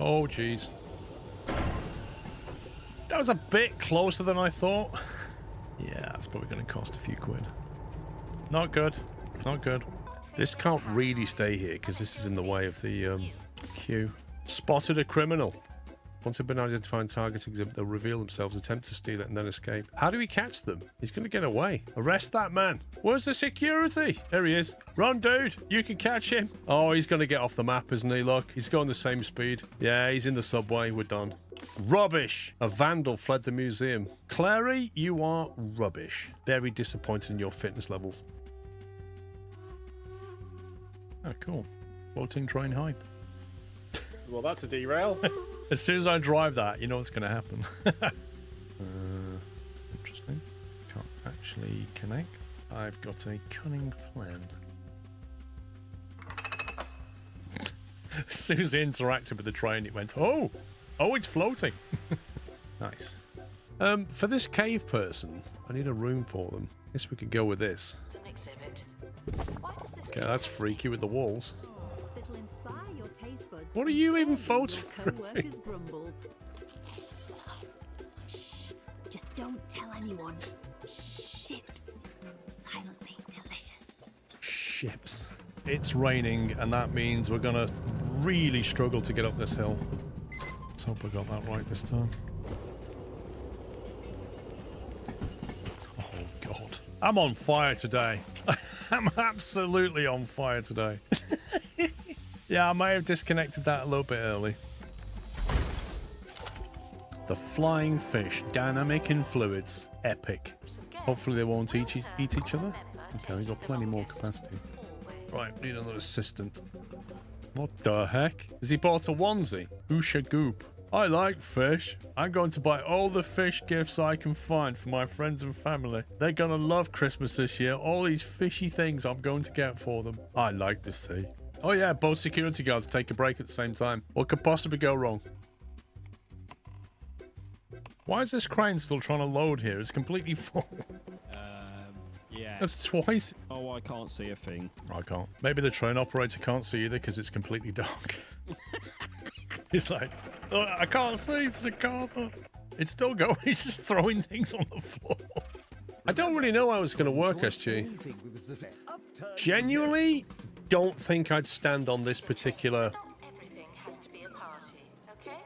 Oh, jeez. That was a bit closer than I thought. Yeah, that's probably going to cost a few quid. Not good. Not good. This can't really stay here because this is in the way of the queue. Spotted a criminal. Once they've been identified and target exhibit, they'll reveal themselves, attempt to steal it, and then escape. How do we catch them? He's going to get away. Arrest that man. Where's the security? There he is. Run, dude. You can catch him. Oh, he's going to get off the map, isn't he? Look, he's going the same speed. Yeah, he's in the subway. We're done. Rubbish. A vandal fled the museum. Clary, you are rubbish. Very disappointed in your fitness levels. Oh, cool. Floating train hype. Well, that's a derail. As soon as I drive that, you know what's going to happen. Interesting. Can't actually connect. I've got a cunning plan. As soon as I interacted with the train, it went, oh, it's floating. Nice. For this cave person, I need a room for them. Guess we could go with this. It's an exhibit. Why does this Okay, that's freaky with the walls. It'll inspire your taste buds. What are you even photographing? photographing? Co-workers' grumbles. Shh. Just don't tell anyone. Ships. Silently delicious. Ships. It's raining, and that means we're gonna really struggle to get up this hill. Let's hope I got that right this time. Oh, God. I'm on fire today. I'm absolutely on fire today. Yeah, I may have disconnected that a little bit early. The flying fish, dynamic in fluids, epic. Hopefully they won't eat each other. Okay, we've got plenty more capacity. Right, need another assistant. What the heck? Has he bought a onesie? Oosha goop. I like fish. I'm going to buy all the fish gifts I can find for my friends and family. They're going to love Christmas this year. All these fishy things I'm going to get for them. I like the sea. Oh yeah, both security guards take a break at the same time. What could possibly go wrong? Why is this crane still trying to load here? It's completely full. Yeah. That's twice. Oh, I can't see a thing. I can't. Maybe the train operator can't see either because it's completely dark. He's like, oh, I can't see. There's a car there. It's still going. He's just throwing things on the floor. I don't really know how it's going to work, SG. Genuinely don't think I'd stand on this particular... Not everything has to be a party, okay?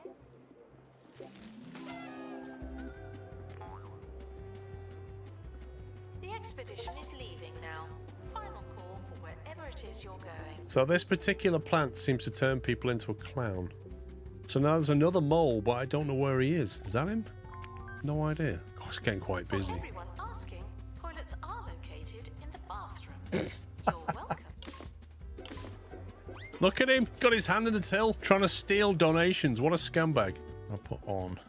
The expedition is leaving now. Final call for wherever it is you're going. So this particular plant seems to turn people into a clown. So now there's another mole, but I don't know where he is. Is that him? No idea. God, it's getting quite busy. For everyone asking, toilets are located in the bathroom. You're welcome. Look at him. Got his hand in the till. Trying to steal donations. What a scumbag. I'll put on.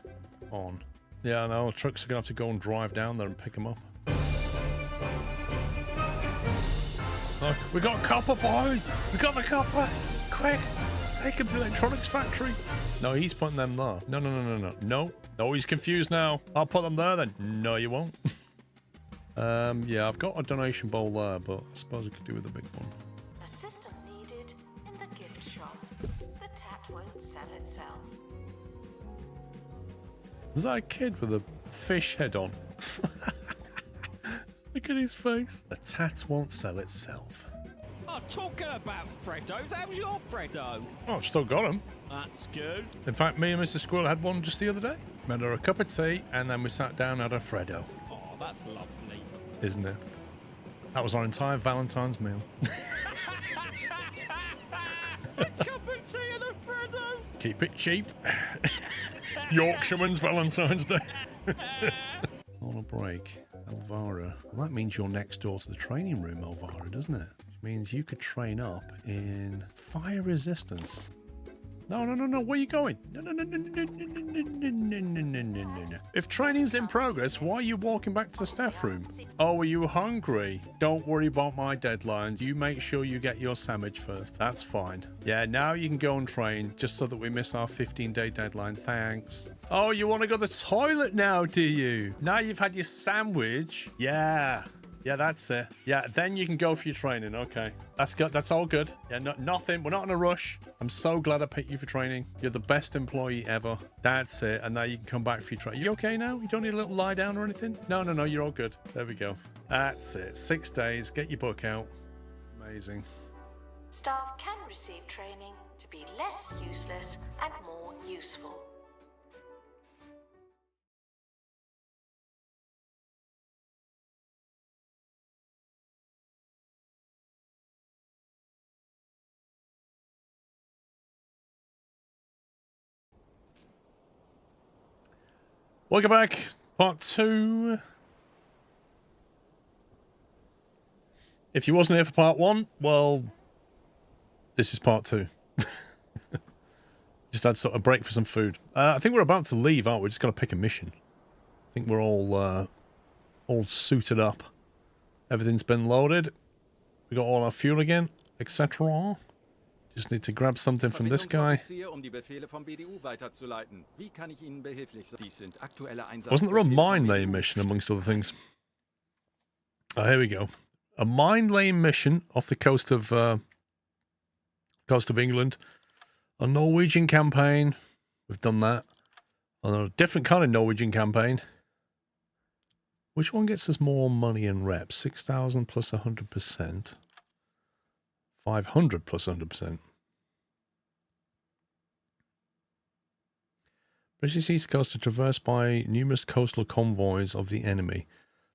On. Yeah, I know. Trucks are going to have to go and drive down there and pick him up. Look, we got copper, boys. We got the copper. Quick. Take him to the electronics factory. No, he's putting them there. No, no, no, no, no. No. No, he's confused now. I'll put them there then. No, you won't. Yeah, I've got a donation bowl there, but I suppose I could do with a big one. Assistant needed in the gift shop. The tat won't sell itself. Is that a kid with a fish head on? Look at his face. The tat won't sell itself. Oh, talking about Freddos, how's your Freddo? Oh, I've still got him. That's good. In fact, me and Mr. Squirrel had one just the other day. Made her a cup of tea, and then we sat down and had a Freddo. Oh, that's lovely. Isn't it? That was our entire Valentine's meal. A cup of tea and a Freddo. Keep it cheap. Yorkshireman's Valentine's Day. On a break. Elvira. Well, that means you're next door to the training room, Elvira, doesn't it? Which means you could train up in fire resistance. No, no, no, no. Where are you going? No, no, no, no, no, no, no, no, no, no, no, no, no, no. If training's in progress, why are you walking back to the staff room? Oh, are you hungry? Don't worry about my deadlines. You make sure you get your sandwich first. That's fine. Yeah, now you can go and train just so that we miss our 15-day deadline. Thanks. Oh, you want to go to the toilet now, do you? Now you've had your sandwich? Yeah. Yeah, that's it. Yeah, then you can go for your training. Okay, that's good. That's all good. Yeah, nothing. We're not in a rush. I'm so glad I picked you for training. You're the best employee ever. That's it. And now you can come back for your training. You okay now? You don't need a little lie down or anything? No, no, no. You're all good. There we go. That's it. 6 days. Get your book out. Amazing. Staff can receive training to be less useless and more useful. Welcome back. Part 2. If you wasn't here for part 1, well, this is part 2. Just had sort of a break for some food. I think we're about to leave, aren't we? We're just going to pick a mission. I think we're all suited up. Everything's been loaded. We got all our fuel again, etc. Just need to grab something from this guy. Wasn't there a mine laying mission amongst other things? Oh, here we go. A mine laying mission off the coast of England. A Norwegian campaign. We've done that. On a different kind of Norwegian campaign. Which one gets us more money and reps? 6,000 plus 100%. 500 plus 100%. British East Coast are traversed by numerous coastal convoys of the enemy.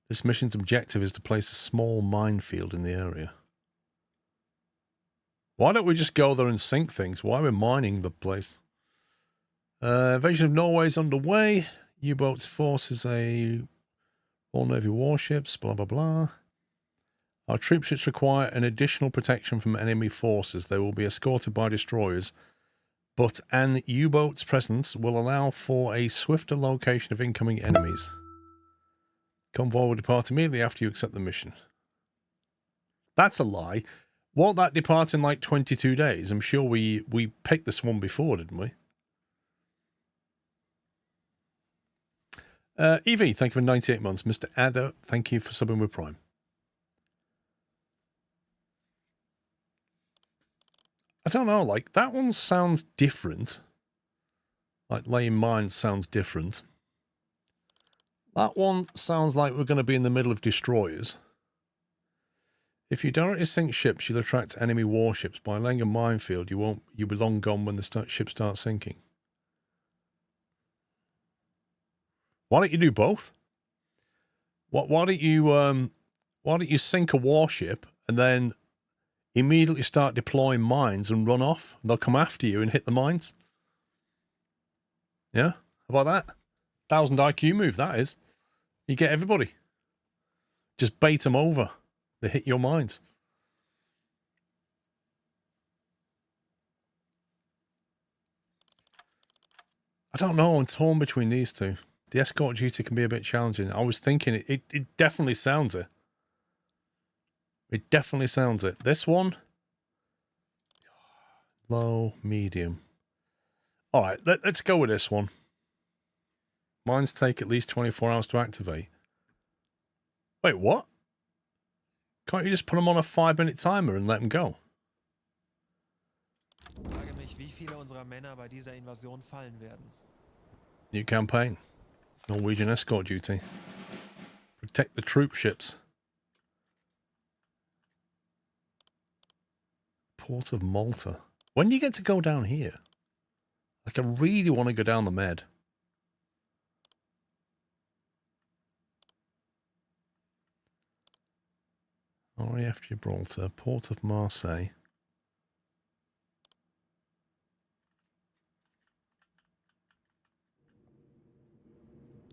This mission's objective is to place a small minefield in the area. Why don't we just go there and sink things? Why are we mining the place? Invasion of Norway is underway. U-boats forces all Navy warships, blah, blah, blah. Our troop ships require an additional protection from enemy forces. They will be escorted by destroyers, but an U-boat's presence will allow for a swifter location of incoming enemies. Convoy will depart immediately after you accept the mission. That's a lie. Won't that depart in like 22 days? I'm sure we picked this one before, didn't we? Evie, thank you for 98 months. Mr. Adder, thank you for subbing with Prime. I don't know, like, that one sounds different. Like, laying mines sounds different. That one sounds like we're going to be in the middle of destroyers. If you directly sink ships, you'll attract enemy warships. By laying a minefield, you'll be long gone when the ship starts sinking. Why don't you do both? Why don't you sink a warship and then immediately start deploying mines and run off? They'll come after you and hit the mines. Yeah? How about that? 1000 IQ move, that is. You get everybody. Just bait them over. They hit your mines. I don't know. I'm torn between these two. The escort duty can be a bit challenging. I was thinking it definitely sounds it. It definitely sounds it. This one, low, medium. All right, let's go with this one. Mines take at least 24 hours to activate. Wait, what? Can't you just put them on a 5-minute timer and let them go? Frage mich, wie viele unserer Männer bei dieser Invasion fallen werden. New campaign. Norwegian escort duty. Protect the troop ships. Port of Malta. When do you get to go down here? Like, I really want to go down the Med. RAF Gibraltar. Port of Marseille.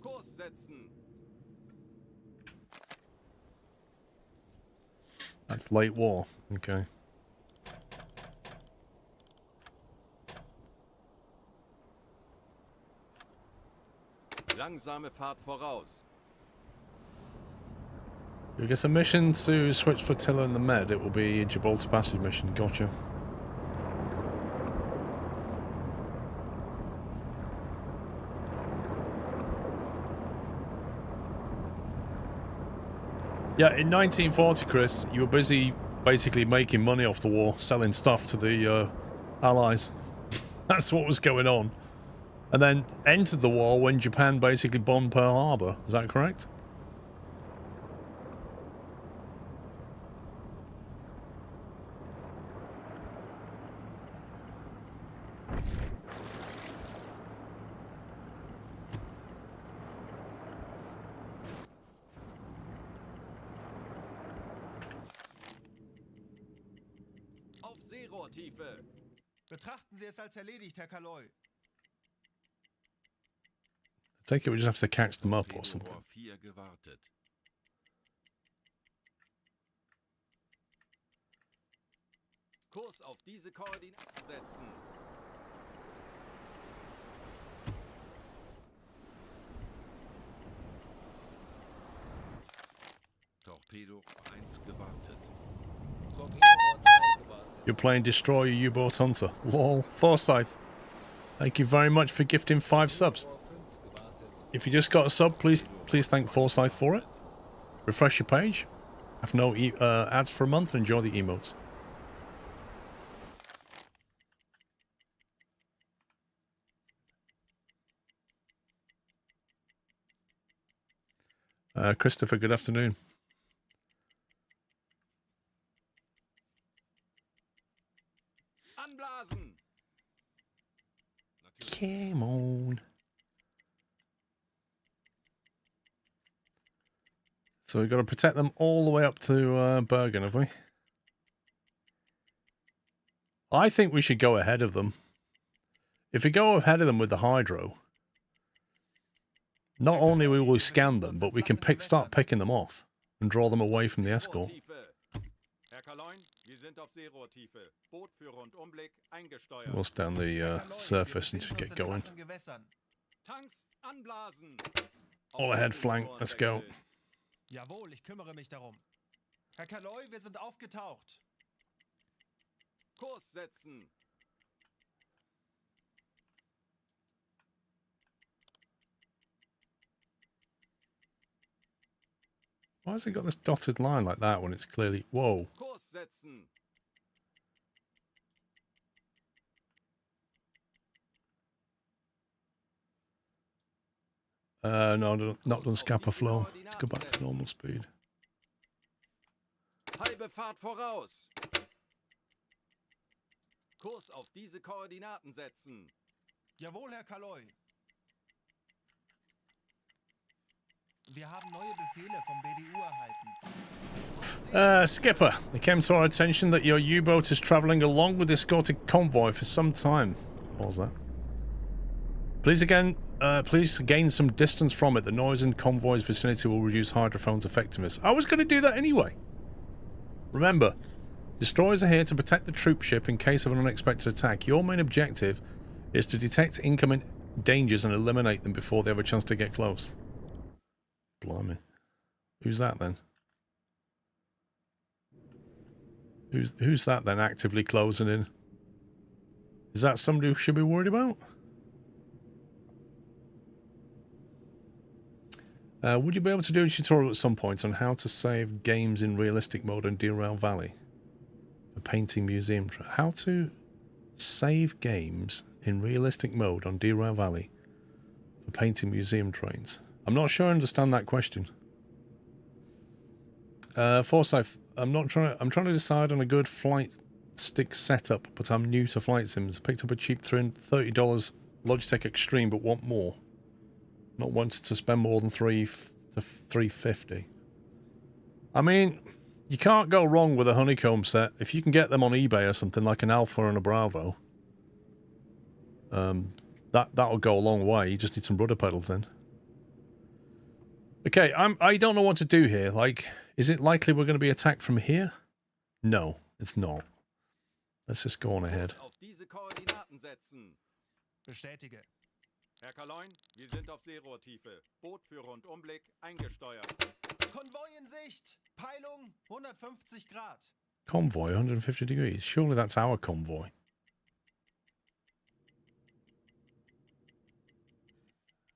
Kurs setzen. That's late war. Okay. Langsame Fahrt voraus. You get a mission to switch flotilla in the Med. It will be a Gibraltar Passage mission. Gotcha. Yeah, in 1940, Chris, you were busy basically making money off the war, selling stuff to the Allies. That's what was going on. And then entered the war when Japan basically bombed Pearl Harbor. Is that correct? Auf Seerohrtiefe. Betrachten Sie es als erledigt, Herr Kaloy. I take it we just have to catch them up or something. Februar 4 gewartet. Kurs auf diese Koordinaten setzen. Torpedo 1 gewartet. You're playing Destroy Your U-Boat Hunter. Lol. Forsyth, thank you very much for gifting 5 subs. If you just got a sub, please thank Forsyth for it. Refresh your page. Have no ads for a month and enjoy the emotes. Christopher, good afternoon. Anblasen. Come on. So we've got to protect them all the way up to Bergen, have we? I think we should go ahead of them. If we go ahead of them with the hydro, not only will we scan them, but we can start picking them off and draw them away from the escort. We'll stay on the surface and just get going. All ahead flank, let's go. Jawohl, ich kümmere mich darum. Herr Kaloy, wir sind aufgetaucht. Kurs setzen. Why has it got this dotted line like that when it's clearly... Whoa. Kurs setzen. No, not done Scapa flow. Let's go back to normal speed. Halbe Fahrt voraus. Kurs auf diese Koordinaten setzen. Jawohl, Herr Kaloy. Wir haben neue Befehle vom BDU erhalten. Skipper, it came to our attention that your U-boat is travelling along with the escorted convoy for some time. What was that? Please gain some distance from it. The noise in convoy's vicinity will reduce hydrophone's effectiveness. I was going to do that anyway. Remember, destroyers are here to protect the troop ship in case of an unexpected attack. Your main objective is to detect incoming dangers and eliminate them before they have a chance to get close. Blimey. Who's that then? Who's that then actively closing in? Is that somebody who should be worried about? Would you be able to do a tutorial at some point on how to save games in realistic mode on Derail Valley? A painting museum. How to save games in realistic mode on Derail Valley for painting museum trains. I'm not sure I understand that question. Forsyth, I'm trying to decide on a good flight stick setup, but I'm new to flight sims. Picked up a cheap $30 Logitech Extreme, but want more. Not wanted to spend more than $350. I mean, you can't go wrong with a honeycomb set. If you can get them on eBay or something, like an Alpha and a Bravo, that'll go a long way. You just need some rudder pedals then. Okay, I don't know what to do here. Like, is it likely we're going to be attacked from here? No, it's not. Let's just go on ahead. Bestätige. Herr Kaloy, wir sind auf Seerohrtiefe. Bootführer und Umblick eingesteuert. Konvoi in Sicht. Peilung 150 Grad. Convoy, 150 degrees. Surely that's our convoy.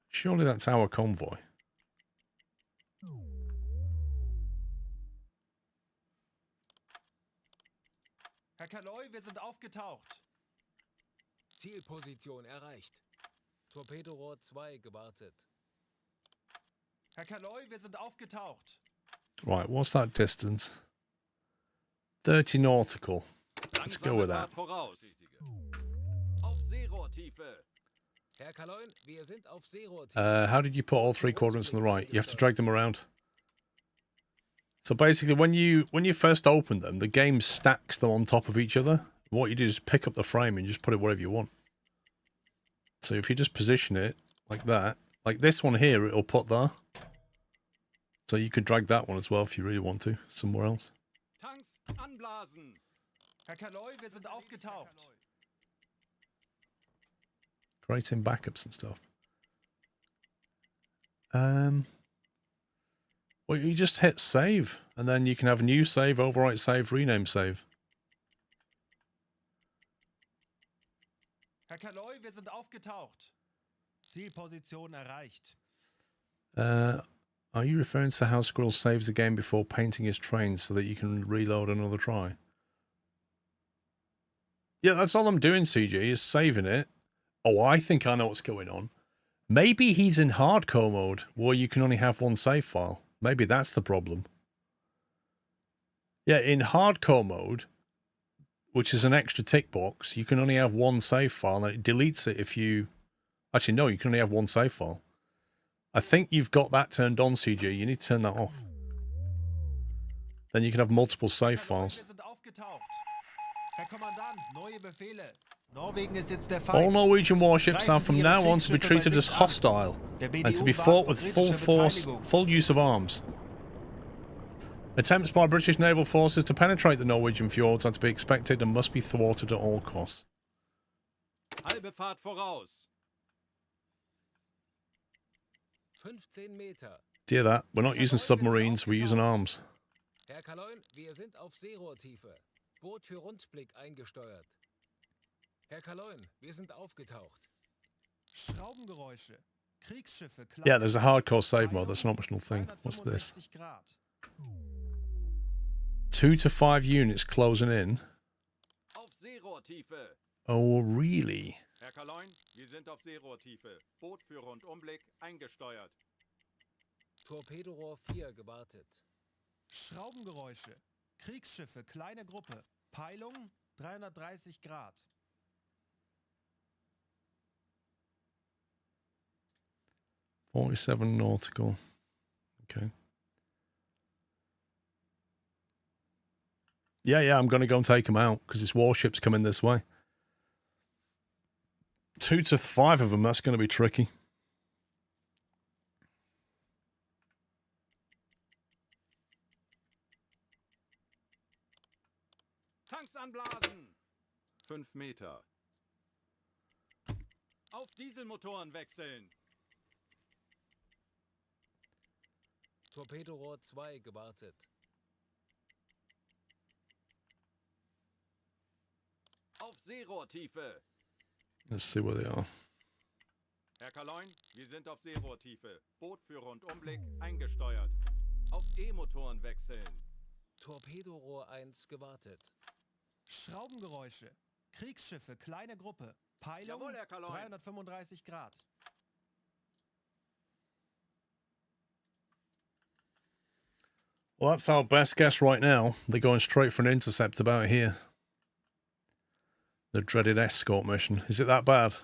Surely that's our convoy. Herr Kaloi, wir sind aufgetaucht. Zielposition erreicht. Torpedorohr 2 gewartet. Herr Kaloi, wir sind aufgetaucht. Right, what's that distance? 30 nautical. Let's go with that. Fahrt voraus. Auf Seerohrtiefe. Herr Kaloin, wir sind auf Seerohrtiefe. How did you put all 3 quadrants on the right? You have to drag them around. So basically, when you first open them, the game stacks them on top of each other. What you do is pick up the frame and just put it wherever you want. So if you just position it like that, like this one here, it'll put there. So you could drag that one as well if you really want to, somewhere else. Tanks anblasen. Herr Kaloi, wir sind aufgetaucht. Creating backups and stuff. Well, you just hit save, and then you can have new save, overwrite save, rename save. Herr Kaloi, wir sind aufgetaucht. Zielposition erreicht. Are you referring to how Squirrel saves the game before painting his train so that you can reload another try? Yeah, that's all I'm doing, CG, is saving it. Oh, I think I know what's going on. Maybe he's in hardcore mode, where you can only have one save file. Maybe that's the problem. Yeah, in hardcore mode, which is an extra tick box, you can only have one save file, and it deletes it if you... Actually, no, you can only have one save file. I think you've got that turned on, CG. You need to turn that off. Then you can have multiple save files. Wir sind aufgetaucht. Herr Kommandant, neue Befehle. Norwegen ist jetzt der All Feind. Norwegian warships are from now on to be treated as hostile and to be fought with full force, full use of arms. Attempts by British naval forces to penetrate the Norwegian fjords are to be expected and must be thwarted at all costs. Halbe Fahrt voraus. 15 Meter. Dear that, we're not using submarines, we're using arms. Herr Kaloin, wir sind auf Seerohrtiefe. Boot für Rundblick eingesteuert. Herr Kaloin, wir sind aufgetaucht. Schraubengeräusche. Kriegsschiffe. Yeah, there's a hardcore save mode, that's an optional thing. What's this? 365 Grad. 2 to 5 units closing in. Auf Seerohrtiefe. Oh, really? Herr Kaloin, wir sind auf Seerohrtiefe. Boot für Rundumblick eingesteuert. Torpedorohr 4 gewartet. Schraubengeräusche. Kriegsschiffe. Kleine Gruppe. Peilung 330 Grad. 47 nautical. Okay. Yeah, I'm going to go and take them out because this warship's coming this way. 2 to 5 of them, that's going to be tricky. Tanks anblasen. 5 Meter. Auf Dieselmotoren wechseln. Torpedorohr 2 gewartet. Auf Seerohrtiefe. Let's see where they are. Herr Kaloin, wir sind auf Seerohrtiefe. Boot für Rundumblick eingesteuert. Auf E-Motoren wechseln. Torpedorohr 1 gewartet. Schraubengeräusche. Kriegsschiffe. Kleine Gruppe. Peilung Jawohl, Herr Kaloin. 335 Grad. Well, that's our best guess right now. They're going straight for an intercept about here. The dreaded escort mission. Is it that bad?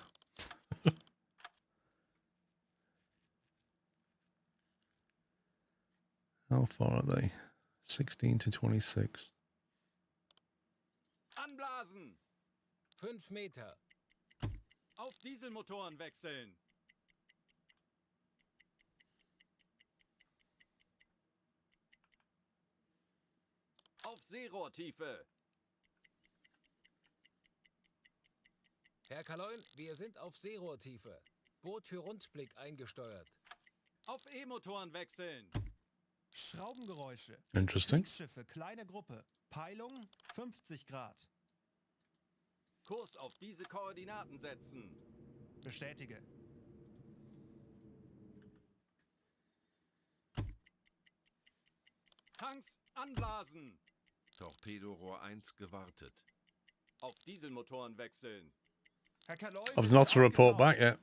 How far are they? 16 to 26. Anblasen. 5 Meter. Auf Dieselmotoren wechseln. Auf Seerohrtiefe. Herr Kaloin, wir sind auf Seerohrtiefe. Boot für Rundblick eingesteuert. Auf E-Motoren wechseln. Schraubengeräusche. Interesting. Kriegsschiffe. Kleine Gruppe. Peilung 50 Grad. Kurs auf diese Koordinaten setzen. Bestätige. Tanks anblasen. Torpedorohr 1 gewartet. Auf Dieselmotoren wechseln. Herr Kaloi, I've wir sind not to report back aufgetaucht.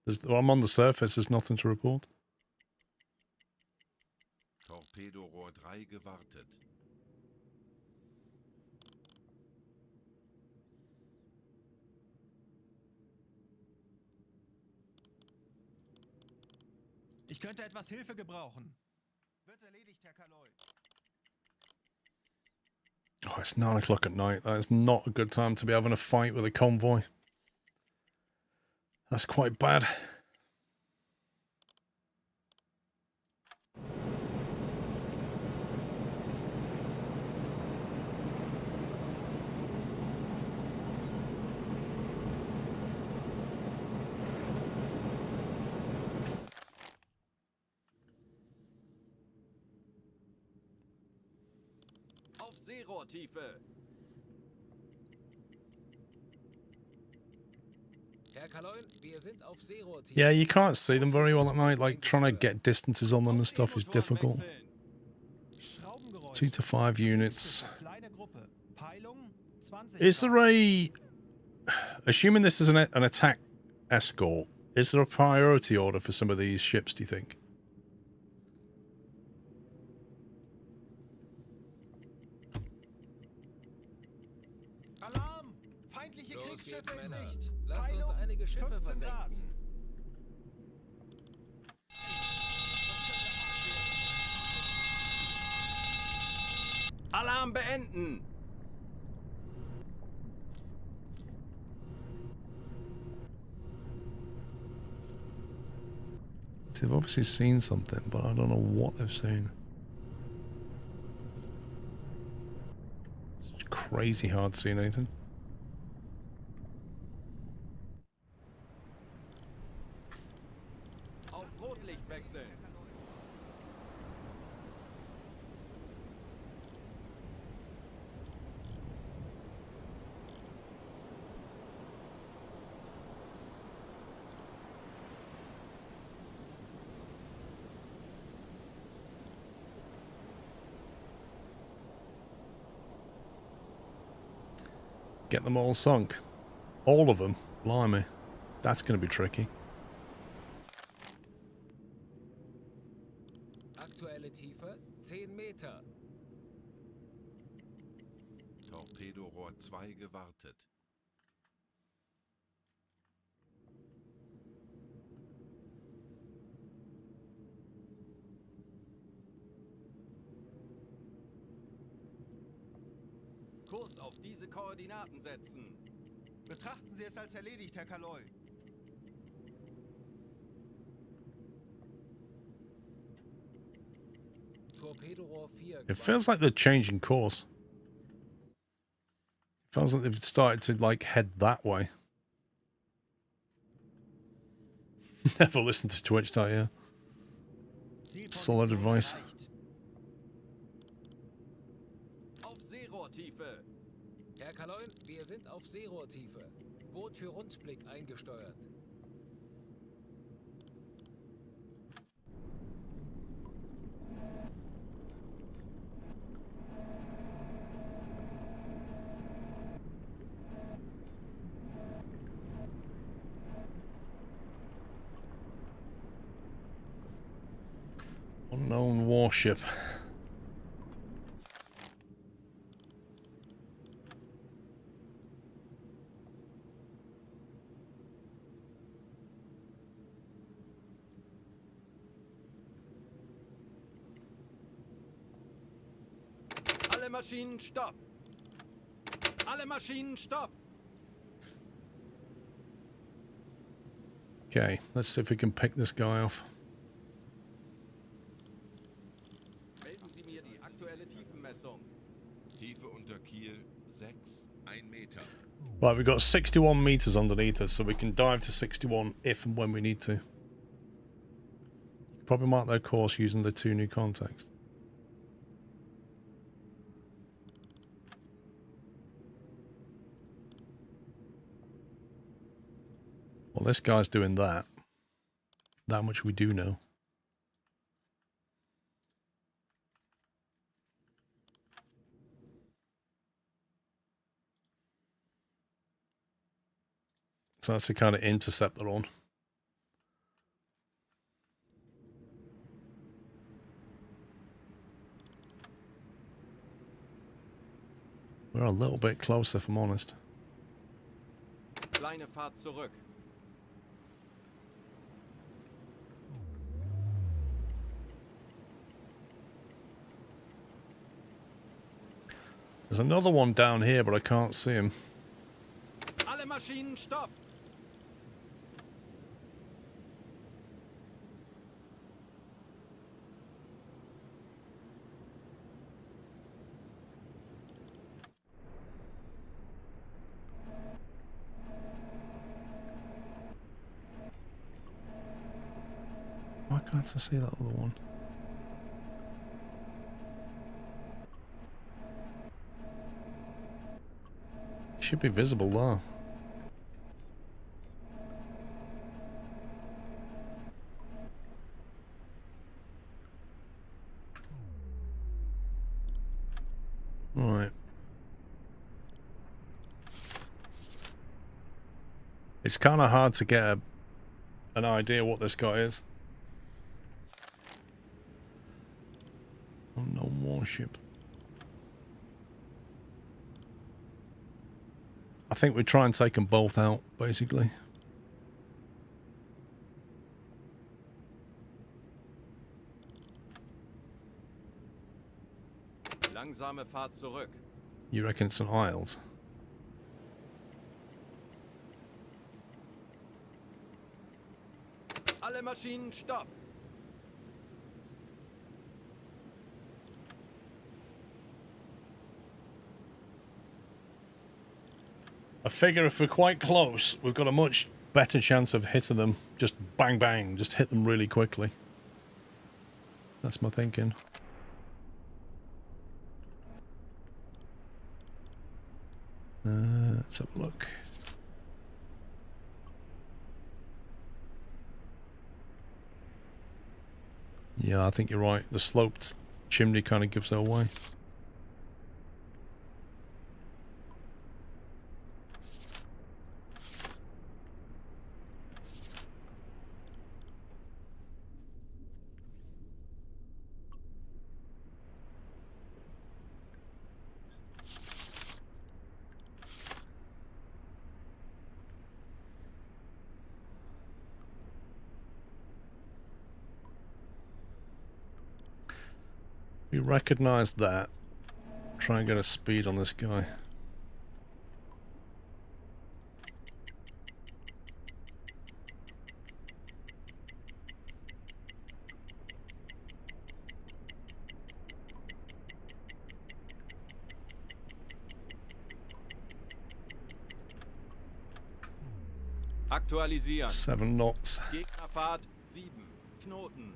yet. Well, I'm on the surface. There's nothing to report. Torpedorohr 3 gewartet. Ich könnte etwas Hilfe gebrauchen. Wird erledigt, Herr Kaloi. Oh, it's 9 o'clock at night. That is not a good time to be having a fight with a convoy. That's quite bad. Auf Seerohrtiefe. Herr Kaloin, wir sind auf Seerohrtiefe. Yeah, you can't see them very well at night. Like, trying to get distances on them and stuff is E-Motoren difficult. wechseln. Schraubengeräusche. 2 to 5 units. Kleine Gruppe. Peilung 20 Is Grad. there a... Assuming this is an attack escort, is there a priority order for some of these ships, do you think? Alarm! Feindliche Los Kriegsschiffe geht's, in Männer. Sicht. Lasst uns Peilung einige Schiffe 15 Grad. versenken. Alarm beenden. They've obviously seen something, but I don't know what they've seen. It's crazy hard seeing anything. Auf Rotlicht wechseln. Get them all sunk. All of them. Blimey. That's going to be tricky. Aktuelle Tiefe 10 Meter. Torpedorohr 2 gewartet. Kurs auf diese Koordinaten setzen. Betrachten Sie es als erledigt, Herr Kaloi. Torpedorohr 4 It feels like they're changing course. It feels like they've started to, like, head that way. Never listen to Twitch, don't you? Solid Zielposition advice. erreicht. Auf Seerohrtiefe. Herr Kaloin, wir sind auf Seerohrtiefe. Boot für Rundblick eingesteuert. Unknown warship. Alle Maschinen stopp. Alle Maschinen stopp. Okay, let's see if we can pick this guy off. Melden Sie mir die aktuelle Tiefenmessung. Tiefe unter Kiel 6, 1 Meter. Right, we've got 61 meters underneath us, so we can dive to 61 if and when we need to. Probably mark their course using the 2 new contacts. Well, this guy's doing that. That much we do know. So that's the kind of intercept they're on. We're a little bit closer, if I'm honest. Kleine Fahrt zurück. There's another one down here, but I can't see him. Alle Maschinen stopp! Why can't I see that other one? Should be visible there. Right. It's kind of hard to get an idea what this guy is. Unknown warship. I think we try and take them both out, basically. Langsame Fahrt zurück. You reckon it's an Isles? Alle Maschinen stopp! I figure if we're quite close, we've got a much better chance of hitting them. Just bang bang, just hit them really quickly. That's my thinking. Let's have a look. Yeah, I think you're right. The sloped chimney kind of gives it away. We recognize that. Try and get a speed on this guy. Aktualisieren. 7 knots. Gegnerfahrt 7 Knoten.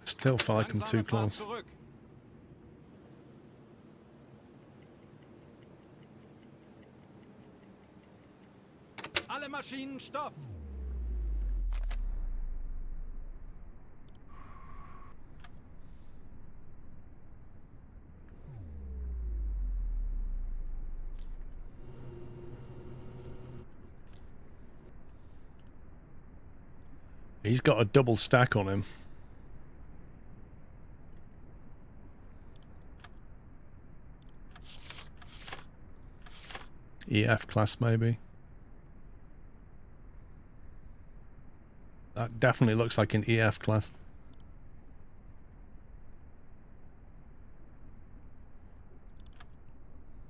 Still feel like I'm too Langsame Fahrt close. zurück. Alle Maschinen stopp! He's got a double stack on him. EF class, maybe. That definitely looks like an EF class.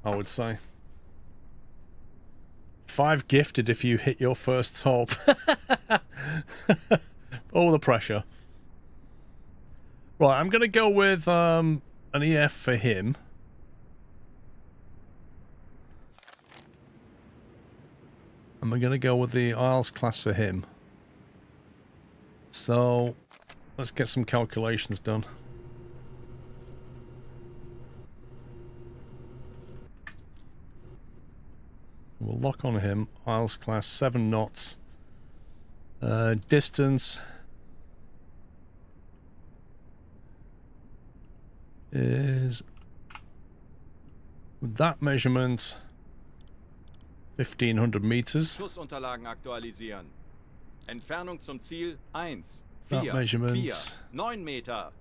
I would say. 5 gifted if you hit your first top. All the pressure. Right, I'm going to go with an EF for him. And we're going to go with the Isles class for him. So, let's get some calculations done. We'll lock on him. Isles class, 7 knots. Distance. is that measurement 1500 meters. Schussunterlagen aktualisieren. Entfernung zum Ziel 1, That 4, measurement 9 Meter.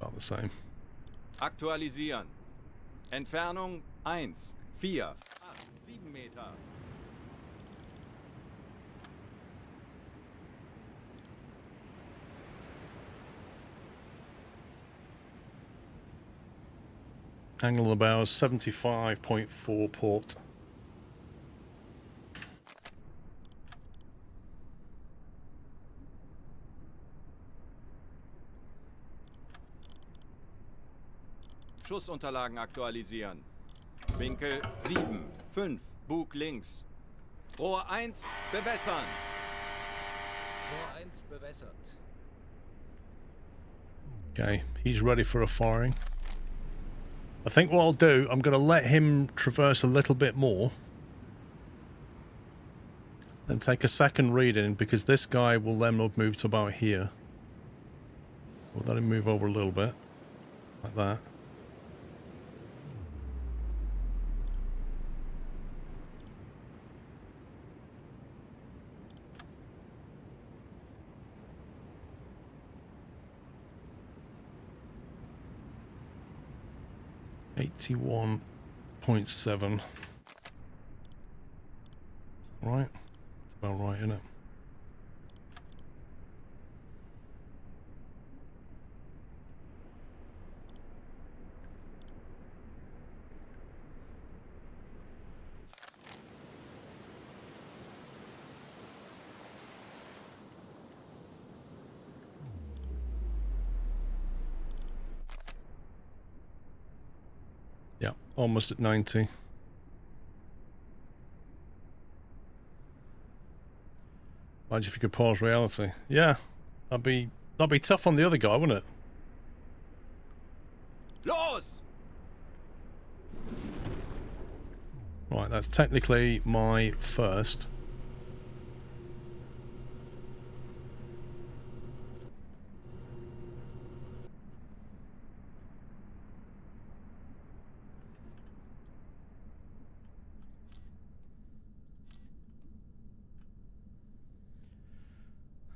about the same. Aktualisieren. Entfernung 1, 4, 8, 7 Meter. Angle of the bow is 75.4 port. Schussunterlagen aktualisieren. Winkel 7, 5, Bug links. Rohr 1, bewässern. Rohr 1 bewässert. Okay, he's ready for a firing. I think what I'll do, I'm going to let him traverse a little bit more. Then take a second reading, because this guy will then move to about here. We'll let him move over a little bit. Like that. .7. Right? It's about right, isn't it? Yeah, almost at 90. Imagine if you could pause reality. Yeah, that'd be tough on the other guy, wouldn't it? Los! Right, that's technically my first.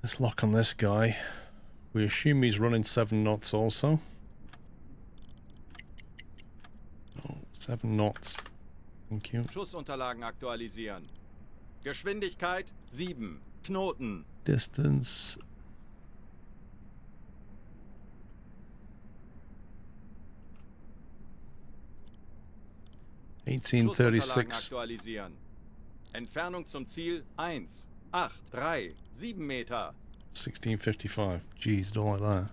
Let's lock on this guy. We assume he's running 7 knots also. Oh, 7 knots. Thank you. Schussunterlagen aktualisieren. Geschwindigkeit 7, Knoten. Distance. Schussunterlagen 1836. aktualisieren. Entfernung zum Ziel 1, 8, 3, 7 Meter. 1655. Jeez, don't like that.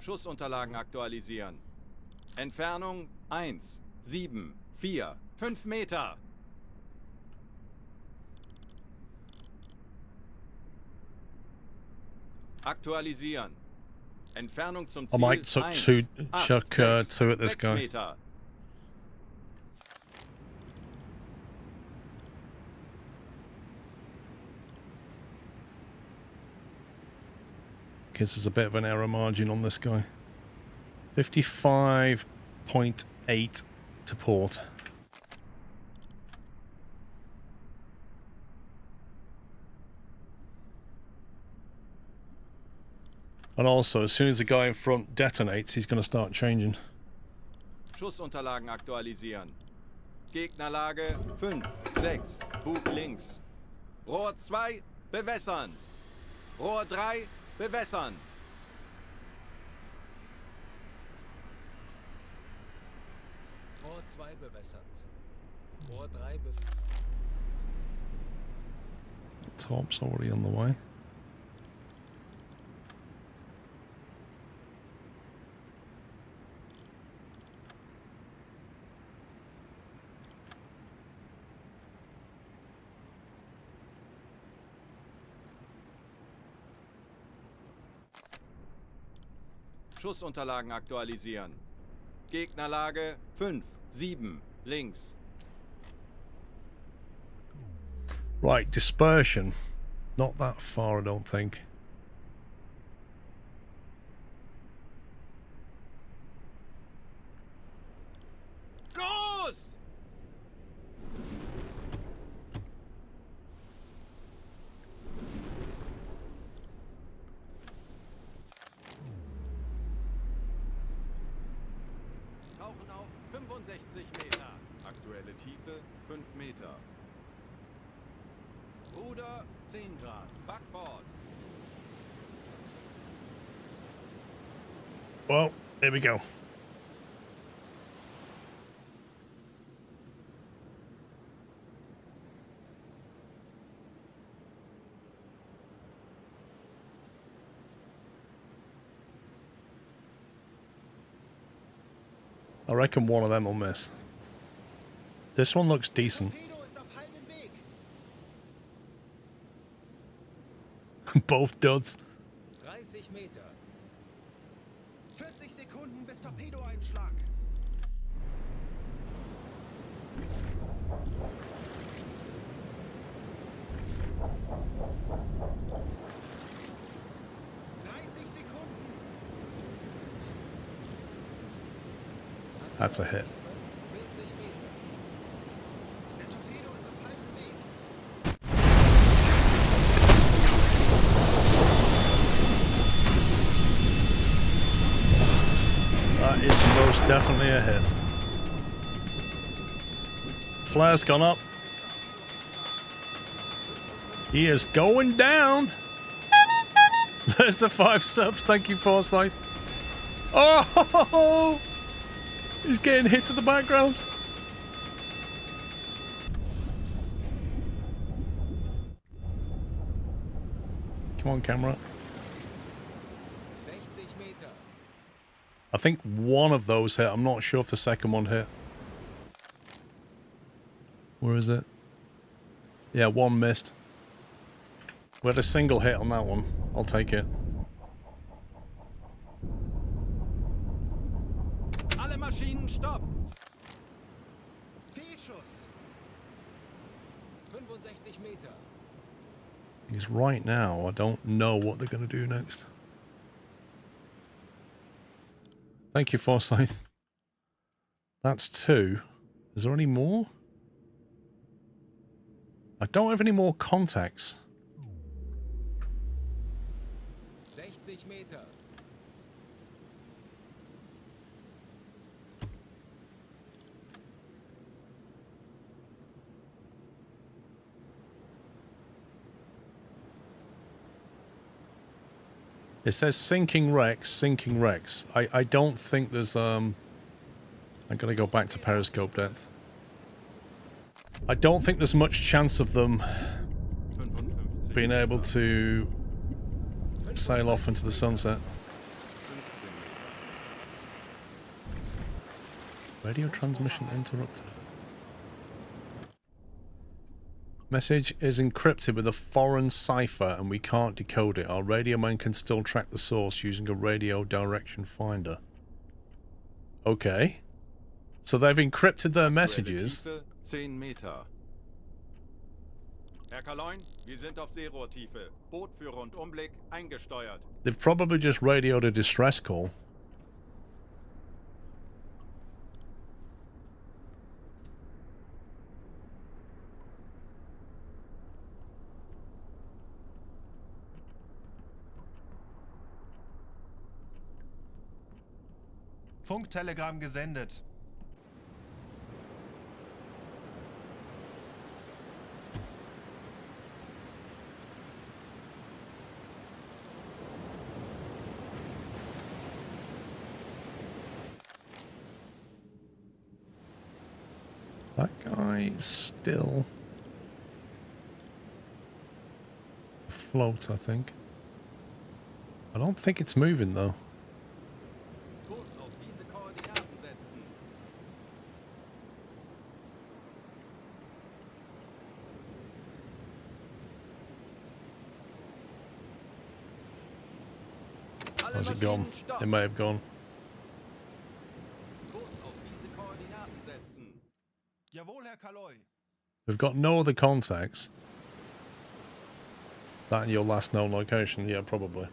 Schussunterlagen aktualisieren. Entfernung 1, 7, 4, 5 Meter. Aktualisieren. Entfernung zum I Ziel might 1, chuck 8, 2 at this 6 guy. Meter. Because there's a bit of an error margin on this guy. 55.8 to port. And also, as soon as the guy in front detonates, he's going to start changing. Schussunterlagen aktualisieren. Gegnerlage 5, 6, Bug links. Rohr 2, bewässern. Rohr 3, bewässern. Rohr 2 bewässert. Rohr 3 bewässert. Top's already on the way. Schussunterlagen aktualisieren. Gegnerlage 5, 7, links. Right, dispersion. Not that far, I don't think. Groß! Tauchen auf 65 Meter. Aktuelle Tiefe 5 Meter. Ruder 10 Grad. Backbord. Well, here we go. I reckon one of them will miss. This one looks decent. Torpedo ist auf halbem Weg. Both duds. 30 Meter. 40 Sekunden bis Torpedoeinschlag. That's a hit. 40 Meter. Der Torpedo ist auf halbem Weg. That is most definitely a hit. Flare's gone up. He is going down. There's the 5 subs. Thank you, Forsyth. Oh! He's getting hit in the background. Come on, camera. 60 Meter. I think one of those hit. I'm not sure if the second one hit. Where is it? Yeah, one missed. We had a single hit on that one. I'll take it. Alle Maschinen stopp! Fehlschuss. 65 Meter. Because right now, I don't know what they're going to do next. Thank you, Forsyth. That's 2. Is there any more? I don't have any more contacts. 60 Meter. It says sinking wrecks, sinking wrecks. I don't think there's I'm gonna go back to periscope depth. I don't think there's much chance of them 55 being able Meter. to sail off into the sunset. 15 Meter. Radio transmission interrupted. Message is encrypted with a foreign cipher and we can't decode it. Our radio man can still track the source using a radio direction finder. Okay. So they've encrypted their messages. Tiefe 10 Meter. Herr Kaloin, wir sind auf Seerohrtiefe. Boot für Rundumblick eingesteuert. They've probably just radioed a distress call. Funktelegramm gesendet. That guy is still afloat, I think. I don't think it's moving though. Kurs auf diese Koordinaten setzen. Alle Where's it gone? Maschinen stopp. It may have gone. Kurs auf diese Koordinaten setzen. We've got no other contacts. That and your last known location, yeah, probably.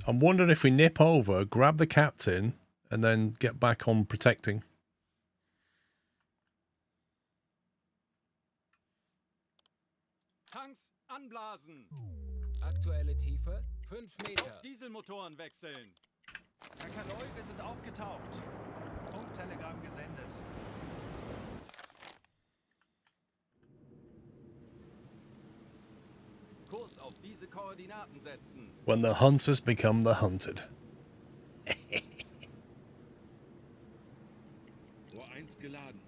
I'm wondering if we nip over, grab the captain, and then get back on protecting. Tanks anblasen. Aktuelle Tiefe 5 Meter. Auf Dieselmotoren wechseln. Herr Kaloy, wir sind aufgetaucht. Funktelegramm gesendet. Kurs auf diese Koordinaten setzen. When the hunters become the hunted. Rohr 1 geladen.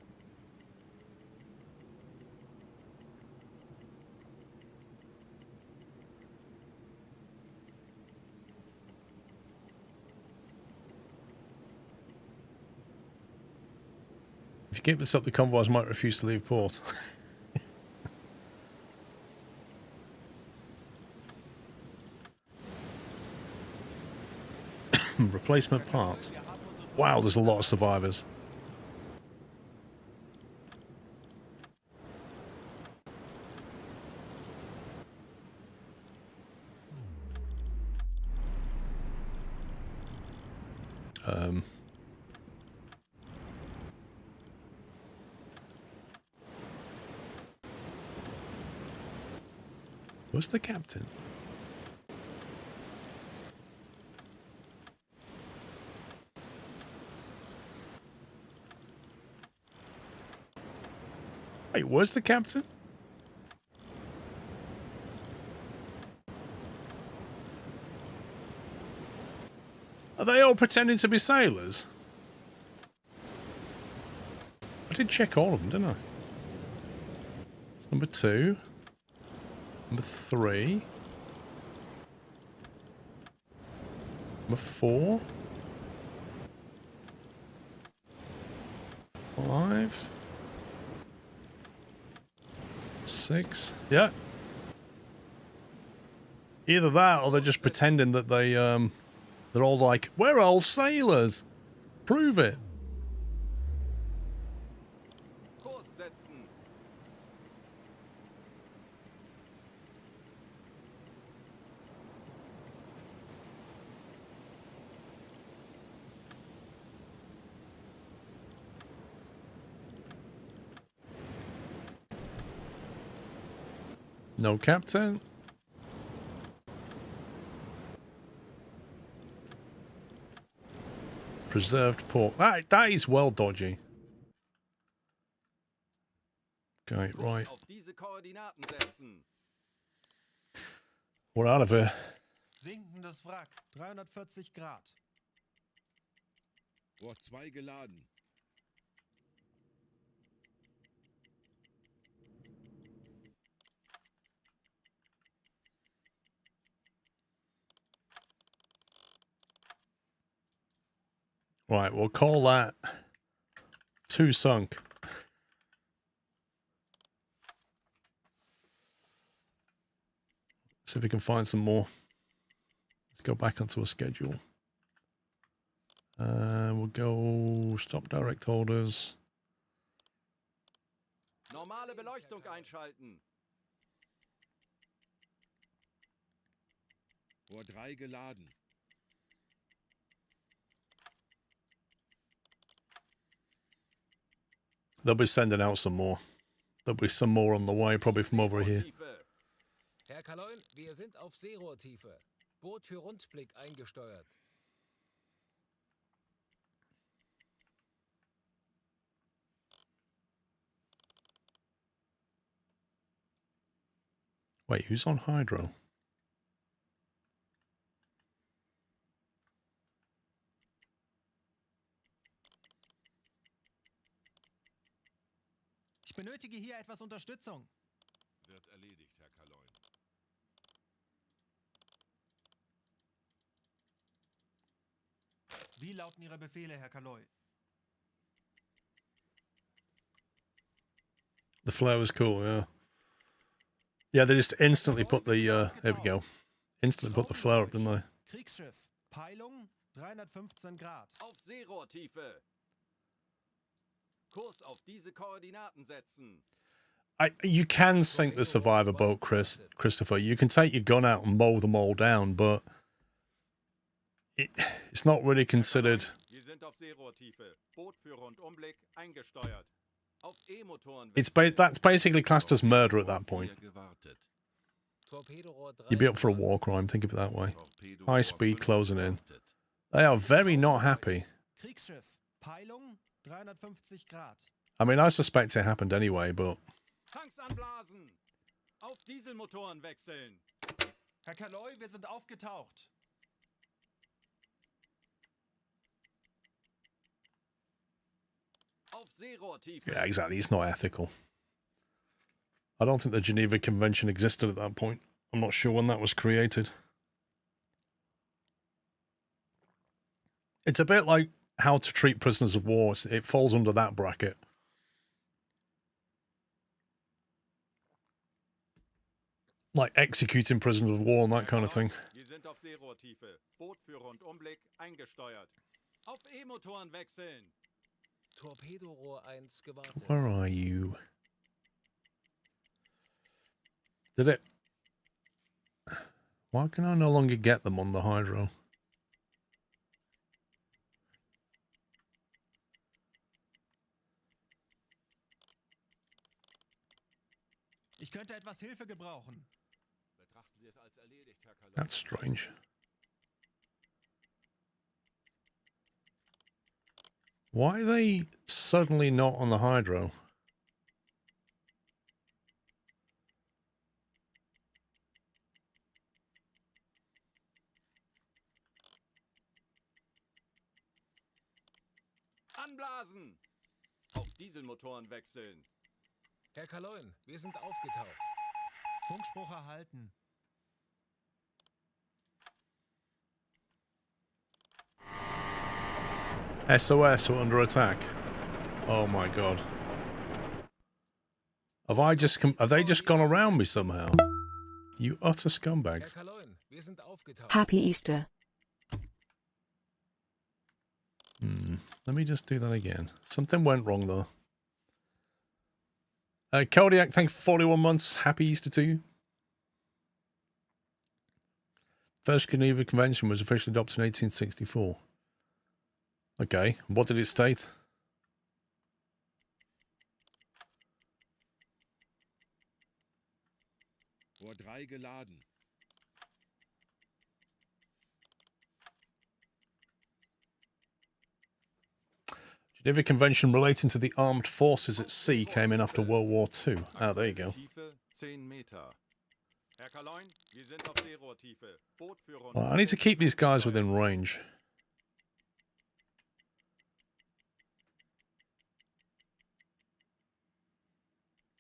If you keep this up, the convoys might refuse to leave port. Replacement parts. Wow, there's a lot of survivors. Where's the captain? Wait, where's the captain? Are they all pretending to be sailors? I did check all of them, didn't I? Number 2. Number 3. Number 4. 5. 6. Yeah. Either that or they're just pretending that they're all like, we're all sailors. Prove it. Kurs setzen. No captain. Preserved port. That is well dodgy. Okay, right. Auf diese Koordinaten setzen. We're out of here. Sinkendes Wrack. 340 Grad. Rohr 2 geladen. Right, we'll call that 2 sunk. See if we can find some more. Let's go back onto a schedule. We'll go stop direct orders. Normale Beleuchtung einschalten. Rohr 3 geladen. They'll be sending out some more. There'll be some more on the way, probably from over here. Seerohrtiefe. Herr Kaloin, wir sind auf Seerohrtiefe. Boot für Rundblick eingesteuert. Wait, who's on hydro? Ich benötige hier etwas Unterstützung. Wird erledigt, Herr Kaloin. Wie lauten Ihre Befehle, Herr Kaloy? The flare was cool, yeah. Yeah, they just instantly put the, there we go. Instantly put the flare up, didn't they? Kriegsschiff. Peilung 315 Grad. Auf Seerohrtiefe. Kurs auf diese Koordinaten setzen. You can sink the survivor boat, Christopher. You can take your gun out and mow them all down, but it's not really considered. Wir sind auf Seerohrtiefe. Boot für Rundumblick eingesteuert. Auf E-Motoren. That's basically classed as murder at that point. You'd be up for a war crime, think of it that way. High speed closing in. They are very not happy. Kriegsschiff. Peilung 350 Grad. I mean, I suspect it happened anyway, but... Tanks anblasen. Auf Dieselmotoren wechseln. Herr Kaloy, wir sind aufgetaucht. Auf Seerohrtiefe. Yeah, exactly. It's not ethical. I don't think the Geneva Convention existed at that point. I'm not sure when that was created. It's a bit like how to treat prisoners of war. It falls under that bracket. Like executing prisoners of war and that kind of thing. Wir sind auf Seerohrtiefe. Boot für Rundumblick eingesteuert. Auf E-Motoren wechseln. Torpedorohr 1 gewartet. Where are you? Did it? Why can I no longer get them on the hydro? Ich könnte etwas Hilfe gebrauchen. Betrachten Sie es als erledigt, Herr Kaloy. That's strange. Why are they suddenly not on the hydro? Anblasen. Auf Dieselmotoren wechseln. Herr Kaloin, wir sind aufgetaucht. Funkspruch erhalten. SOS, we're under attack. Oh my god. Have they just gone around me somehow? You utter scumbags. Herr Kaloin, wir sind aufgetaucht. Happy Easter. Let me just do that again. Something went wrong though. Kodiak, thank you for 41 months. Happy Easter to you. First Geneva Convention was officially adopted in 1864. Okay, what did it state? Vor 3 geladen. Geneva Convention relating to the armed forces at sea came in after World War II. Oh, there you go. Tiefe 10 Meter. Herr Kaloin, wir sind auf Seerohrtiefe. Boot für Well, I need to keep these guys within range.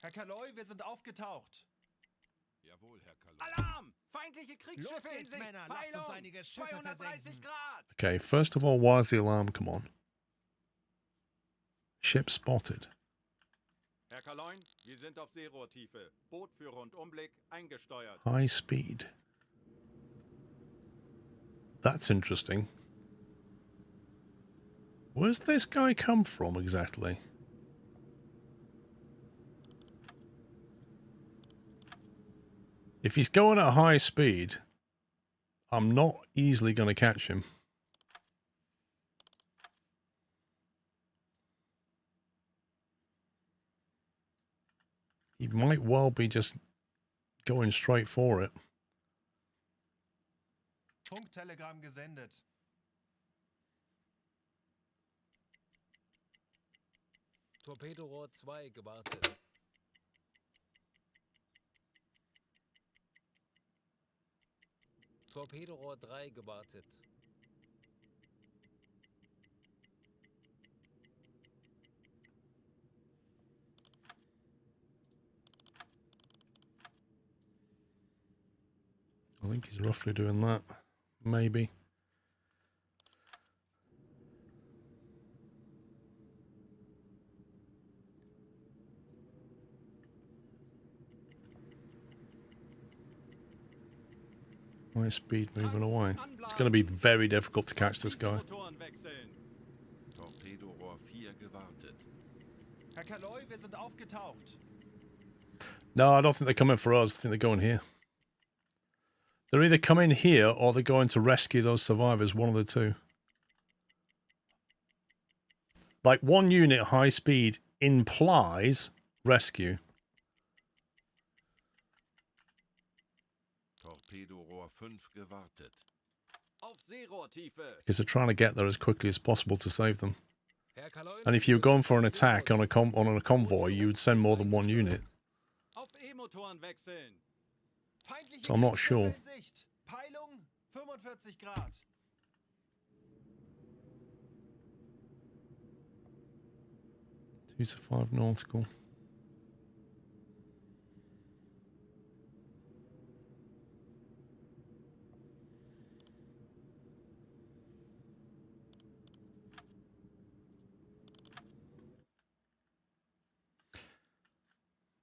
Herr Kaloy, wir sind aufgetaucht. Jawohl, Herr Kaloy. Alarm! Feindliche Los Kriegschiffe in geht's, Sicht. Männer. Lasst uns Peilung einige Schiffe 230 versenken. Grad. Okay, first of all, why is the alarm come on? Ship spotted. Herr Kaloin, wir sind auf Seerohrtiefe. Boot für Rundumblick eingesteuert. High speed. That's interesting. Where's this guy come from exactly? If he's going at high speed, I'm not easily going to catch him. He might well be just going straight for it. Funktelegramm gesendet. Torpedorohr 2 gewartet. Torpedorohr 3 gewartet. I think he's roughly doing that. Maybe. High speed moving away. It's going to be very difficult to catch this guy. Motoren wechseln. Torpedorohr 4 gewartet. Herr Kaloi, wir sind aufgetaucht. No, I don't think they're coming for us. I think they're going here. They're either coming here or they're going to rescue those survivors, one of the two. Like, one unit high speed implies rescue. Torpedorohr 5 gewartet. Auf Seerohrtiefe. Because they're trying to get there as quickly as possible to save them. Herr Kaloin, And if you're going for an attack on a convoy, you would send more than one unit. Auf E-Motoren wechseln. Feindliche So I'm not Kriegsschiffe sure. in Sicht. Peilung 45 Grad. 2 to 5 nautical.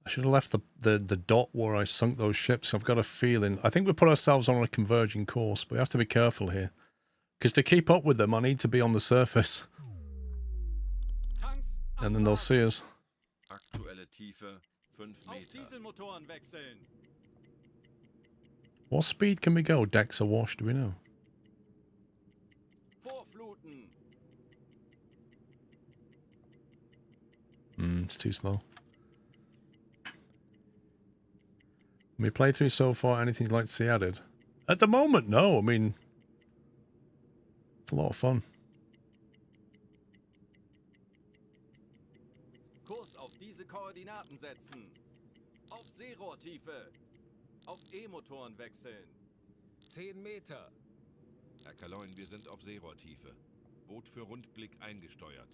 I should have left the dot where I sunk those ships. I've got a feeling. I think we put ourselves on a converging course, but we have to be careful here. Because to keep up with them, I need to be on the surface. Tanks And then they'll see us. Aktuelle Tiefe 5 auf Meter. Dieselmotoren wechseln. What speed can we go? Decks awash, do we know? Vorfluten. It's too slow. We played through so far, anything you'd like to see added? At the moment, no. I mean, it's a lot of fun. Kurs auf diese Koordinaten setzen. Auf Seerohrtiefe. Auf E-Motoren wechseln. 10 Meter. Herr Kaloin, wir sind auf Seerohrtiefe. Boot für Rundblick eingesteuert.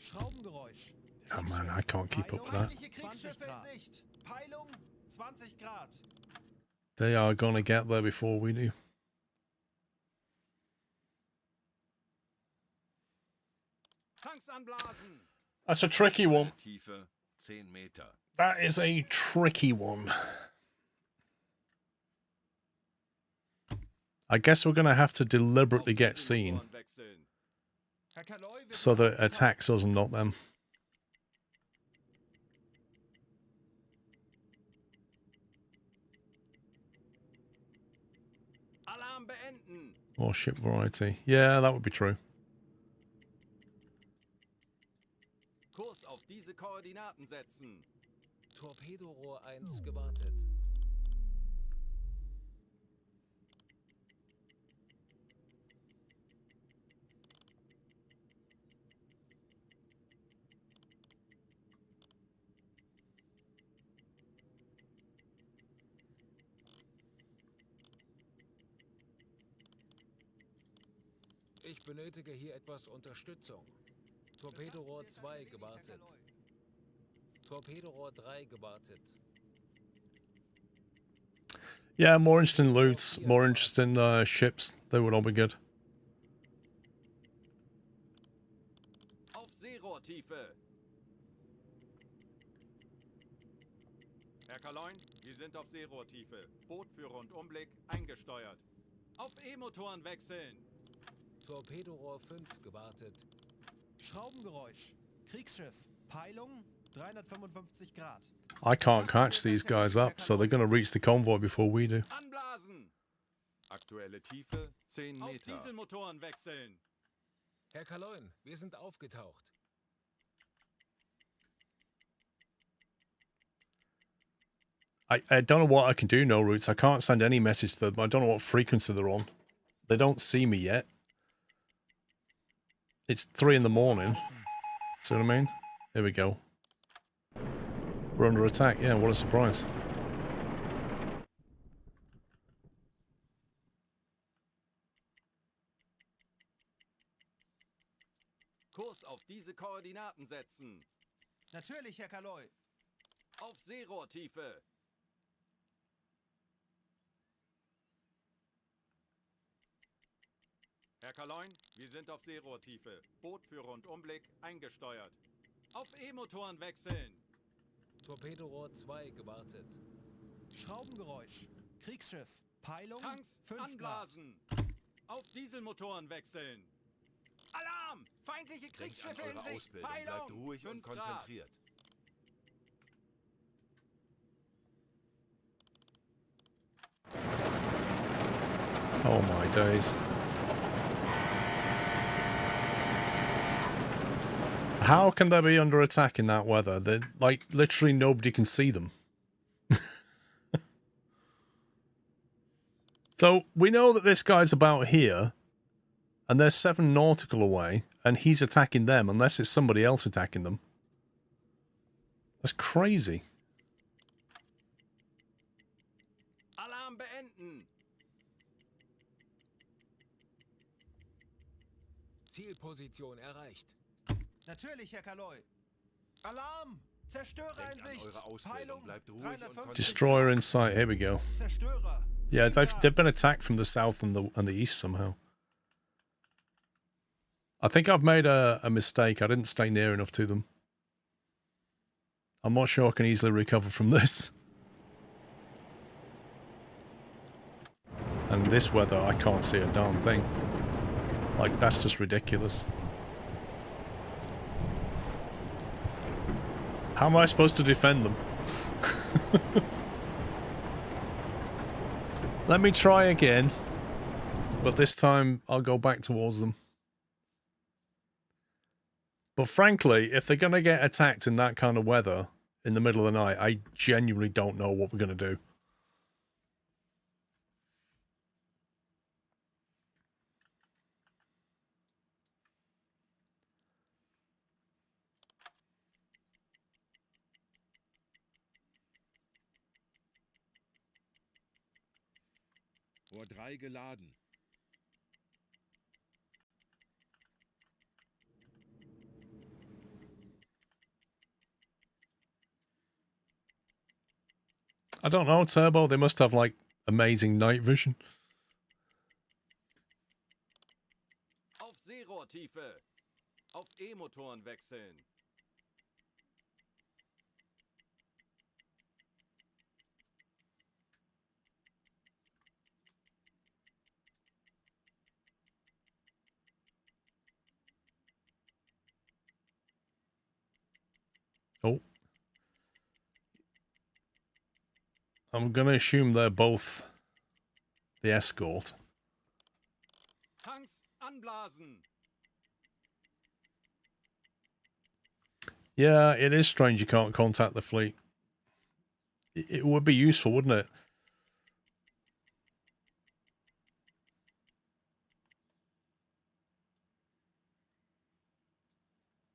Schraubengeräusch. Oh man, I can't keep up with that. Feindliche Kriegsschiffe in Sicht. Peilung 20 Grad. They are gonna get there before we do. Tanks anblasen. That's a tricky one. Tiefe 10 Meter. That is a tricky one. I guess we're gonna have to deliberately get seen Motoren wechseln. Herr Kaloi, wir so sind that it aufgetaucht. attacks us and not them. Alarm beenden. Or ship variety. Yeah, that would be true. Kurs auf diese Koordinaten setzen. Torpedorohr 1 gewartet. Ich benötige hier etwas Unterstützung. Torpedorohr 2 gewartet. Torpedorohr 3 gewartet. Yeah, more interesting loots, more interesting ships. They would all be good. Auf Seerohrtiefe. Herr Kaloin, wir sind auf Seerohrtiefe. Boot für Rundumblick eingesteuert. Auf E-Motoren wechseln. Torpedorohr 5 gewartet. Schraubengeräusch. Kriegsschiff. Peilung 355 Grad. I can't catch these guys up, so they're going to reach the convoy before we do. Anblasen. Aktuelle Tiefe 10 Auf Meter. Auf Dieselmotoren wechseln. Herr Kaloin, wir sind aufgetaucht. I don't know what I can do, no routes. I can't send any message to them. I don't know what frequency they're on. They don't see me yet. It's 3 in the morning. See what I mean? Here we go. We're under attack. Yeah, what a surprise. Kurs auf diese Koordinaten setzen. Natürlich, Herr Kaloi. Auf Seerohrtiefe. Herr Kaloin, wir sind auf Seerohrtiefe. Boot für Rundumblick eingesteuert. Auf E-Motoren wechseln. Torpedorohr 2 gewartet. Schraubengeräusch. Kriegsschiff. Peilung Tanks 5 Grad. anblasen. Auf Dieselmotoren wechseln. Alarm! Feindliche Denkt Kriegsschiffe an in eure Sicht. Ausbildung. Bleibt Peilung! ruhig 5 und Grad. konzentriert. Oh my days. How can they be under attack in that weather? They're, like, literally nobody can see them. So, we know that this guy's about here, and they're 7 nautical away, and he's attacking them, unless it's somebody else attacking them. That's crazy. Alarm beenden. Zielposition erreicht. Natürlich, Herr Kaloy. Alarm! Zerstörer in Denkt an Sicht. eure Ausbildung. Peilung Bleibt ruhig und 350 konzentriert. Destroyer in sight. Here we go. Zerstörer. Yeah, 10 they've Grad. been attacked from the south and the east somehow. I think I've made a mistake. I didn't stay near enough to them. I'm not sure I can easily recover from this. And this weather, I can't see a darn thing. Like, that's just ridiculous. How am I supposed to defend them? Let me try again. But this time, I'll go back towards them. But frankly, if they're going to get attacked in that kind of weather in the middle of the night, I genuinely don't know what we're going to do. Rohr 3 geladen. I don't know, Turbo. They must have, like, amazing night vision. Auf Seerohrtiefe. Auf E-Motoren wechseln. Oh. I'm going to assume they're both the Escort. Tanks anblasen. Yeah, it is strange you can't contact the fleet. It would be useful, wouldn't it?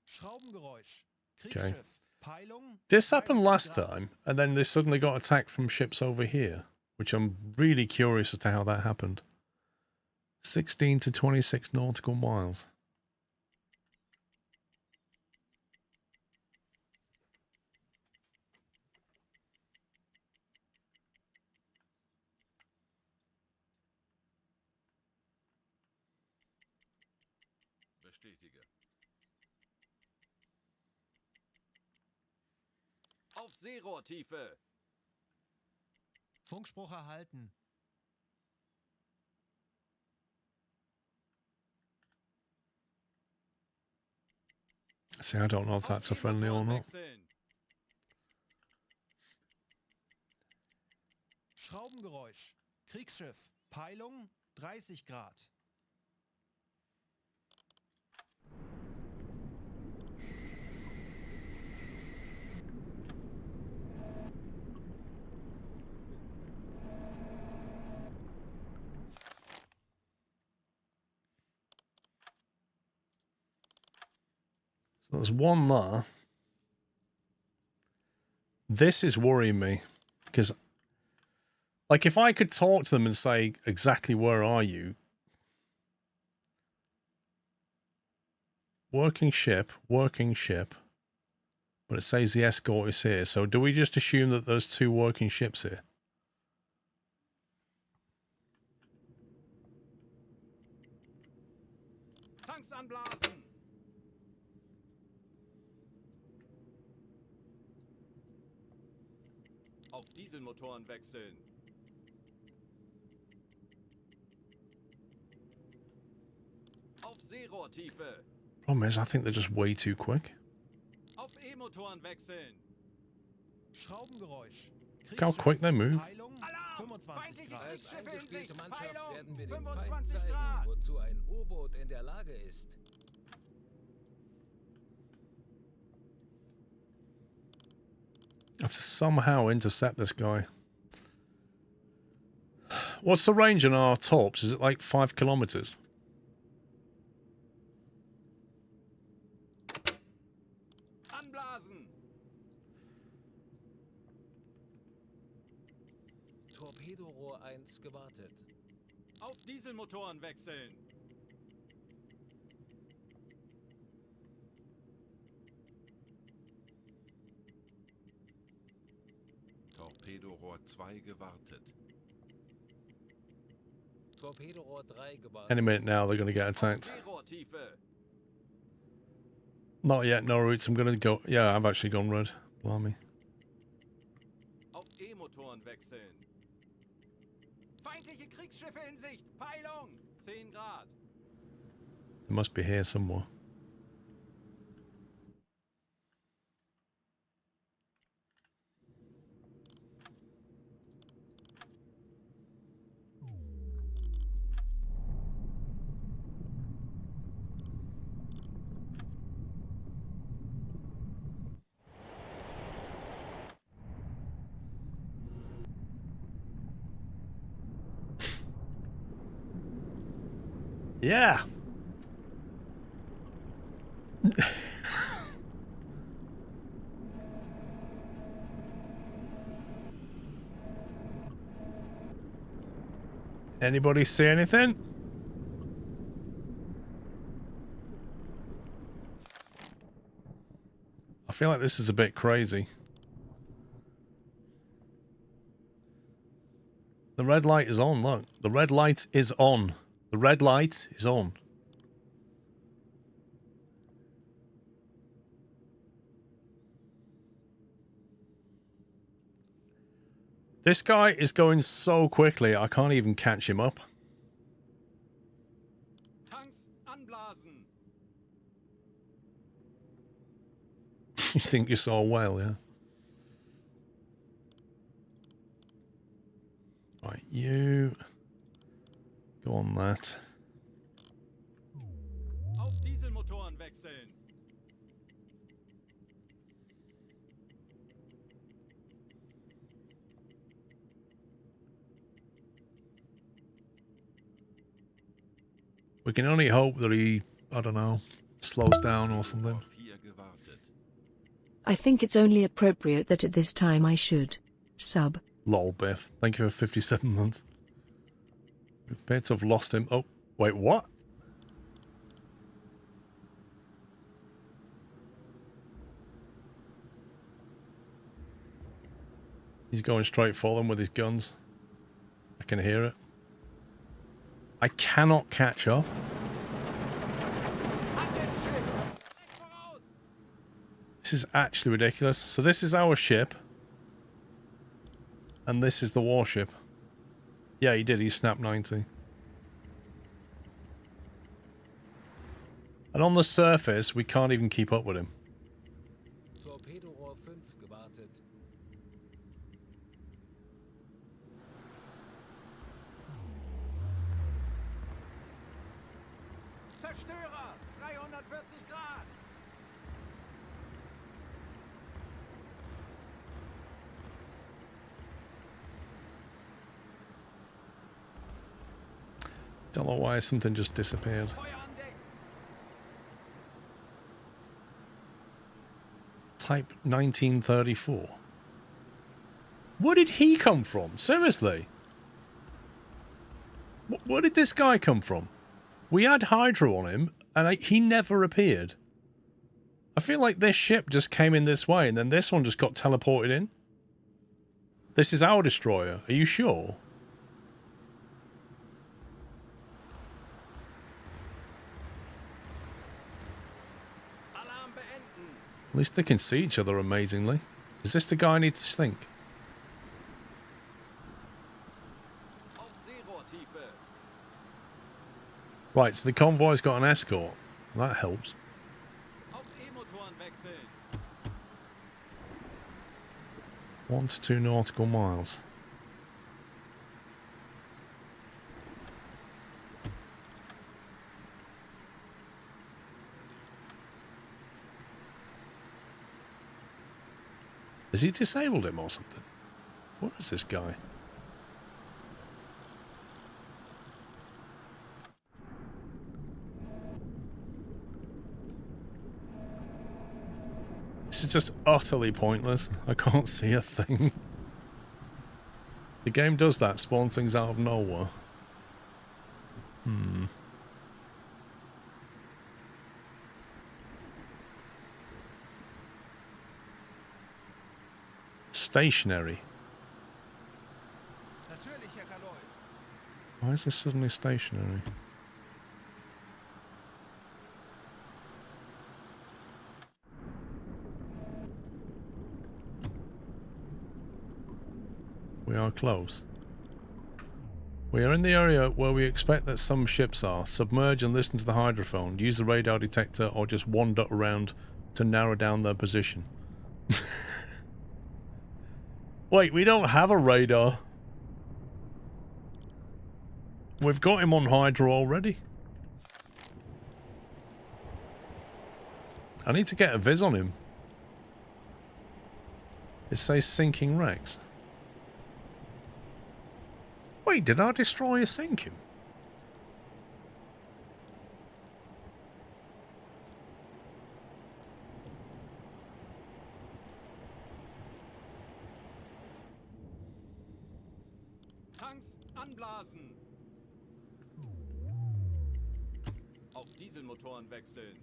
Schraubengeräusch. Okay. Kriegsschiff. Peilung. This happened last 30 Grad. time, and then they suddenly got attacked from ships over here, which I'm really curious as to how that happened. 16 to 26 nautical miles. Bestätige. Auf Seerohrtiefe. Funkspruch erhalten. See, I don't know if that's a friendly or not. Wechseln. Schraubengeräusch. Kriegsschiff. Peilung 30 Grad. So there's one there. This is worrying me because, like, if I could talk to them and say exactly where are you, working ship, but it says the Escort is here. So do we just assume that there's 2 working ships here? Tanks anblasen. Auf Dieselmotoren wechseln. Auf Seerohrtiefe. Problem is, I think they're just way too quick. Auf E-Motoren wechseln. Schraubengeräusch. Look how quick they move. Peilung Alarm! 25 Feindliche Grad. Als Kriegsschiffe in Sicht. eingespielte Mannschaft Peilung! werden wir dem Feind 25 zeigen, Grad. wozu ein U-Boot in der Lage ist. I have to somehow intercept this guy. What's the range on our tops? Is it like 5 kilometers? Anblasen! Torpedorohr 1 gewartet. Auf Dieselmotoren wechseln. Torpedorohr 2 gewartet. Torpedorohr 3 gewartet. Any minute now, they're going to get Auf attacked. Seerohrtiefe. Not yet, no routes. I'm going to go. Yeah, I've actually gone red. Blimey. Auf E-Motoren wechseln. Feindliche Kriegsschiffe in Sicht. Peilung! 10 Grad. They must be here somewhere. Yeah. Anybody see anything? I feel like this is a bit crazy. The red light is on, look. The red light is on. The red light is on. This guy is going so quickly, I can't even catch him up. Tanks anblasen. You think you saw a whale, yeah? Right, you... Go on that. Auf Dieselmotoren wechseln. We can only hope that he, I don't know, slows down or something. Auf 4 gewartet. I think it's only appropriate that at this time I should sub. Lol, Biff. Thank you for 57 months. We appear to have lost him. Oh, wait, what? He's going straight for them with his guns. I can hear it. I cannot catch up. Handelsschiff! Direkt voraus! This is actually ridiculous. So this is our ship. And this is the warship. Yeah, he did. He snapped 90. And on the surface, we can't even keep up with him. Torpedorohr 5 gewartet. Zerstörer! 340 Grad! Don't know why something just disappeared. Feuer an Deck! Type 1934. Where did he come from? Seriously? Where did this guy come from? We had Hydra on him, and he never appeared. I feel like this ship just came in this way, and then this one just got teleported in. This is our destroyer. Are you sure? Alarm beenden! At least they can see each other amazingly. Is this the guy I need to sink? Right, so the convoy's got an escort. That helps. Auf E-Motoren wechseln. 1 to 2 nautical miles. Has he disabled him or something? Where is this guy? This is just utterly pointless. I can't see a thing. The game does that, spawn things out of nowhere. Stationary. Natürlich, Herr Kaloi. Why is this suddenly stationary? We are close. We are in the area where we expect that some ships are. Submerge and listen to the hydrophone. Use the radar detector or just wander around to narrow down their position. Wait, we don't have a radar. We've got him on Hydra already. I need to get a viz on him. It says sinking wrecks. Wait, did our destroyer sink him? Tanks anblasen. Auf Dieselmotoren wechseln.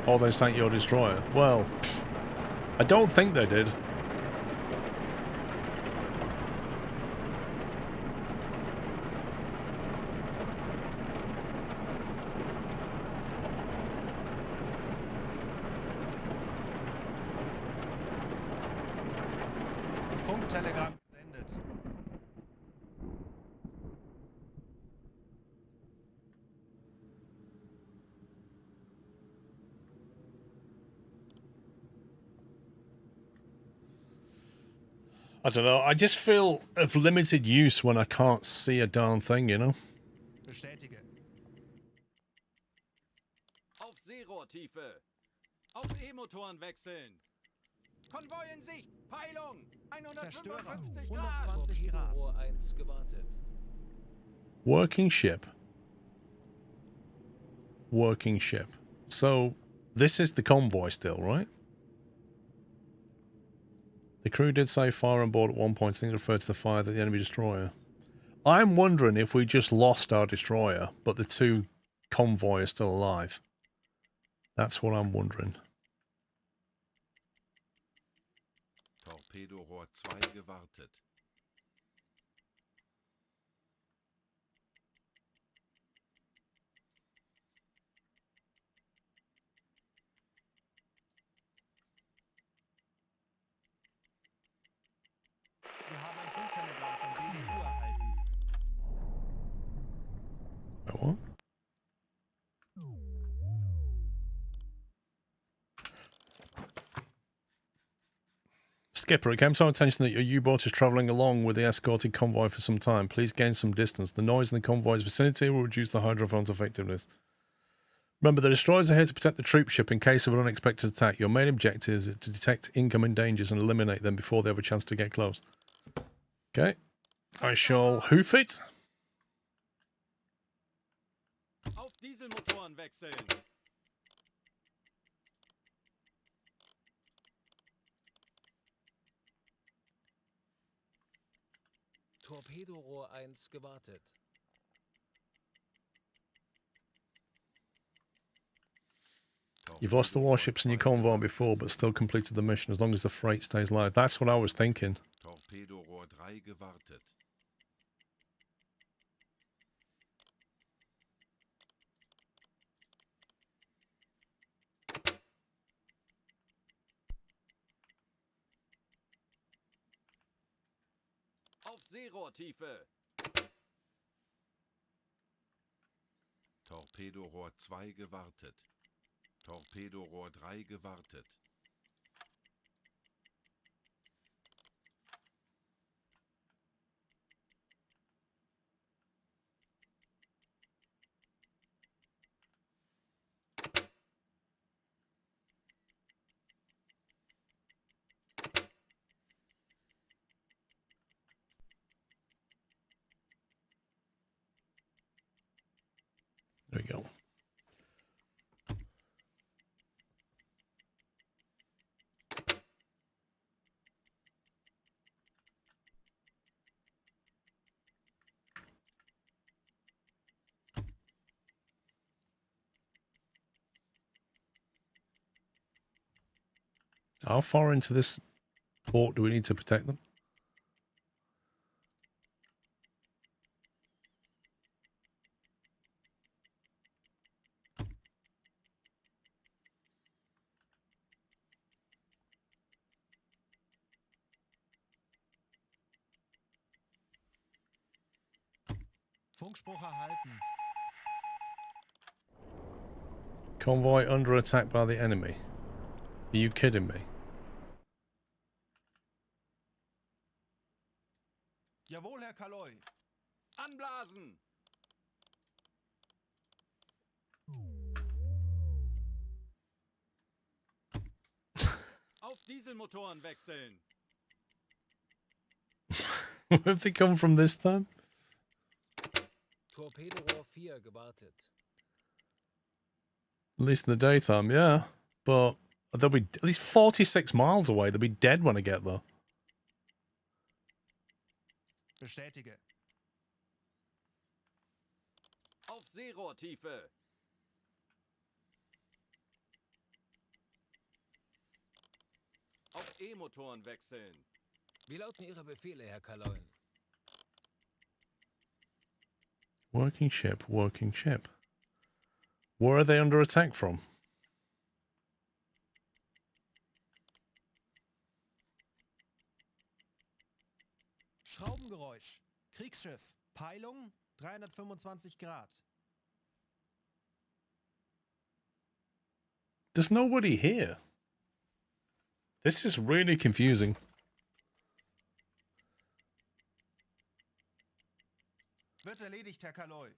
Oh, they sank your destroyer. Well, I don't think they did. Funktelegramm gesendet. I don't know. I just feel of limited use when I can't see a darn thing, you know? Bestätige. Auf Seerohrtiefe. Auf E-Motoren wechseln. Konvoi in Sicht. Peilung. 155 Grad. 120 Grad. Torpedorohr 1 gewartet. Working ship. Working ship. So, this is the convoy still, right? The crew did say fire on board at one point, so they referred to the fire that the enemy destroyer. I'm wondering if we just lost our destroyer, but the two convoy are still alive. That's what I'm wondering. Torpedorohr 2 gewartet. Wir haben ein Funktelegramm vom BDU erhalten. What? Skipper, it came to our attention that your U-boat is travelling along with the escorted convoy for some time. Please gain some distance. The noise in the convoy's vicinity will reduce the hydrophone's effectiveness. Remember, the destroyers are here to protect the troop ship in case of an unexpected attack. Your main objective is to detect incoming dangers and eliminate them before they have a chance to get close. Okay. I shall hoof it. Auf Dieselmotoren wechseln. Torpedorohr 1 gewartet. You've lost the warships in your convoy before, but still completed the mission as long as the freight stays live. That's what I was thinking. Torpedorohr 3 gewartet. Auf Seerohrtiefe. Torpedorohr 2 gewartet. Torpedorohr 3 gewartet. There we go. How far into this port do we need to protect them? Funkspruch erhalten. Convoy under attack by the enemy. Are you kidding me? Jawohl, Herr Kaloy. Anblasen. Auf Dieselmotoren wechseln. Where have they come from this time? Torpedorohr 4 gewartet. At least in the daytime, yeah. But they'll be at least 46 miles away. They'll be dead when I get there. Bestätige. Auf Seerohrtiefe. Auf E-Motoren wechseln. Wie lauten Ihre Befehle, Herr Kaloin? Working ship, working ship. Where are they under attack from? Schraubengeräusch. Kriegsschiff. Peilung 325 Grad. There's nobody here. This is really confusing. Wird erledigt, Herr Kaloy.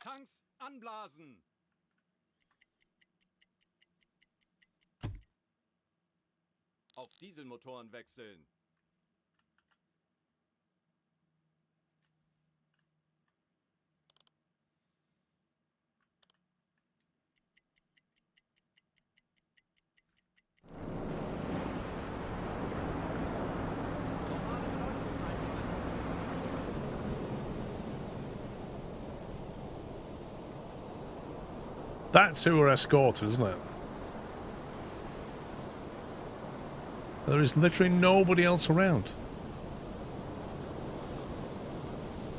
Tanks anblasen. Auf Dieselmotoren wechseln. That's who we're escorting, isn't it? There is literally nobody else around.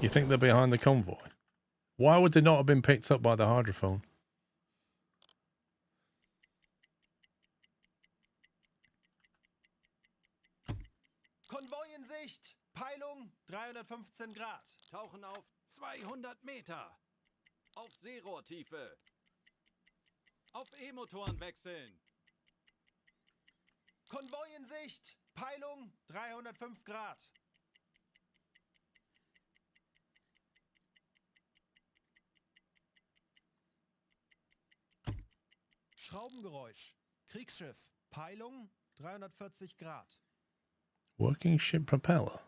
You think they're behind the convoy? Why would they not have been picked up by the hydrophone? Konvoi in Sicht. Peilung 315 Grad. Tauchen auf 200 Meter. Auf Seerohrtiefe. Auf E-Motoren wechseln. Konvoi in Sicht. Peilung 305 Grad. Schraubengeräusch. Kriegsschiff. Peilung 340 Grad. Working ship propeller.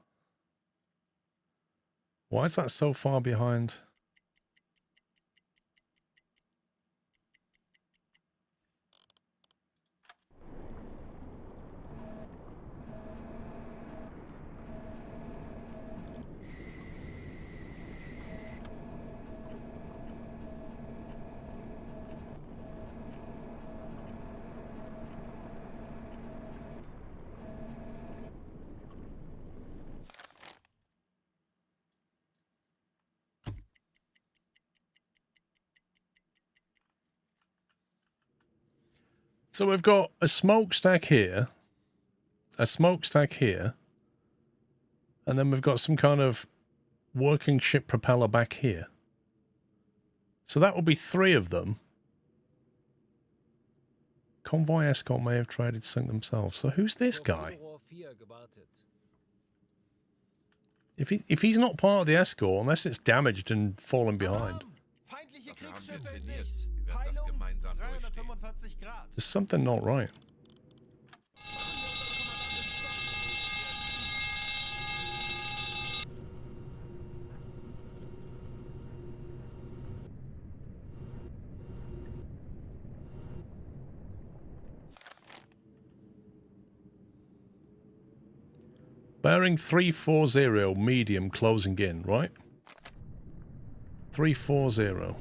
Why is that so far behind? So we've got a smokestack here, a smokestack here, and then we've got some kind of working ship propeller back here. So that will be 3 of them. Convoy Escort may have tried to sink themselves. So who's this guy? If he's not part of the Escort, unless it's damaged and fallen behind. Feindliche Dafür haben wir Kriegsschiffe in trainiert. Sicht. Wir werden das Peilung gemeinsam durchstehen. 345 Grad. There's something not right. Bearing 340, medium, closing in, right? 340.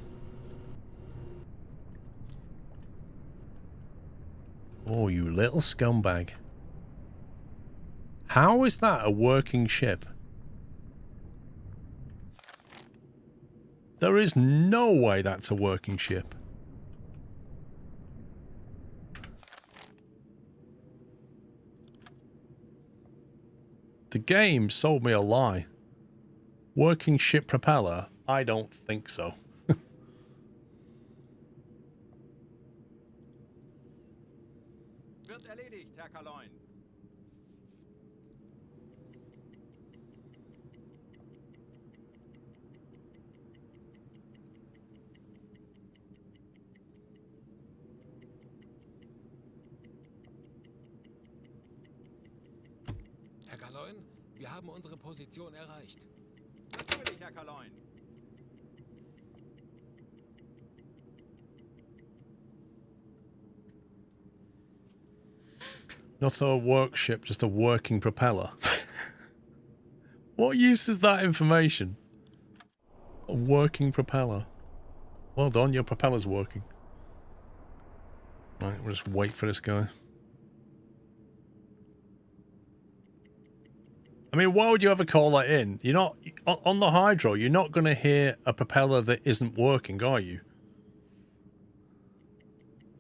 Oh, you little scumbag. How is that a working ship? There is no way that's a working ship. The game sold me a lie. Working ship propeller? I don't think so. Wird erledigt, Herr Kaloin. Herr Kaloin, wir haben unsere Position erreicht. Natürlich, Herr Kaloin. Not a work ship, just a working propeller. What use is that information? A working propeller. Well done, your propeller's working. Right, we'll just wait for this guy. I mean, why would you ever call that in? You're not... On the Hydro, you're not going to hear a propeller that isn't working, are you?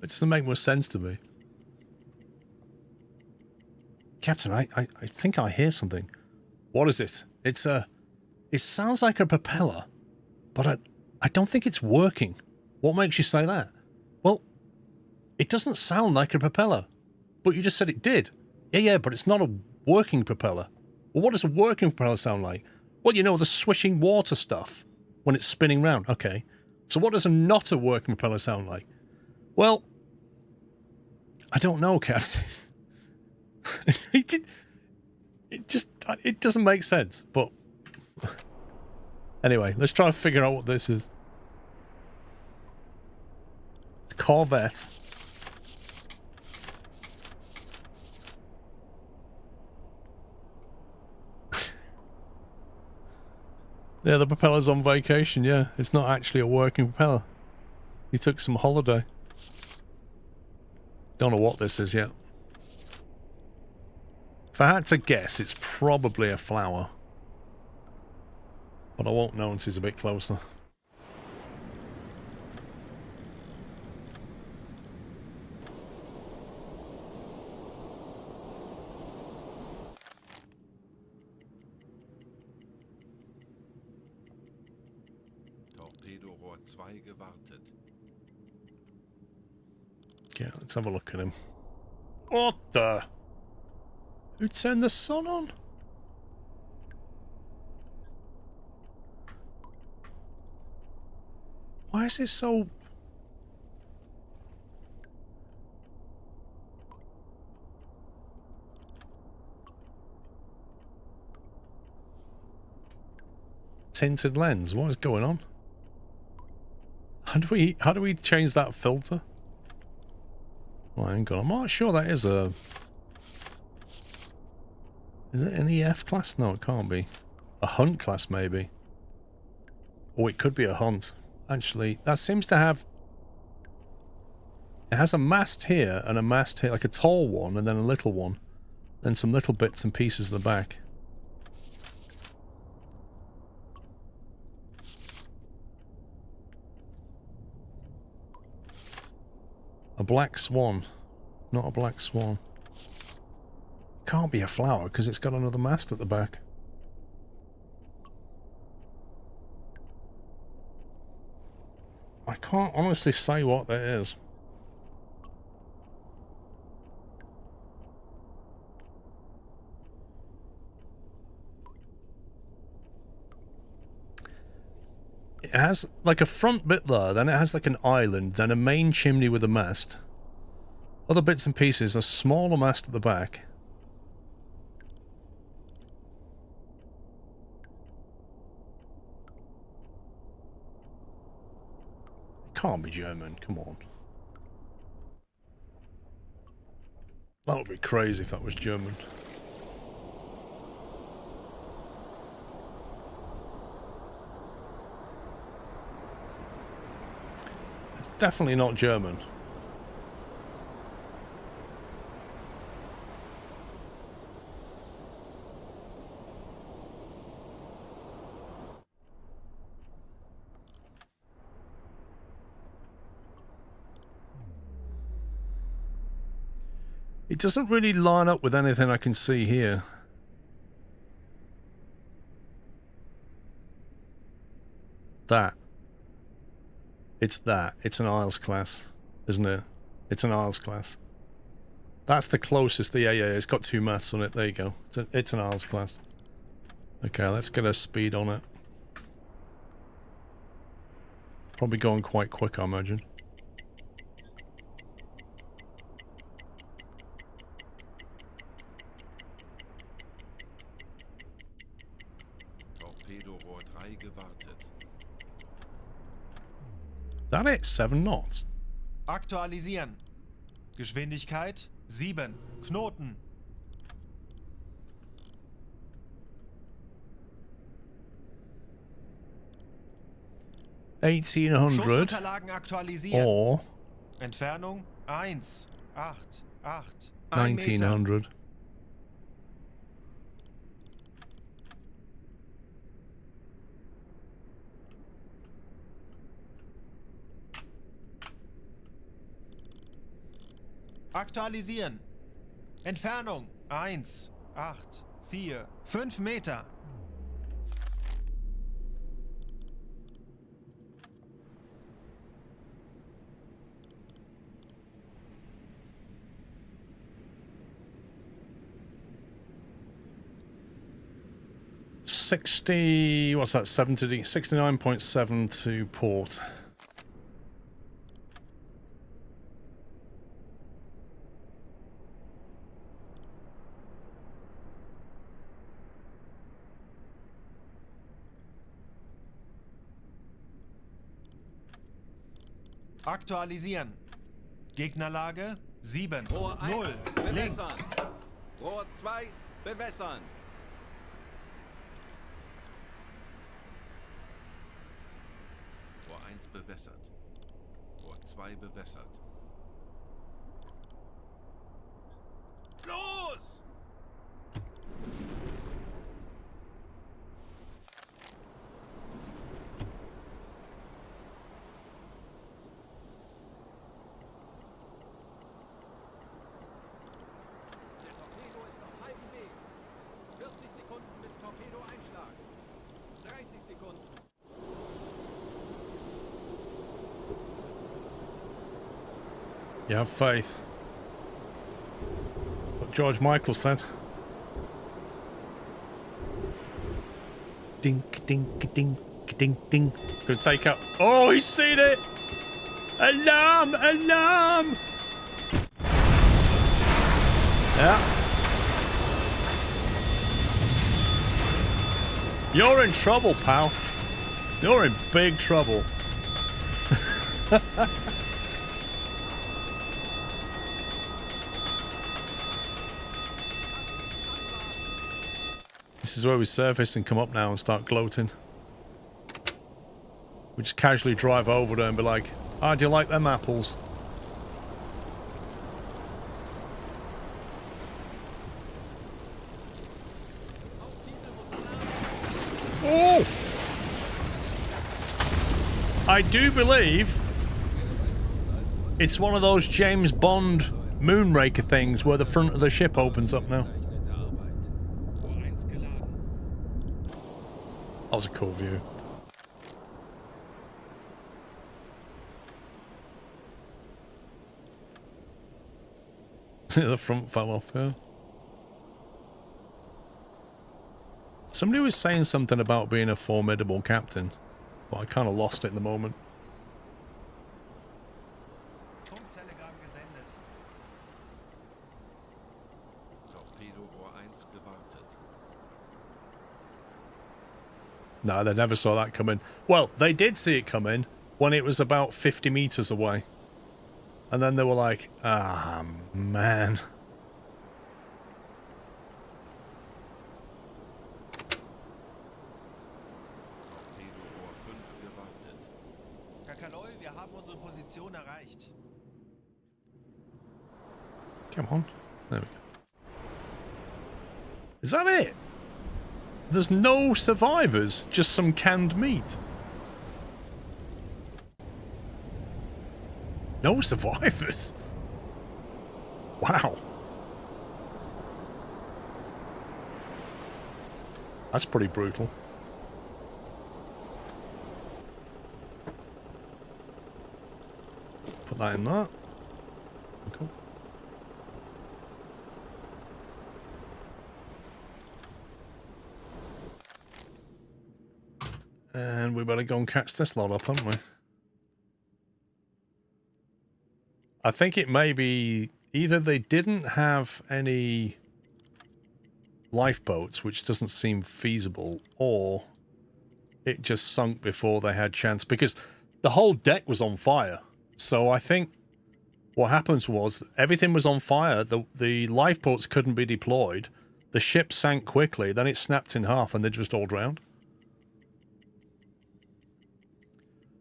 It doesn't make much sense to me. Captain, I think I hear something. What is it? It's a... It sounds like a propeller, but I don't think it's working. What makes you say that? Well, it doesn't sound like a propeller, but you just said it did. Yeah, but it's not a working propeller. Well, what does a working propeller sound like? Well, you know, the swishing water stuff when it's spinning round. Okay. So what does not a working propeller sound like? Well, I don't know, Captain. It doesn't make sense, but anyway, let's try to figure out what this is. It's a Corvette. Yeah, the propeller's on vacation, yeah. It's not actually a working propeller. He took some holiday. Don't know what this is yet. If I had to guess, it's probably a flower. But I won't know until it's a bit closer. Torpedorohr 2 gewartet. Yeah, let's have a look at him. What the? Who turned the sun on? Why is it so... tinted lens? What is going on? How do we change that filter? Well, hang on. I'm not sure that is a... Is it an EF class? No, it can't be. A hunt class, maybe. Oh, it could be a hunt. Actually, that seems to have... It has a mast here and a mast here, like a tall one and then a little one. Then some little bits and pieces at the back. A black swan. Not a black swan. Can't be a flower because it's got another mast at the back. I can't honestly say what that is. It has like a front bit there, then it has like an island, then a main chimney with a mast. Other bits and pieces, a smaller mast at the back. It can't be German, come on. That would be crazy if that was German. It's definitely not German. It doesn't really line up with anything I can see here. That. It's that. It's an Isles class, isn't it? It's an Isles class. That's the closest. Yeah, it's got 2 masts on it. There you go. It's an Isles class. Okay, let's get a speed on it. Probably going quite quick, I imagine. Is that it? 7 knots. Aktualisieren. Geschwindigkeit 7. Knoten. Schussunterlagen aktualisieren. Or Entfernung 1, 8, 8. 1900. Aktualisieren. Entfernung 1, 8, 4, 5 Meter. What's that? 69.7 to port. Aktualisieren. Gegnerlage 7, Rohr 1, 0, links. bewässern. Rohr 2, bewässern. Rohr 1 bewässert. Rohr 2 bewässert. Los! Der Torpedo ist auf halbem Weg. 40 Sekunden bis Torpedo-Einschlag. 30 Sekunden. You have faith. What George Michael said. Dink, dink, dink, dink, dink. Good take up. Oh, he's seen it! Alarm! Alarm! Yeah. You're in trouble, pal. You're in big trouble. This is where we surface and come up now and start gloating. We just casually drive over there and be like, "Ah, do you like them apples?" Oh! I do believe it's one of those James Bond moonraker things where the front of the ship opens up now. Ausgezeichnete Arbeit. Rohr 1 geladen. That was a cool view. The front fell off, yeah. Somebody was saying something about being a formidable captain, but I kind of lost it in the moment. Funktelegramm gesendet. Torpedorohr 1 gewartet. No, they never saw that coming. Well, they did see it coming when it was about 50 meters away. And then they were like, ah, man. Torpedorohr 5 gewartet. Herr Kaloy, wir haben unsere Position erreicht. Come on. There we go. Is that it? There's no survivors, just some canned meat. No survivors? Wow. That's pretty brutal. Put that in that. Cool. And we better go and catch this lot up, haven't we? I think it may be either they didn't have any lifeboats, which doesn't seem feasible, or it just sunk before they had chance, because the whole deck was on fire. So I think what happens was everything was on fire, the lifeboats couldn't be deployed, the ship sank quickly, then it snapped in half and they just all drowned.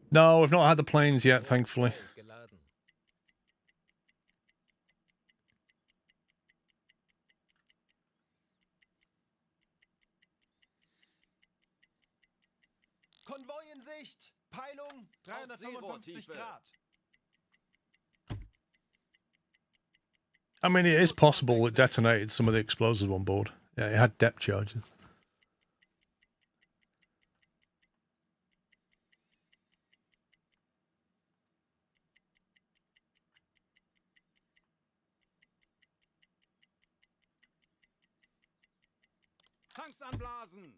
No, we've not had the planes yet, thankfully. Geladen. Konvoi in Sicht. Peilung 355 Grad. I mean, it is possible it detonated some of the explosives on board. Yeah, it had depth charges. Tanks anblasen!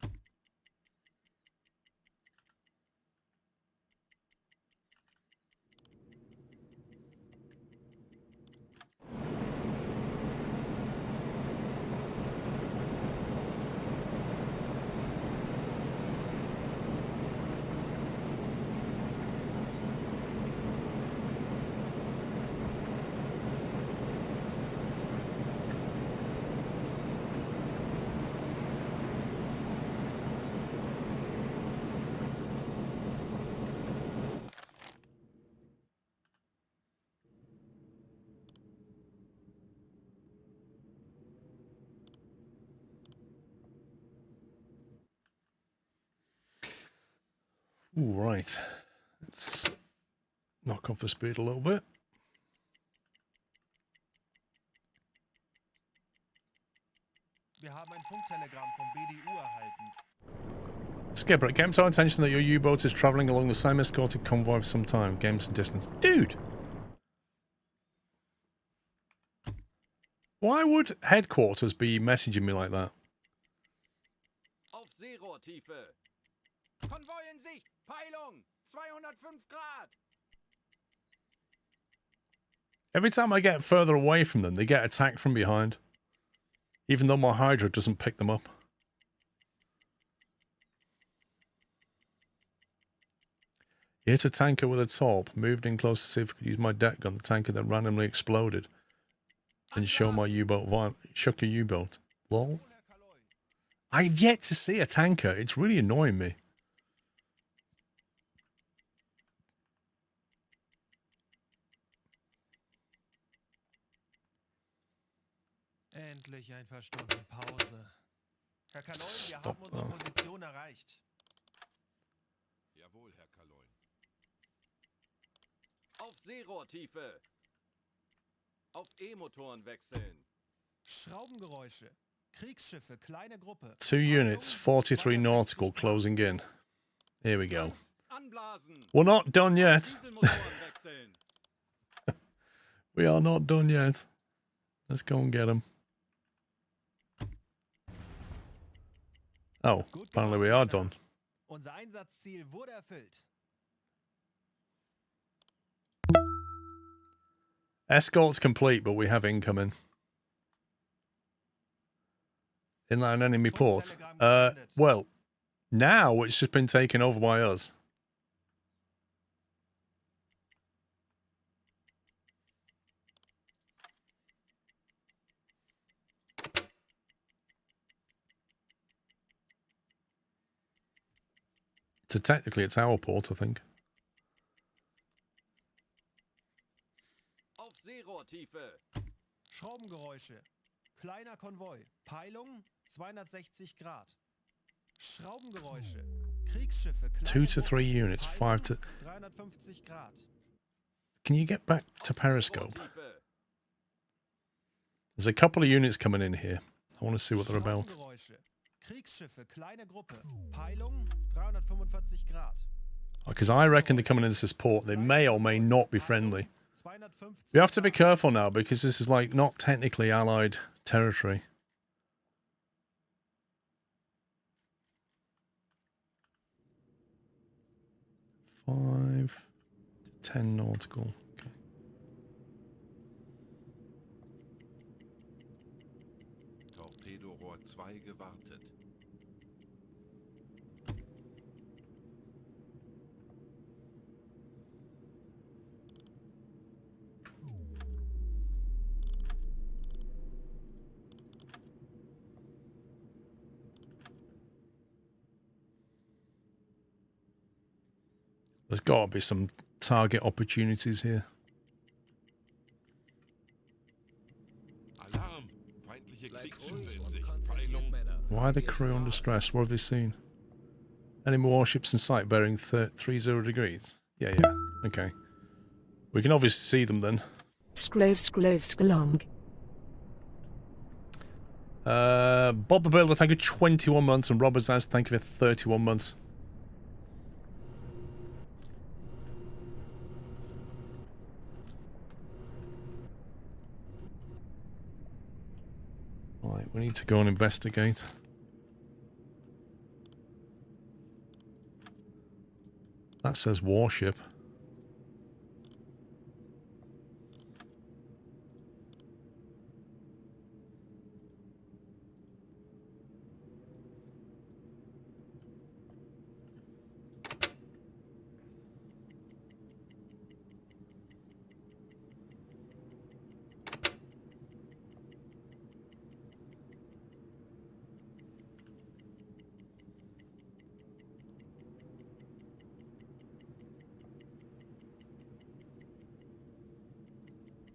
Ooh, right. Let's knock off the speed a little bit. Wir haben ein Funktelegramm vom BDU erhalten. Skipper, it came to our attention that your U-boat is travelling along the same escorted convoy for some time. Gain some distance. Dude! Why would headquarters be messaging me like that? Auf Seerohrtiefe! Konvoi in Sicht! Peilung 205 Grad! Every time I get further away from them, they get attacked from behind. Even though my Hydra doesn't pick them up. Hit a tanker with a torp. Moved in close to see if I could use my deck gun. The tanker then randomly exploded. And show my U-boat shook a U-boat. Lol. I've yet to see a tanker. It's really annoying me. Endlich ein paar Stunden Pause. Herr Kaloy, wir haben unsere Position erreicht. Jawohl, Herr Kaloy. Auf Seerohrtiefe! Auf E-Motoren wechseln. Schraubengeräusche. Kriegsschiffe, kleine Gruppe. 2 units, 43 nautical closing in. Here we go. Anblasen. We're not done yet. Dieselmotoren wechseln. We are not done yet. Let's go and get them. Oh, Gut apparently gemacht, we are Männer. done. Unser Einsatzziel wurde erfüllt. Escort's complete, but we have incoming. Inland enemy port. Well, now it's just been taken over by us. So technically it's our port, I think. Auf Seerohrtiefe. Schraubengeräusche. Kleiner Konvoi. Peilung 260 Grad. Schraubengeräusche. Kriegsschiffe. 2 to 3 units, 5 to... 350 Grad. Can you get back to Periscope? Seerohrtiefe. There's a couple of units coming in here. I want to see what they're about. Schraubengeräusche. Kriegsschiffe, kleine Gruppe. Peilung 345 Grad. Because I reckon they're coming into this port. They may or may not be friendly. 250 We have to be careful now because this is like not technically allied territory. Five to 10 nautical. Okay. Torpedorohr 2 gewartet. There's got to be some target opportunities here. Alarm! Feindliche Bleibt Kriegsschiffe ruhig in und Sicht. konzentriert, Peilung. Männer. Why are the Wir crew sind under Mars. stress? What have they seen? Enemy warships in sight bearing 30 degrees. Yeah, yeah. Okay. We can obviously see them then. Sklong. Bob the Builder, thank you 21 months. And Robert Zaz, thank you for 31 months. Right, we need to go and investigate. That says warship.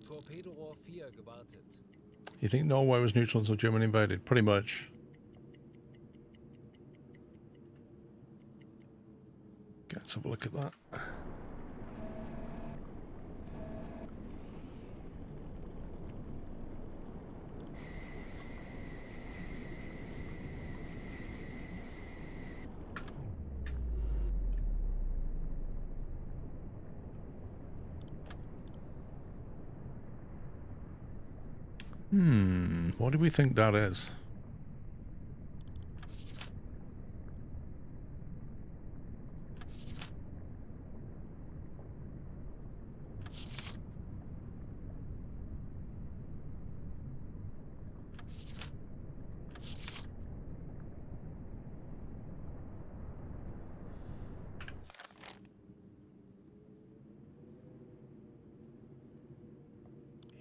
Torpedorohr 4 gewartet. You think Norway was neutral until Germany invaded? Pretty much. Okay, let's have a look at that. What do we think that is?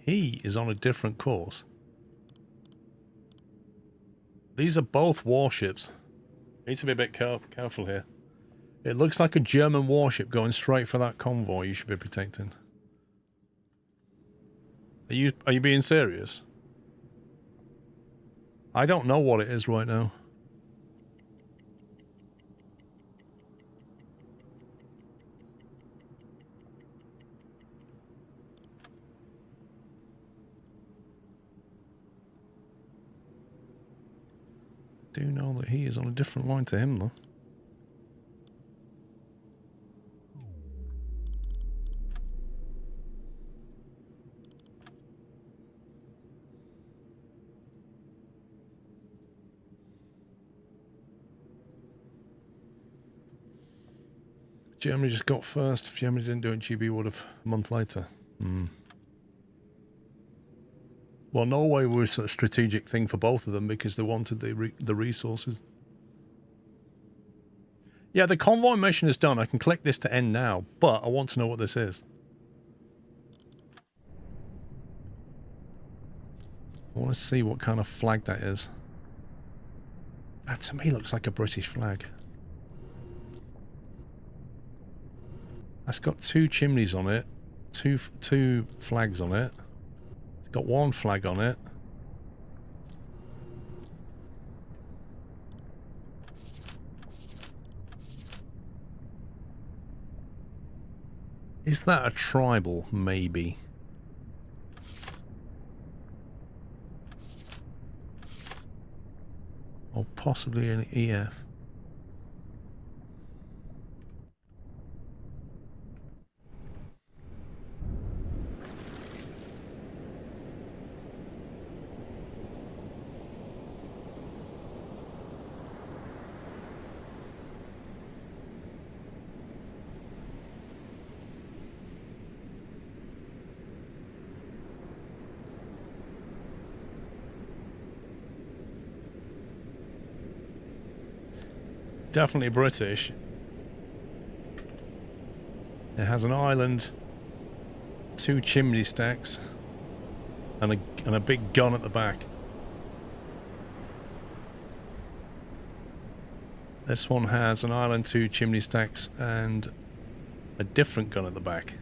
He is on a different course. These are both warships. Need to be a bit careful here. It looks like a German warship going straight for that convoy you should be protecting. Are you being serious? I don't know what it is right now. Do know that he is on a different line to him, though. Germany just got first. If Germany didn't do it, GB would have a month later. Well, Norway was a strategic thing for both of them because they wanted the resources. Yeah, the convoy mission is done. I can click this to end now, but I want to know what this is. I want to see what kind of flag that is. That to me looks like a British flag. That's got 2 chimneys on it, two flags on it. It's got 1 flag on it. Is that a tribal? Maybe. Or possibly an EF. Definitely British. It has an island, 2 chimney stacks, and a big gun at the back. This one has an island, 2 chimney stacks, and a different gun at the back.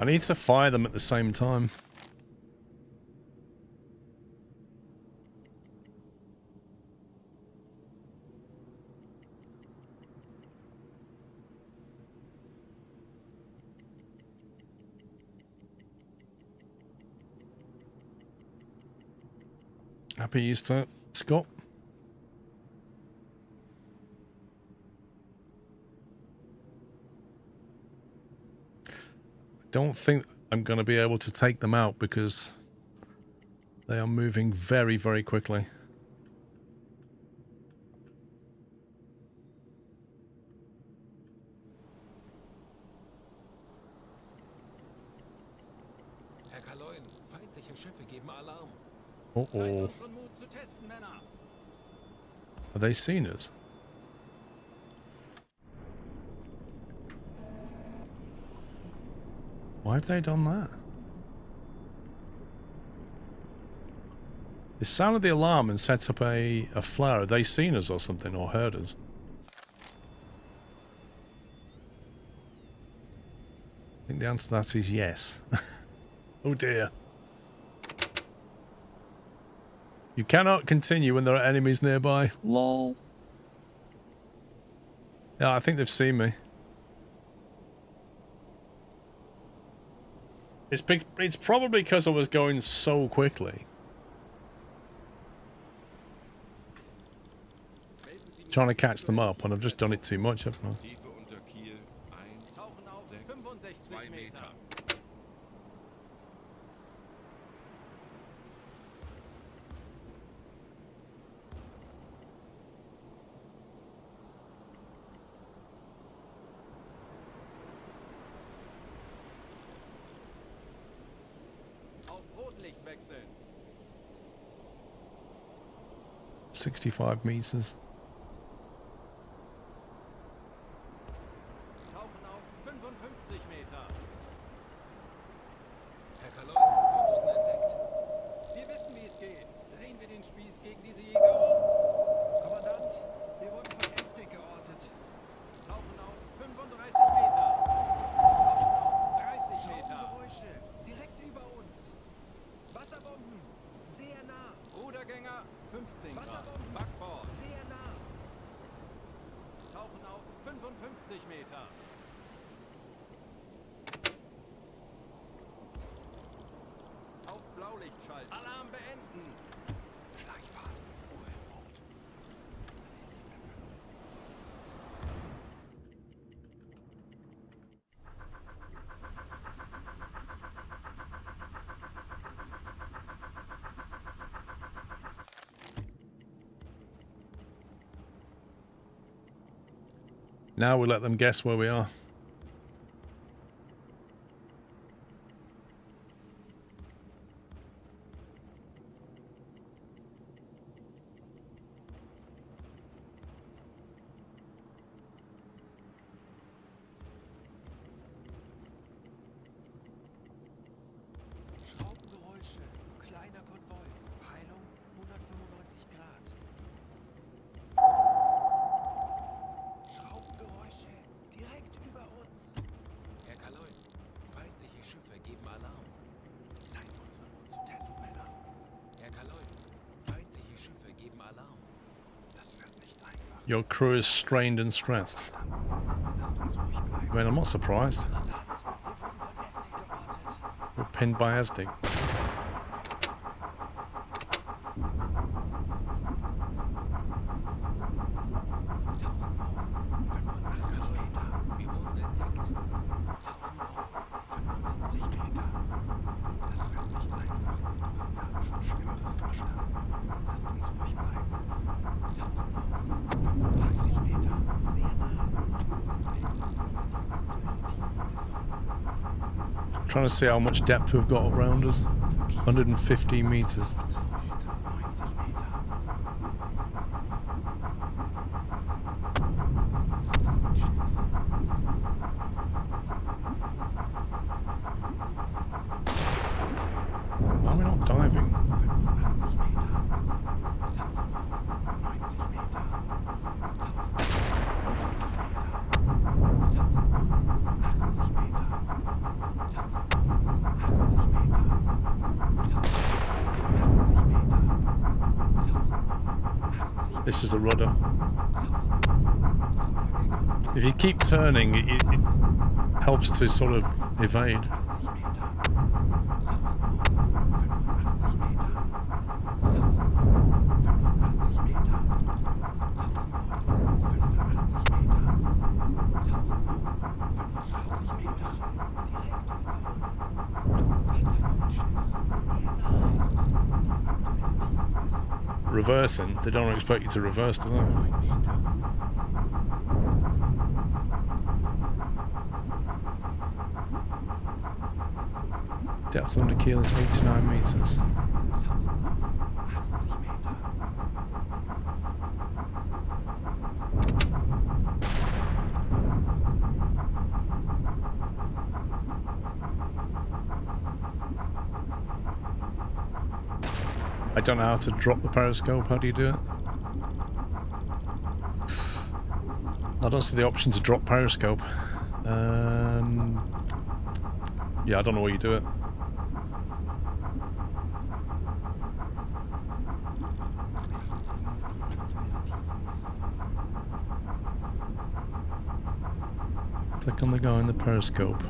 I need to fire them at the same time. Happy Easter, Scott. Don't think I'm going to be able to take them out because they are moving very, very quickly. Herr Kaloin, feindliche Schiffe geben Alarm. Uh-oh. Have they seen us? Why have they done that? It sounded the alarm and set up a flare. Have they seen us or something, or heard us? I think the answer to that is yes. Oh dear. You cannot continue when there are enemies nearby. Lol. Yeah, I think they've seen me. It's probably because I was going so quickly. Trying to catch them up, and I've just done it too much, haven't I? Auf Rotlicht wechseln. 65 meters. Tauchen auf 55 Meter. Herr Kaloin, wir wurden entdeckt. Wir wissen, wie es geht. Drehen wir den Spieß gegen diese Jäger um. Kommandant, wir wurden von Estig geortet. Tauchen auf 35 Meter. Tauchen auf 30 Meter. Schraubengeräusche, direkt über uns. Wasserbomben, sehr nah. Rudergänger 15 Grad. Backbord. Sehr nah. Tauchen auf 55 Meter. Auf Blaulicht schalten. Alarm beenden. Schleichfahrt. Ruhe im Boot. Now we let them guess where we are. Schraubengeräusche. Kleiner Konvoi. Peilung 195 Grad. Schraubengeräusche. Direkt über uns. Herr Kaloin, feindliche Schiffe geben Alarm. Zeit, unseren Mut zu testen, Männer. Herr Kaloin, feindliche Schiffe geben Alarm. Das wird nicht einfach. Your crew is strained and stressed. Lasst uns ruhig bleiben. I mean, I'm not surprised. An der Hand. Wir wurden von Estig geortet. We're pinned by Esdig. Tauchen auf. 85 Meter. Wir wurden entdeckt. Tauchen auf. 75 Meter. Das wird nicht einfach, aber wir haben schon Schlimmeres überstanden. Lasst uns ruhig bleiben. Tauchen auf. 35 Meter. Sehr nah. Melden Sie mir die aktuelle Tiefenmessung. Trying to see how much depth we've got around us. 115 meters. 90 Meter. Schiffs. Why are we not diving? 85 Meter. Tauchen auf. 90 Meter. Tauchen auf. 90 Meter. Tauchen auf. 80 Meter. Tauchen auf. 80 Meter. Tauchen auf. 80 Meter. Tauchen auf. 80 Meter. This is the rudder. Tauchen auf. If you keep turning, it helps to sort of evade. 80 Meter. Tauchen auf. 85 Meter. Tauchen auf. 85 Meter. Tauchen auf. 85 Meter. Tauchen auf. 85 Meter. Direkt über uns. Wasserraumschiffs. Sehr nah. Die aktuelle Tiefenmessung. Reversing, they don't expect you to reverse, do they? 9 Meter. Depth under keel is 89 meters. Tauchen auf. 80 Meter. I don't know how to drop the periscope. How do you do it? I don't see the option to drop periscope. Yeah, I don't know where you do it. Click on the guy in the periscope.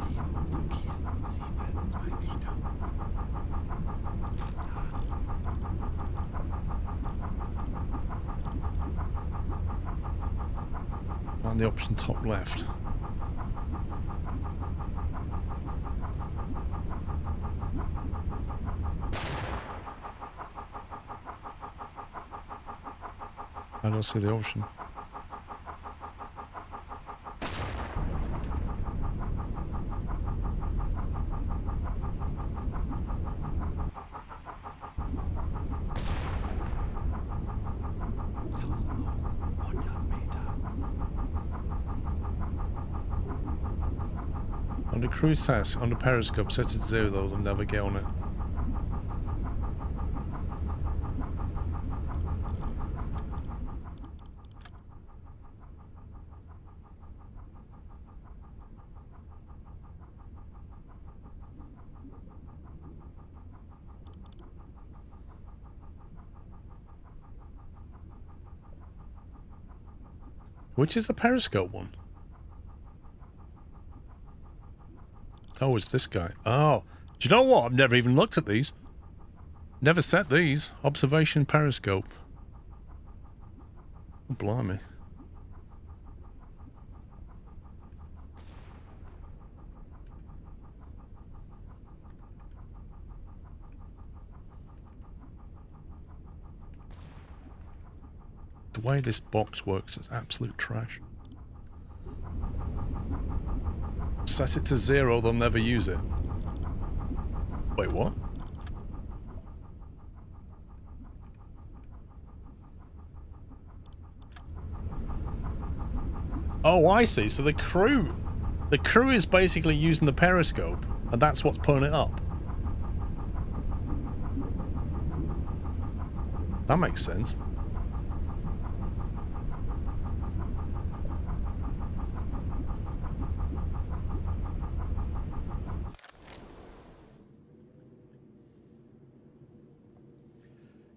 Find the option top left. I don't see the option. Tauchen auf. 100 Meter. On the cruise SAS, on the periscope, set it to 0 though, they'll never get on it. Which is the periscope one? Oh, it's this guy. Oh, do you know what? I've never even looked at these. Never set these. Observation periscope. Oh, blimey. The way this box works is absolute trash. Set it to 0, they'll never use it. Wait, what? Oh, I see. So the crew is basically using the periscope, and that's what's pulling it up. That makes sense.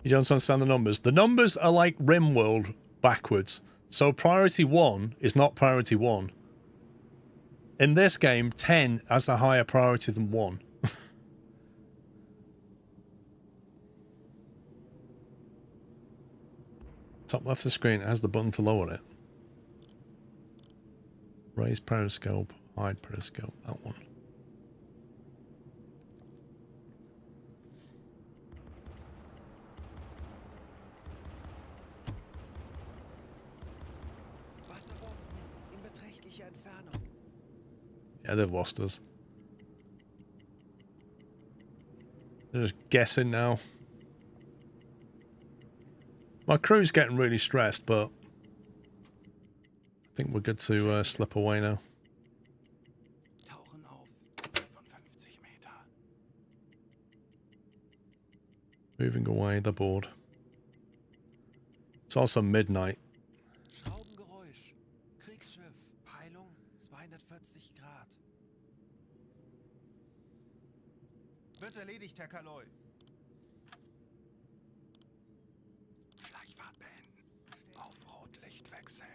You don't understand the numbers. The numbers are like RimWorld backwards. So priority 1 is not priority 1. In this game, 10 has a higher priority than 1. Top left of the screen has the button to lower it. Raise periscope, hide periscope, that one. Yeah, they've lost us. They're just guessing now. My crew's getting really stressed, but I think we're good to slip away now. Tauchen auf 55 Meter. Moving away, they're bored. It's also midnight. Schraubengeräusch. Kriegsschiff. Peilung 240 Grad. Wird erledigt, Herr Kaloy. Schleichfahrt beenden. Auf Rotlicht wechseln.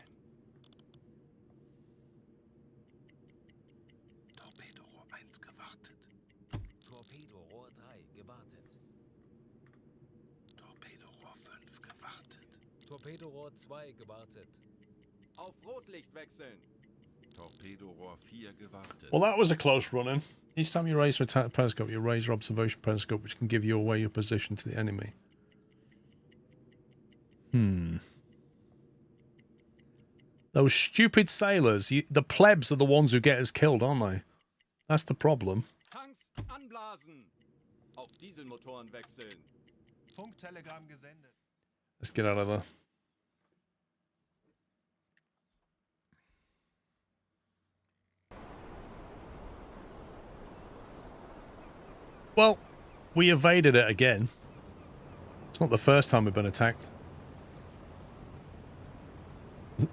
Torpedorohr 1 gewartet. Torpedorohr 3 gewartet. Torpedorohr 5 gewartet. Torpedorohr 2 gewartet. Auf Rotlicht wechseln. Torpedorohr 4 gewartet. Well, that was a close run-in. Each time you raise your attack periscope, you raise your observation periscope, which can give you away your position to the enemy. Those stupid sailors, the plebs are the ones who get us killed, aren't they? That's the problem. Tanks anblasen. Auf Dieselmotoren wechseln. Funktelegramm gesendet. Let's get out of there. Well, we evaded it again. It's not the first time we've been attacked.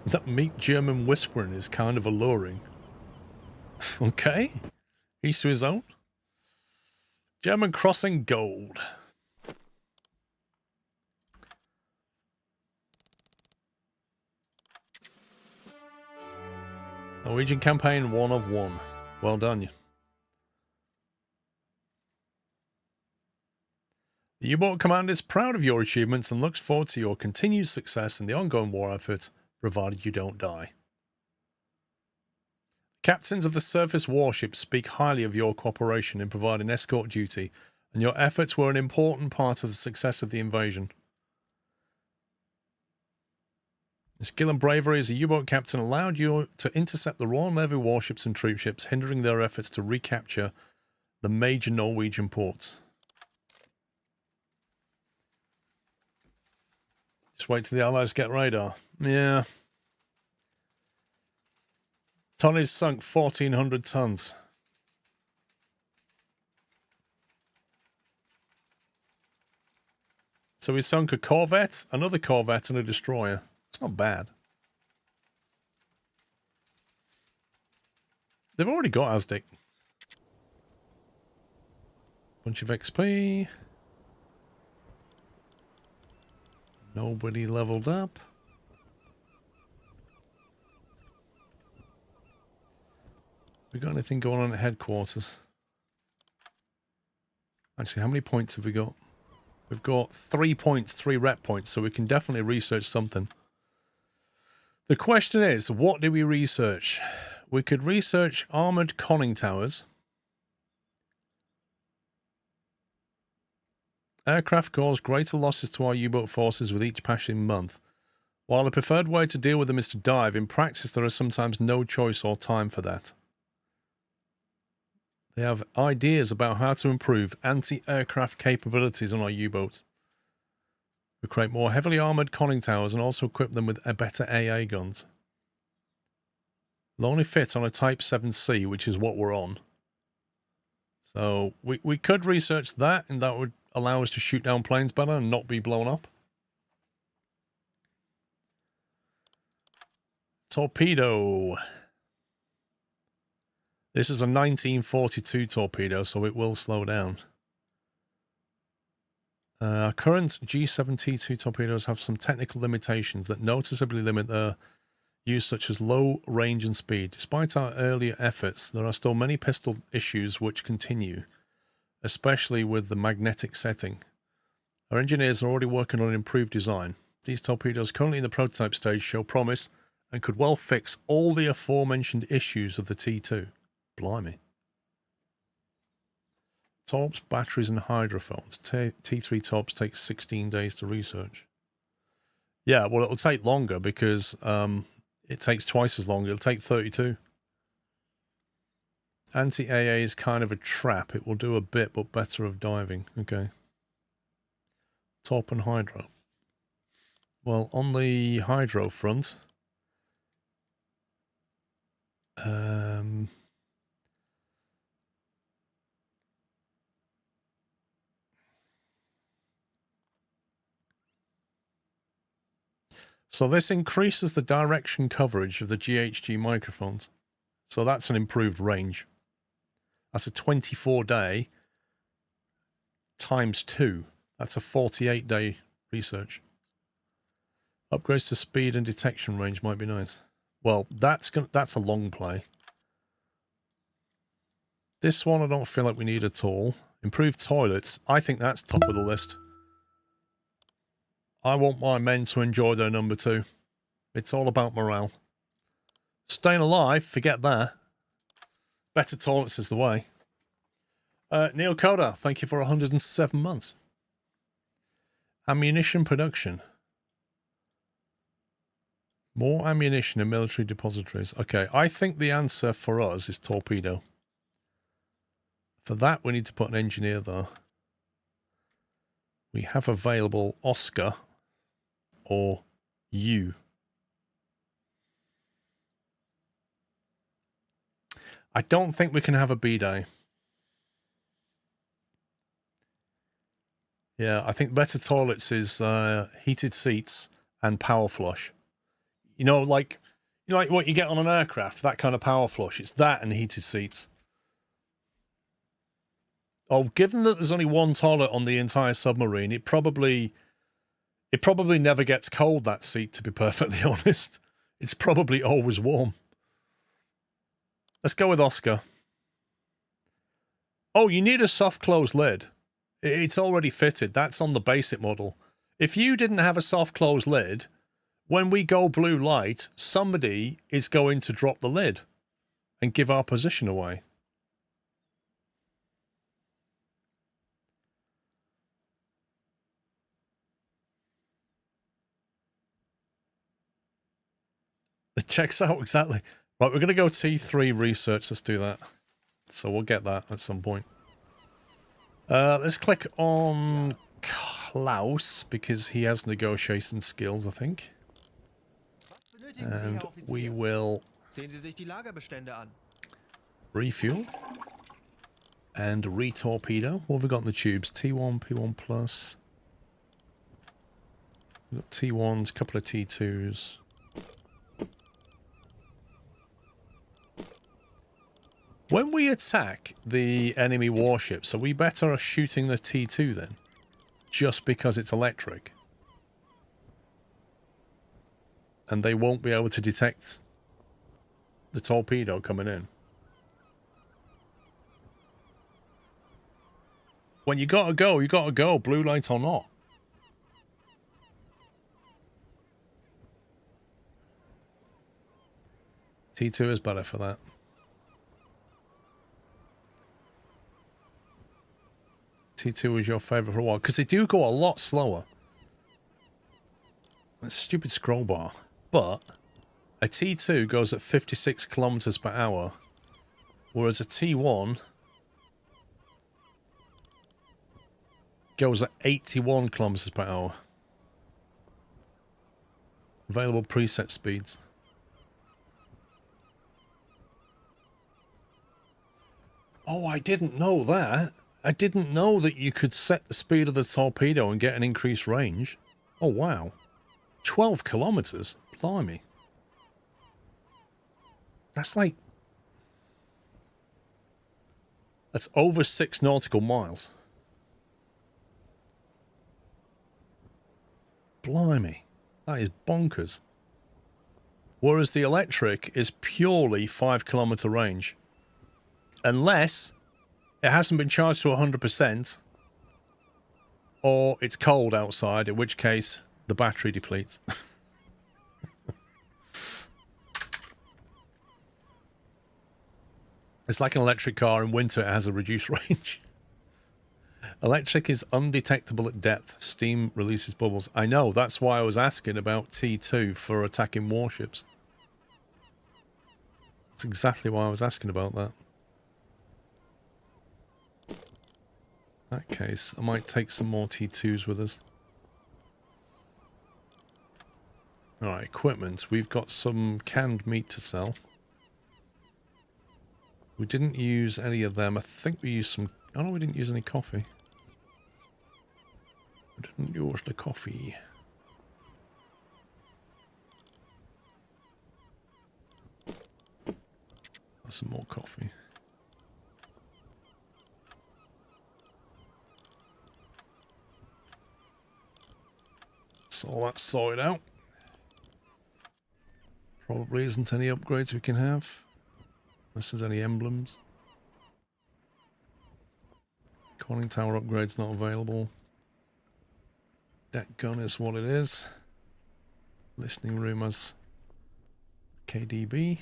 That meek German whispering is kind of alluring. Okay. Each to his own. German crossing gold. Norwegian campaign 1 of 1. Well done. The U-Boat Command is proud of your achievements and looks forward to your continued success in the ongoing war effort, provided you don't die. Captains of the surface warships speak highly of your cooperation in providing escort duty, and your efforts were an important part of the success of the invasion. Your skill and bravery as a U-Boat captain allowed you to intercept the Royal Navy warships and troopships, hindering their efforts to recapture the major Norwegian ports. Just wait till the Allies get radar. Yeah. Tonnage sunk 1,400 tons. So we sunk a corvette, another corvette, and a destroyer. It's not bad. They've already got Aztec. Bunch of XP. Nobody leveled up. We got anything going on at headquarters? Actually, how many points have we got? We've got 3 points, 3 rep points, so we can definitely research something. The question is, what do we research? We could research armoured conning towers. Aircraft cause greater losses to our U-boat forces with each passing month. While the preferred way to deal with them is to dive, in practice there is sometimes no choice or time for that. They have ideas about how to improve anti-aircraft capabilities on our U-boats. We create more heavily armoured conning towers and also equip them with better AA guns. They'll only fit on a Type 7C, which is what we're on. So we could research that, and that would allow us to shoot down planes better and not be blown up. Torpedo. This is a 1942 torpedo, so it will slow down. Current G7T2 torpedoes have some technical limitations that noticeably limit their use, such as low range and speed. Despite our earlier efforts, there are still many pistol issues which continue, especially with the magnetic setting. Our engineers are already working on an improved design. These torpedoes, currently in the prototype stage, show promise and could well fix all the aforementioned issues of the T2. Blimey. Torps, batteries and hydrophones. T3 torps takes 16 days to research. Yeah, well, it'll take longer because it takes twice as long. It'll take 32. Anti-AA is kind of a trap. It will do a bit, but better of diving. Okay. Torp and hydro. Well, on the hydro front... So this increases the direction coverage of the GHG microphones. So that's an improved range. That's a 24-day times 2. That's a 48-day research. Upgrades to speed and detection range might be nice. Well, that's a long play. This one I don't feel like we need at all. Improved toilets. I think that's top of the list. I want my men to enjoy their number 2. It's all about morale. Staying alive, forget that. Better toilets is the way. Neil Coda, thank you for 107 months. Ammunition production. More ammunition in military depositories. Okay, I think the answer for us is torpedo. For that, we need to put an engineer there. We have available Oscar or U. I don't think we can have a B-day. Yeah, I think better toilets is heated seats and power flush. You know, like what you get on an aircraft, that kind of power flush. It's that and heated seats. Oh, given that there's only one toilet on the entire submarine, it probably never gets cold, that seat, to be perfectly honest. It's probably always warm. Let's go with Oscar. Oh, you need a soft close lid. It's already fitted. That's on the basic model. If you didn't have a soft close lid, when we go blue light, somebody is going to drop the lid and give our position away. It checks out exactly. Right, we're going to go T3 research. Let's do that. So we'll get that at some point. Let's click on Klaus because he has negotiation skills, I think. And we will refuel and re-torpedo. What have we got in the tubes? T1, P1 plus. We've got T1s, a couple of T2s. When we attack the enemy warships, are we better off shooting the T2 then? Just because it's electric? And they won't be able to detect the torpedo coming in. When you gotta go, you gotta go, blue light or not. T2 is better for that. T2 was your favourite for a while, because they do go a lot slower. That stupid scroll bar. But a T2 goes at 56 kilometers per hour, whereas a T1 goes at 81 kilometers per hour. Available preset speeds. Oh, I didn't know that. I didn't know that you could set the speed of the torpedo and get an increased range. Oh, wow. 12 kilometers? Blimey. That's like... That's over 6 nautical miles. Blimey. That is bonkers. Whereas the electric is purely 5 kilometer range. Unless it hasn't been charged to 100%, or it's cold outside, in which case the battery depletes. It's like an electric car. In winter, it has a reduced range. Electric is undetectable at depth. Steam releases bubbles. I know, that's why I was asking about T2 for attacking warships. That's exactly why I was asking about that. In that case, I might take some more T2s with us. Alright, equipment. We've got some canned meat to sell. We didn't use any of them. I think we used some... Oh no, we didn't use any coffee. We didn't use the coffee. Some more coffee. So that's sorted out. Probably isn't any upgrades we can have. Unless there's any emblems. Conning tower upgrade's not available. Deck gun is what it is. Listening room has KDB.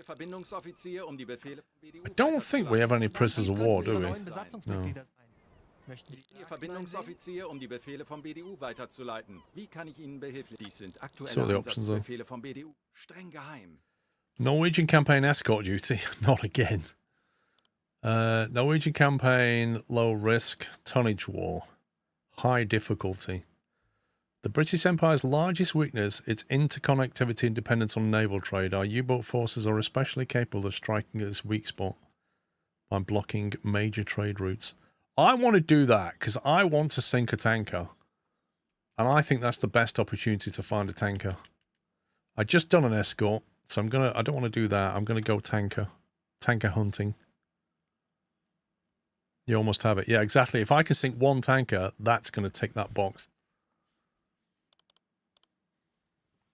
I don't think we have any prisoners of war, do we? No. Ihr Verbindungsoffizier, die Befehle vom BDU weiterzuleiten. Wie kann ich Ihnen behilflich? Dies sind aktuelle Einsatzbefehle vom BDU. Streng geheim. Norwegian campaign escort duty. Not again. Norwegian campaign, low risk, tonnage war. High difficulty. The British Empire's largest weakness, its interconnectivity and dependence on naval trade. Our U-boat forces are especially capable of striking at this weak spot by blocking major trade routes. I want to do that because I want to sink a tanker. And I think that's the best opportunity to find a tanker. I just done an escort, so I don't want to do that. I'm gonna go tanker. Tanker hunting. You almost have it. Yeah, exactly. If I can sink one tanker, that's gonna tick that box.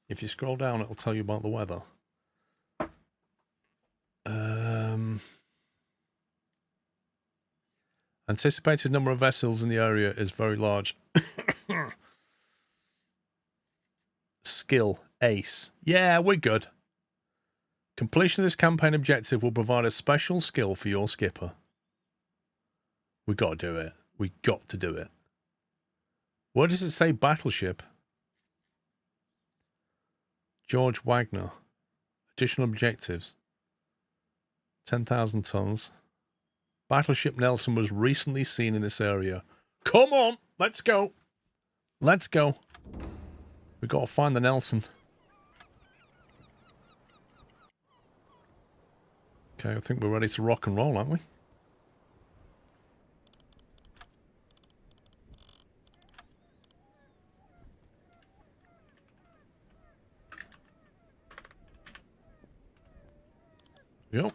If you scroll down, it'll tell you about the weather. Anticipated number of vessels in the area is very large. Skill, ace. Yeah, we're good. Completion of this campaign objective will provide a special skill for your skipper. We got to do it. We got to do it. Where does it say Battleship? George Wagner. Additional objectives. 10,000 tons. Battleship Nelson was recently seen in this area. Come on, let's go. Let's go. We've got to find the Nelson. Okay, I think we're ready to rock and roll, aren't we? Yep.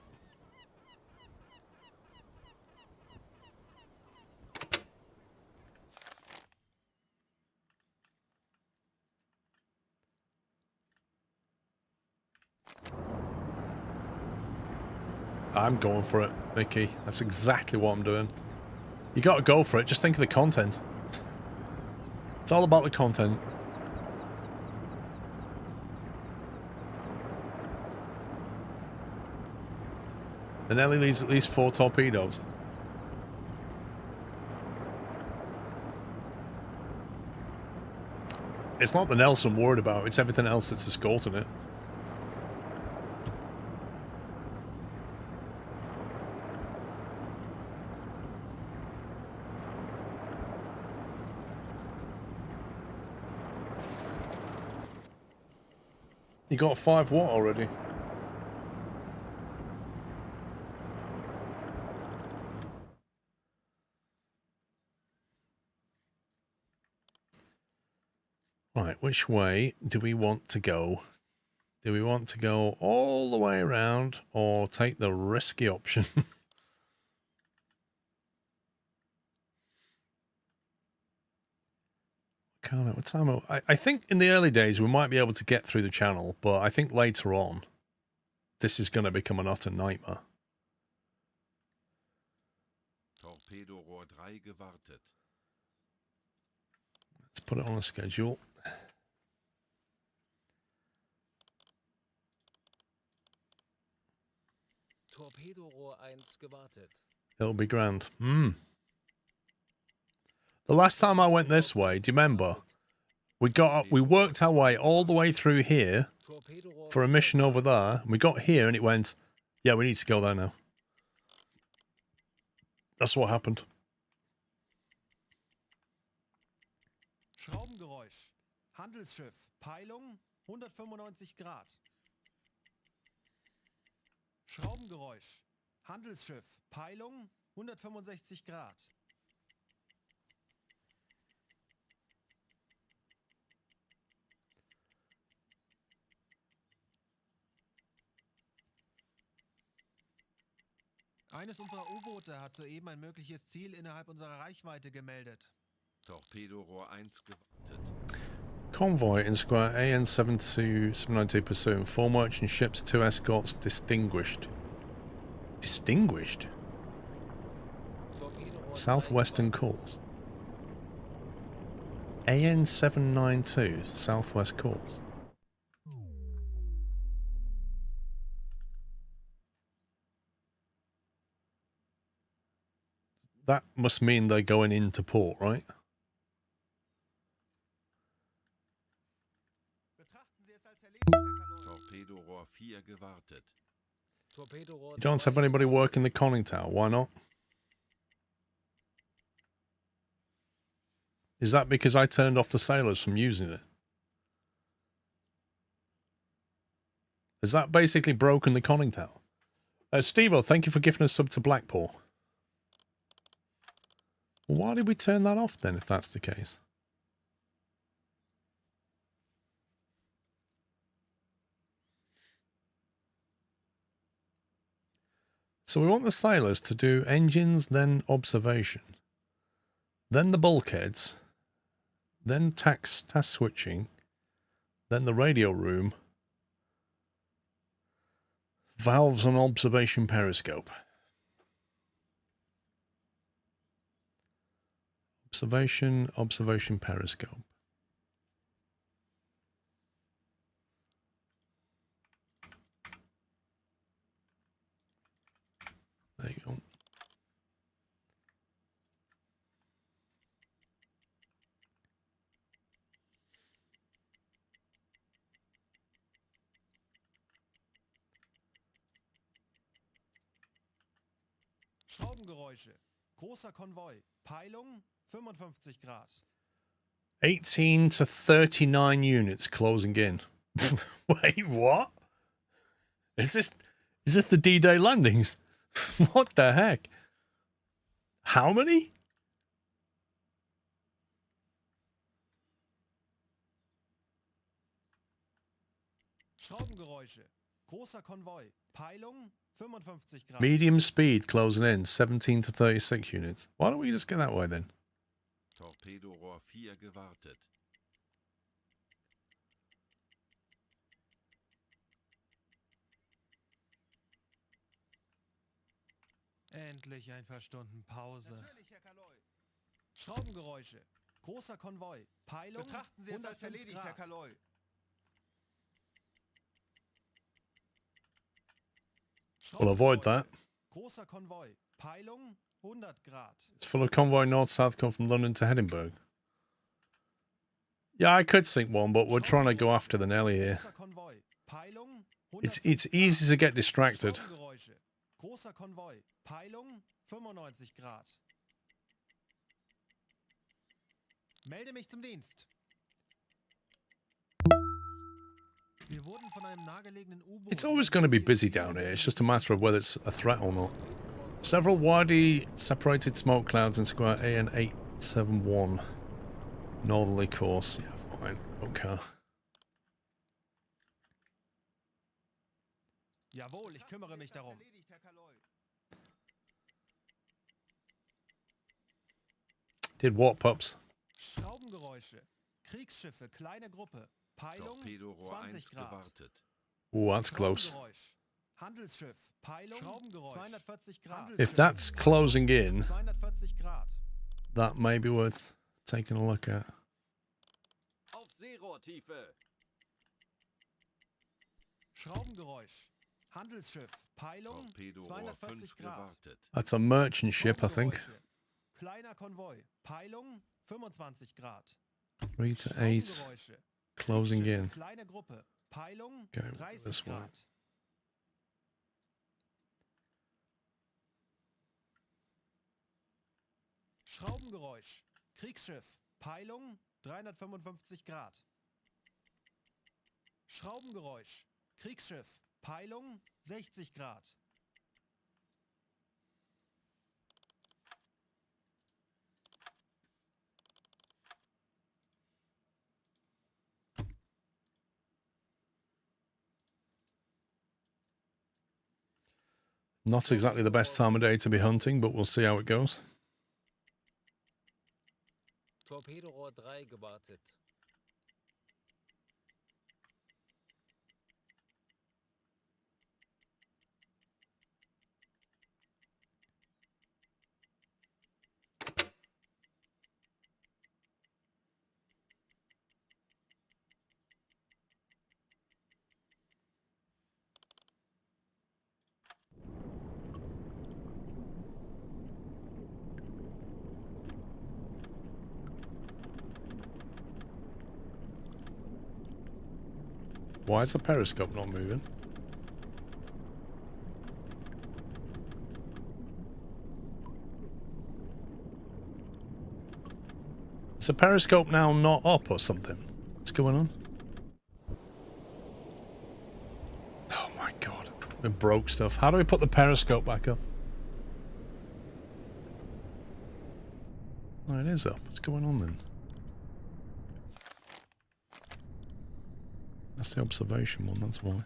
I'm going for it, Mickey. That's exactly what I'm doing. You gotta go for it. Just think of the content. It's all about the content. The Nelly needs at least 4 torpedoes. It's not the Nelson I'm worried about, it's everything else that's escorting it. You got 5 what already? Right, which way do we want to go? Do we want to go all the way around or take the risky option? Can't know what time. I think in the early days we might be able to get through the channel, but I think later on this is going to become an utter nightmare. Torpedorohr 3 gewartet. Let's put it on a schedule. Torpedorohr 1 gewartet. It'll be grand. The last time I went this way, do you remember? We got up, we worked our way all the way through here for a mission over there. And we got here and it went, yeah, we need to go there now. That's what happened. Schraubengeräusch. Handelsschiff. Peilung 195 Grad. Schraubengeräusch. Handelsschiff. Peilung 165 Grad. Eines unserer U-Boote hat soeben ein mögliches Ziel innerhalb unserer Reichweite gemeldet. Torpedorohr 1 gewartet. Convoy in square AN-792 pursuing 4 merchant ships, 2 escorts distinguished. Distinguished? Southwestern course. AN-792 southwest course. That must mean they're going into port, right? Torpedorohr 4 gewartet. You don't have anybody working the conning tower, why not? Is that because I turned off the sailors from using it? Has that basically broken the conning tower? Steve-O, thank you for giving us sub to Blackpool. Why did we turn that off then, if that's the case? So we want the sailors to do engines, then observation, then the bulkheads, then task switching, then the radio room, valves and observation periscope. Observation periscope. There you go. Schraubengeräusche. Großer Konvoi. Peilung 55 Grad. 18 to 39 units closing in. Wait, what? Is this the D-Day landings? What the heck? How many? Schraubengeräusche. Großer Konvoi. Peilung 55 Grad. Medium speed closing in 17 to 36 units. Why don't we just get that way then? Torpedorohr 4 gewartet. Endlich ein paar Stunden Pause. Natürlich, Herr Kaloy. Schraubengeräusche. Großer Konvoi. Peilung. Betrachten Sie es als erledigt, Herr Kaloy. We'll avoid that. Großer Konvoi. Peilung 100 Grad. It's full of convoy north-south come from London to Edinburgh. Yeah, I could sink one, but we're trying to go after the Nelly here. It's easy to get distracted. Großer Konvoi. Peilung 95 Grad. Melde mich zum Dienst. Wir wurden von einem nahegelegenen U-Boot. It's always going to be busy down here. It's just a matter of whether it's a threat or not. Several widely separated smoke clouds in square AN871. Northerly course. Yeah, fine. Don't care. Jawohl, ich kümmere mich darum. Did what, pups? Schraubengeräusche. Kriegsschiffe, kleine Gruppe. Peilung 20 Grad. Gewartet. Oh, that's close. Handelsschiff. Peilung 240 Grad. If that's closing in, 240 Grad. that may be worth taking a look at. Auf Seerohrtiefe. Schraubengeräusch. Handelsschiff. Peilung 240 Grad. That's a merchant ship, I think. Kleiner Konvoi. Peilung 25 Grad. 3 to 8. Closing in. Kleine Gruppe. Peilung Go 30 this way. Grad. Schraubengeräusch. Kriegsschiff. Peilung 355 Grad. Schraubengeräusch. Kriegsschiff. Peilung 60 Grad. Not exactly the best time of day to be hunting, but we'll see how it goes. Torpedorohr 3 gewartet. Why is the periscope not moving? Is the periscope now not up or something? What's going on? Oh my god. We broke stuff. How do we put the periscope back up? Oh, it is up. What's going on then? That's the observation one, that's why.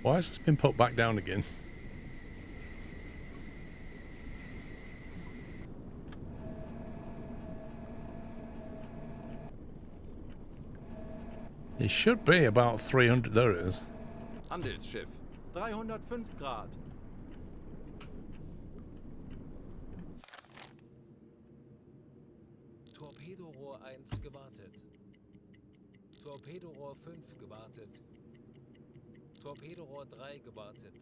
Why has this been put back down again? It should be about 300. There it is. Handelsschiff. 305 Grad. Torpedorohr 1 gewartet. Torpedorohr 5 gewartet. Torpedorohr 3 gewartet.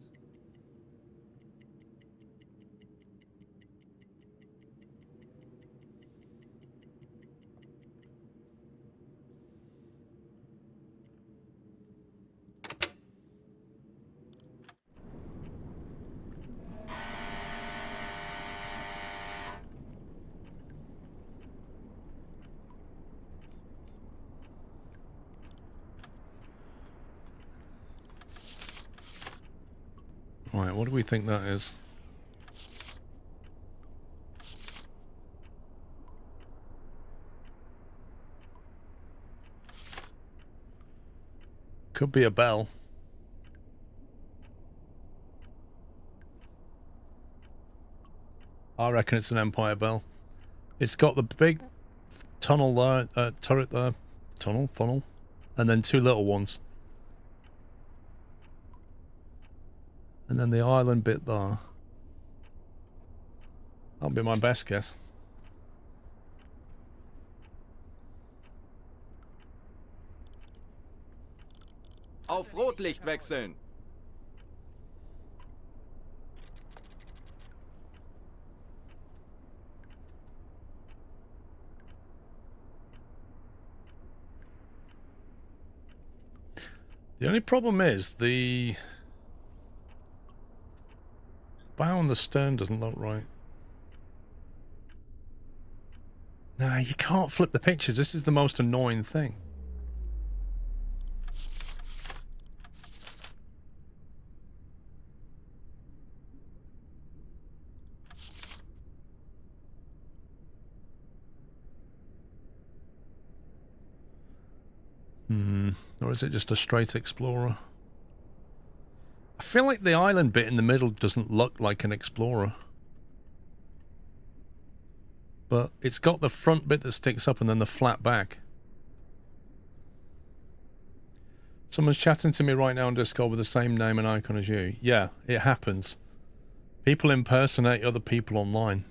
Right, what do we think that is? Could be a bell. I reckon it's an Empire bell. It's got the big tunnel there, turret there, funnel, and then two little ones. And then the island bit there. That'll be my best guess. Auf Rotlicht wechseln. The only problem is the bow on the stern doesn't look right. Nah, you can't flip the pictures. This is the most annoying thing. Or is it just a straight Explorer? I feel like the island bit in the middle doesn't look like an Explorer. But it's got the front bit that sticks up and then the flat back. Someone's chatting to me right now on Discord with the same name and icon as you. Yeah, it happens. People impersonate other people online.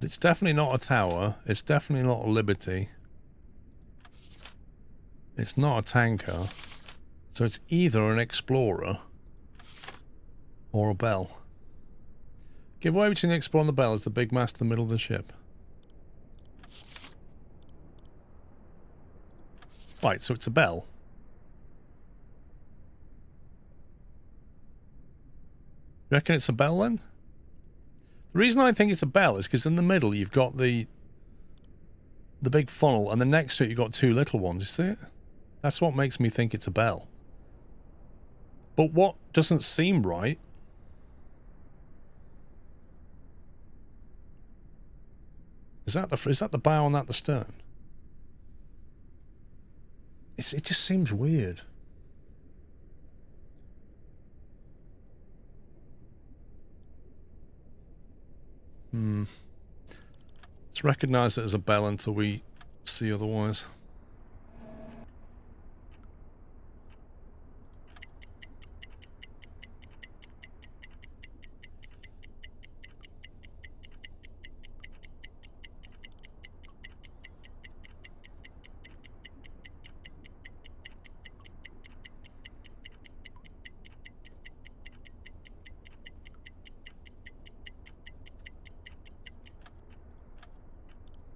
It's definitely not a tower. It's definitely not a Liberty. It's not a tanker. So it's either an Explorer or a Bell. Giveaway between the Explorer and the Bell is the big mast in the middle of the ship. Right, so it's a Bell. You reckon it's a Bell then? The reason I think it's a Bell is because in the middle you've got the big funnel, and then next to it you've got two little ones. You see it? That's what makes me think it's a Bell. But what doesn't seem right is that the bow and that the stern? It just seems weird. Let's recognize it as a Bell until we see otherwise.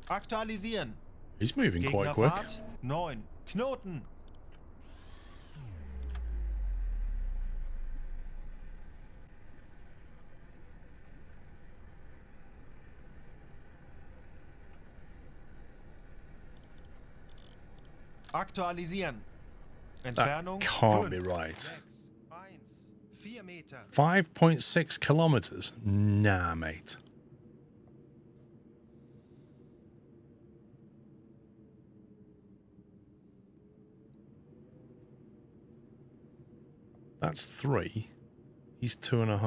Aktualisieren. He's moving quite quick. Gegnerfahrt 9. Knoten. Aktualisieren. Entfernung That can't be 5, right. 6, 1, 4 Meter. 5.6 kilometers? Nah, mate. That's 3. He's 2.5.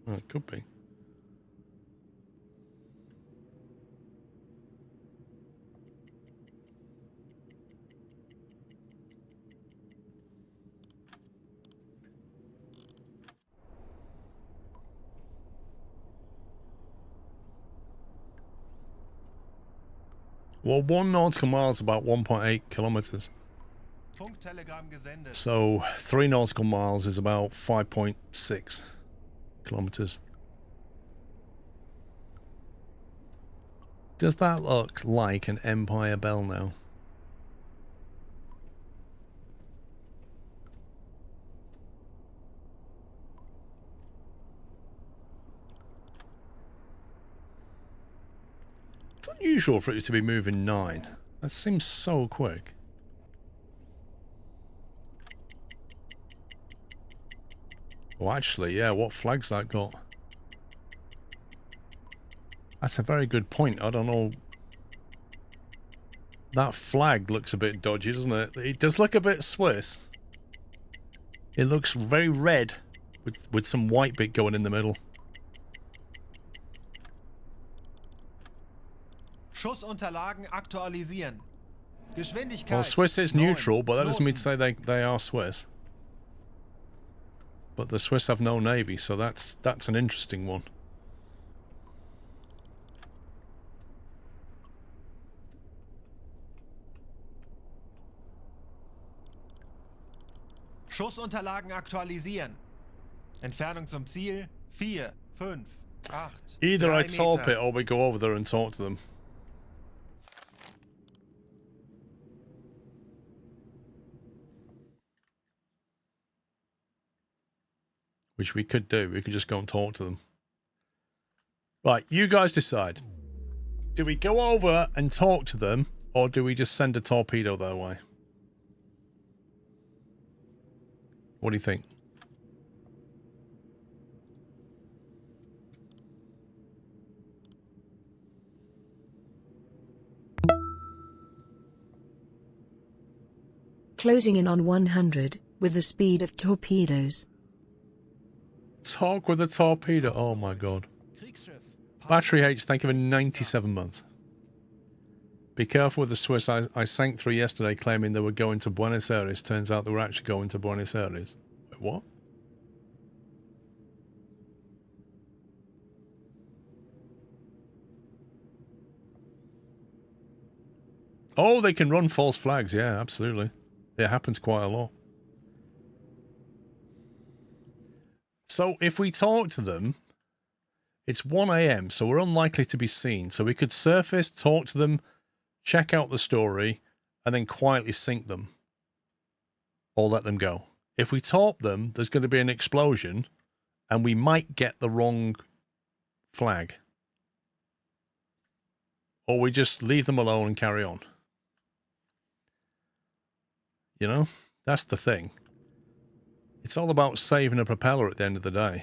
Oh, it could be. Well, 1 nautical mile is about 1.8 kilometers. Funktelegramm gesendet. So 3 nautical miles is about 5.6 kilometers. Does that look like an Empire Bell now? unusual for it to be moving 9. That seems so quick. Oh, actually, yeah, what flag's that got? That's a very good point. I don't know. That flag looks a bit dodgy, doesn't it? It does look a bit Swiss. It looks very red with some white bit going in the middle. Schussunterlagen aktualisieren. Geschwindigkeit. Well, Swiss is neutral, but that doesn't mean to say they are Swiss. But the Swiss have no navy, so that's an interesting one. Schussunterlagen aktualisieren. Entfernung zum Ziel 4, 5, 8. Either I 3 torp Meter. it or we go over there and talk to them. Which we could do. We could just go and talk to them. Right, you guys decide. Do we go over and talk to them, or do we just send a torpedo their way? What do you think? Closing in on 100 with the speed of torpedoes. Talk with a torpedo. Oh my god. Battery H, thank you for 97 months. Be careful with the Swiss. I sank 3 yesterday claiming they were going to Buenos Aires. Turns out they were actually going to Buenos Aires. Wait, what? Oh, they can run false flags. Yeah, absolutely. It happens quite a lot. So if we talk to them, it's 1 AM, so we're unlikely to be seen. So we could surface, talk to them, check out the story, and then quietly sink them. Or let them go. If we torp them, there's going to be an explosion, and we might get the wrong flag. Or we just leave them alone and carry on. You know? That's the thing. It's all about saving a propeller at the end of the day.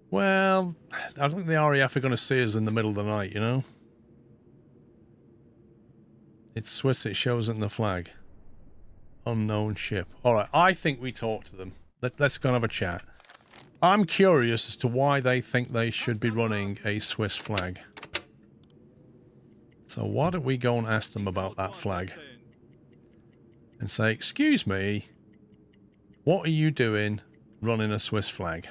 Well, I don't think the RAF are going to see us in the middle of the night, you know? It's Swiss, it shows it in the flag. Unknown ship. Alright, I think we talk to them. Let's go and have a chat. I'm curious as to why they think they should be running a Swiss flag. So why don't we go and ask them about that flag? And say, excuse me, what are you doing running a Swiss flag?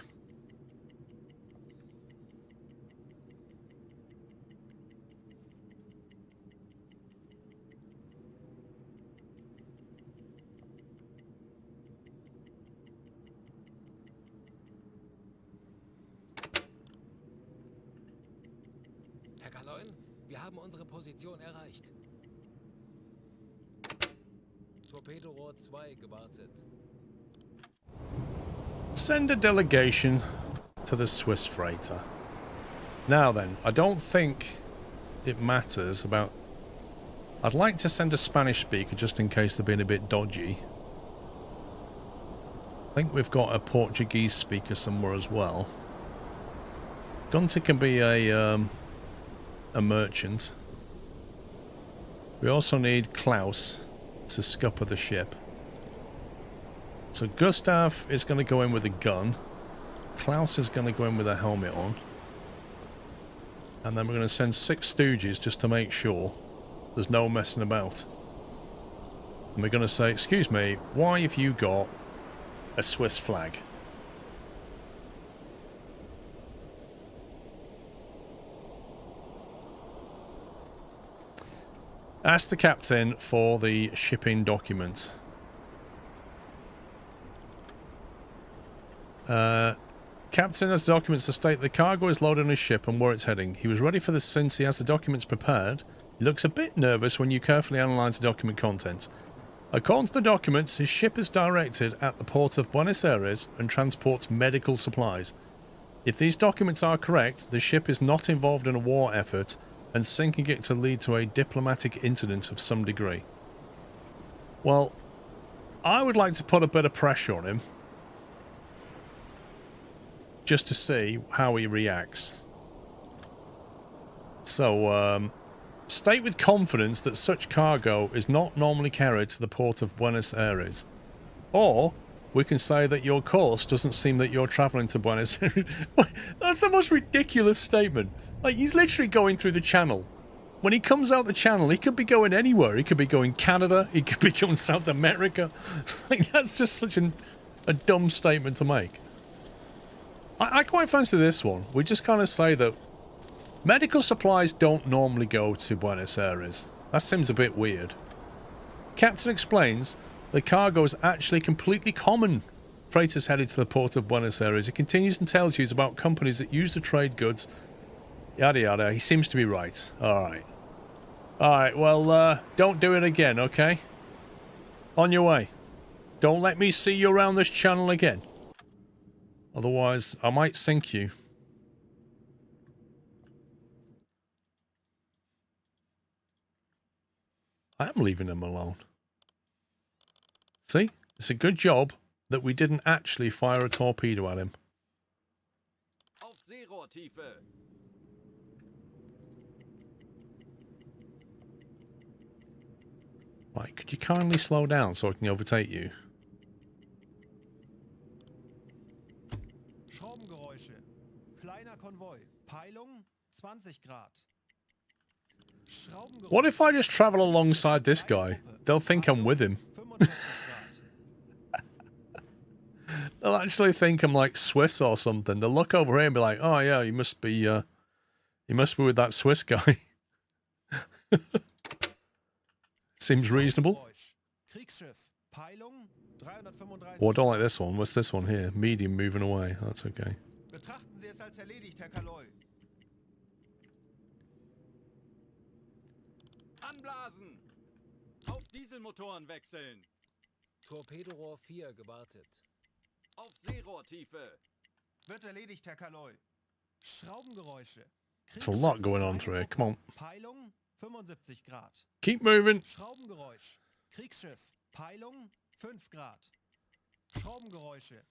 Herr Kaloin, wir haben unsere Position erreicht. Torpedorohr 2 gewartet. Send a delegation to the Swiss freighter. Now then, I don't think it matters about... I'd like to send a Spanish speaker just in case they're being a bit dodgy. I think we've got a Portuguese speaker somewhere as well. Gunter can be a merchant. We also need Klaus to scupper the ship. So Gustav is going to go in with a gun. Klaus is going to go in with a helmet on. And then we're going to send 6 stooges just to make sure there's no messing about. And we're going to say, excuse me, why have you got a Swiss flag? Ask the captain for the shipping documents. Captain has documents to state the cargo is loaded on his ship and where it's heading. He was ready for this since he has the documents prepared. He looks a bit nervous when you carefully analyse the document contents. According to the documents, his ship is directed at the port of Buenos Aires and transports medical supplies. If these documents are correct, the ship is not involved in a war effort, and sinking it to lead to a diplomatic incident of some degree. Well, I would like to put a bit of pressure on him, just to see how he reacts. So, state with confidence that such cargo is not normally carried to the port of Buenos Aires. Or, we can say that your course doesn't seem that you're travelling to Buenos Aires. That's the most ridiculous statement. Like, he's literally going through the channel. When he comes out the channel, he could be going anywhere. He could be going Canada. He could be going South America. Like, that's just such a dumb statement to make. I quite fancy this one. We just kind of say that medical supplies don't normally go to Buenos Aires. That seems a bit weird. Captain explains the cargo is actually completely common. Freighters headed to the port of Buenos Aires. He continues and tells you about companies that use the trade goods. Yada yada. He seems to be right. Alright. Alright, well, don't do it again, okay? On your way. Don't let me see you around this channel again. Otherwise, I might sink you. I am leaving him alone. See? It's a good job that we didn't actually fire a torpedo at him. Auf Seerohrtiefe. Right, could you kindly slow down so I can overtake you? Schraubengeräusche. Kleiner Konvoi. Peilung 20 Grad. What if I just travel alongside this guy? They'll think I'm with him. They'll actually think I'm like Swiss or something. They'll look over here and be like, "Oh yeah, you must be with that Swiss guy." Seems reasonable. Oh, I don't like this one. What's this one here? Medium moving away. That's okay. Betrachten Sie es als erledigt, Herr Kaloi. Anblasen! Auf Dieselmotoren wechseln! Torpedorohr 4 gewartet. Auf Seerohrtiefe! Wird erledigt, Herr Kaloi. Schraubengeräusche. There's a lot going on through here. Come on. Peilung 75 Grad. Keep moving. Schraubengeräusch. Kriegsschiff. Peilung 5 Grad. Schraubengeräusche.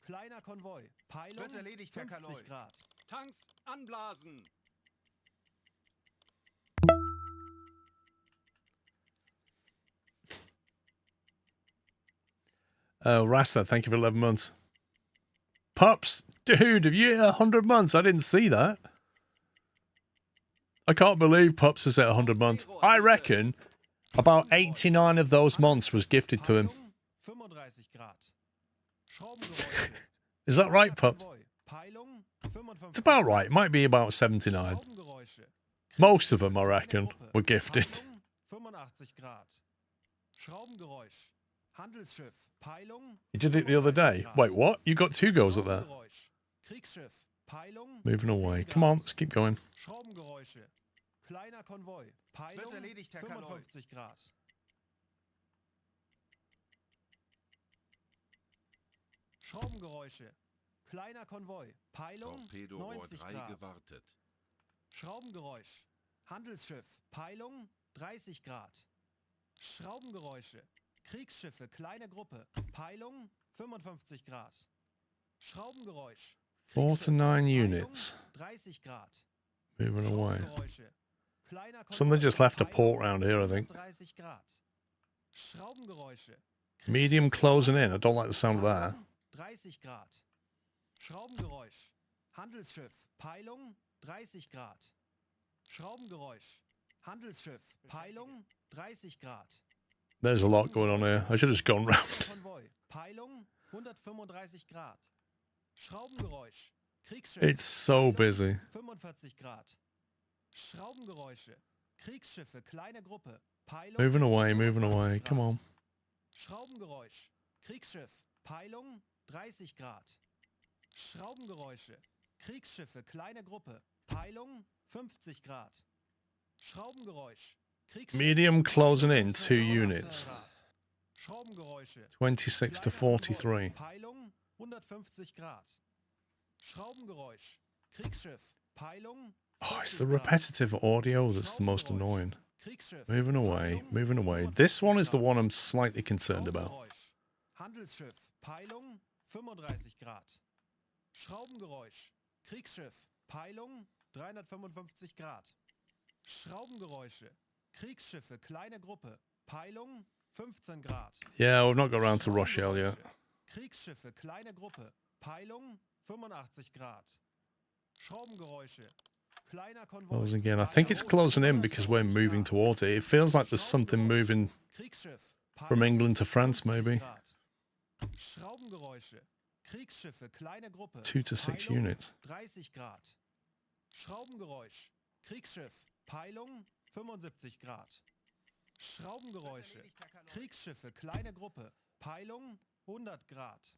Kleiner Konvoi. Peilung wird erledigt, Herr Kaloi. 50 Grad. Tanks anblasen! Rasa, thank you for 11 months. Pups, dude, have you hit 100 months? I didn't see that. I can't believe Pups is at 100 months. I reckon about 89 of those months was gifted to him. Is that right, Pups? It's about right. It might be about 79. Most of them, I reckon, were gifted. You did it the other day. Wait, what? You got 2 goals at that. Moving away. Come on, let's keep going. Kleiner Konvoi. Peilung 55 Grad. Schraubengeräusche. Kleiner Konvoi. Peilung 90 Grad. Gewartet. Schraubengeräusch. Handelsschiff. Peilung 30 Grad. Schraubengeräusche. Kriegsschiffe. Kleine Gruppe. Peilung 55 Grad. Schraubengeräusch. 49 units. 30 Grad. Moving away. Something just left a port round here, I think. Medium closing in. I don't like the sound of that. 30 Grad. Schraubengeräusch. Handelsschiff. Peilung 30 Grad. Schraubengeräusch. Handelsschiff. Peilung 30 Grad. There's a lot going on here. I should have just gone round. Peilung 135 Grad. Schraubengeräusch. Kriegsschiff. It's so busy. 45 Grad. Schraubengeräusche. Kriegsschiffe, kleine Gruppe. Peilung. Moving away. Come on. Schraubengeräusch. Kriegsschiff. Peilung 30 Grad. Schraubengeräusche. Kriegsschiffe, kleine Gruppe. Peilung 50 Grad. Schraubengeräusch. Medium closing in 2 units. Schraubengeräusche. 26 to 43. Peilung 150 Grad. Schraubengeräusch. Kriegsschiff. Peilung. Oh, it's the repetitive audio that's the most annoying. Moving away, moving away. This one is the one I'm slightly concerned about. Handelsschiff. Peilung 35 Grad. Schraubengeräusch. Kriegsschiff. Peilung 355 Grad. Schraubengeräusche. Kriegsschiffe. Kleine Gruppe. Peilung 15 Grad. Yeah, we've not got around to Rochelle yet. Kriegsschiffe. Kleine Gruppe. Peilung 85 Grad. Schraubengeräusche. Kleiner Konvoi. Closing in. I think it's closing in because we're moving towards it. It feels like there's something moving from England to France, maybe. Schraubengeräusche. Kriegsschiffe. Kleine Gruppe. 2 to 6 units. 30 Grad. Schraubengeräusch. Kriegsschiff. Peilung 75 Grad. Schraubengeräusche. Kriegsschiffe. Kleine Gruppe. Peilung 100 Grad.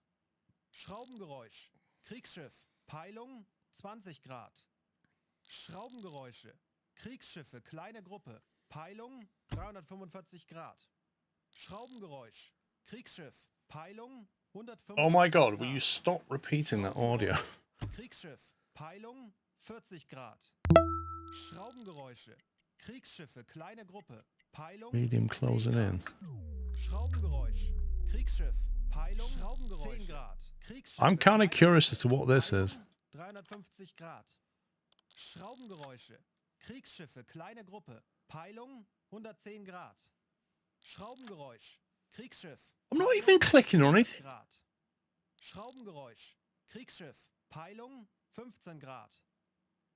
Schraubengeräusch. Kriegsschiff. Peilung 20 Grad. Schraubengeräusche. Kriegsschiffe. Kleine Gruppe. Peilung 345 Grad. Schraubengeräusch. Kriegsschiff. Peilung 145 Oh my god, will you stop repeating that audio? Kriegsschiff. Peilung 40 Grad. Schraubengeräusche. Kriegsschiffe. Kleine Gruppe. Peilung. Medium closing in. Schraubengeräusch. Kriegsschiff. Peilung. Schraubengeräusch. 10 Grad. I'm kind of curious as to what this is. 350 Grad. Schraubengeräusche. Kriegsschiffe. Kleine Gruppe. Peilung 110 Grad. Schraubengeräusch. Kriegsschiff. I'm not even clicking on anything. Grad. Schraubengeräusch. Kriegsschiff. Peilung 15 Grad.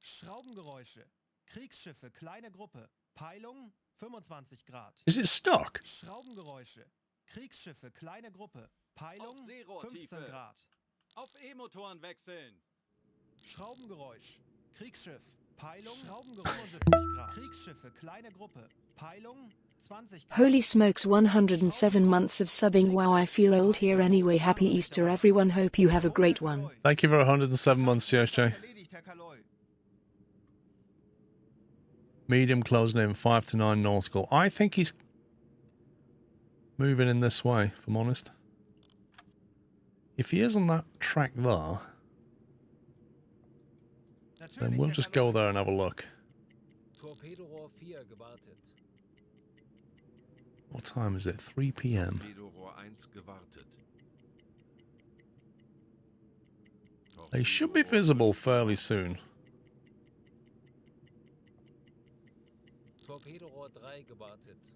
Schraubengeräusche. Kriegsschiffe. Kleine Gruppe. Peilung 25 Grad. Is it stuck? Schraubengeräusche. Kriegsschiffe. Kleine Gruppe. Peilung 15 Grad. Auf E-Motoren wechseln. Schraubengeräusch. Kriegsschiff. Peilung. Schraubengeräusch 75 Grad. Kriegsschiffe. Kleine Gruppe. Peilung 20 Grad. Holy smokes, 107 months of subbing. Wow, I feel old here anyway. Happy Easter everyone, hope you have a great one. Thank you for 107 months, CSJ. Medium closing in, 5 to 9 nautical. I think he's moving in this way, if I'm honest. If he is on that track there, then we'll just go there and have a look. Torpedorohr 4 gewartet. What time is it? 3 p.m. Torpedorohr 1 gewartet. They should be visible fairly soon. Torpedorohr 3 gewartet.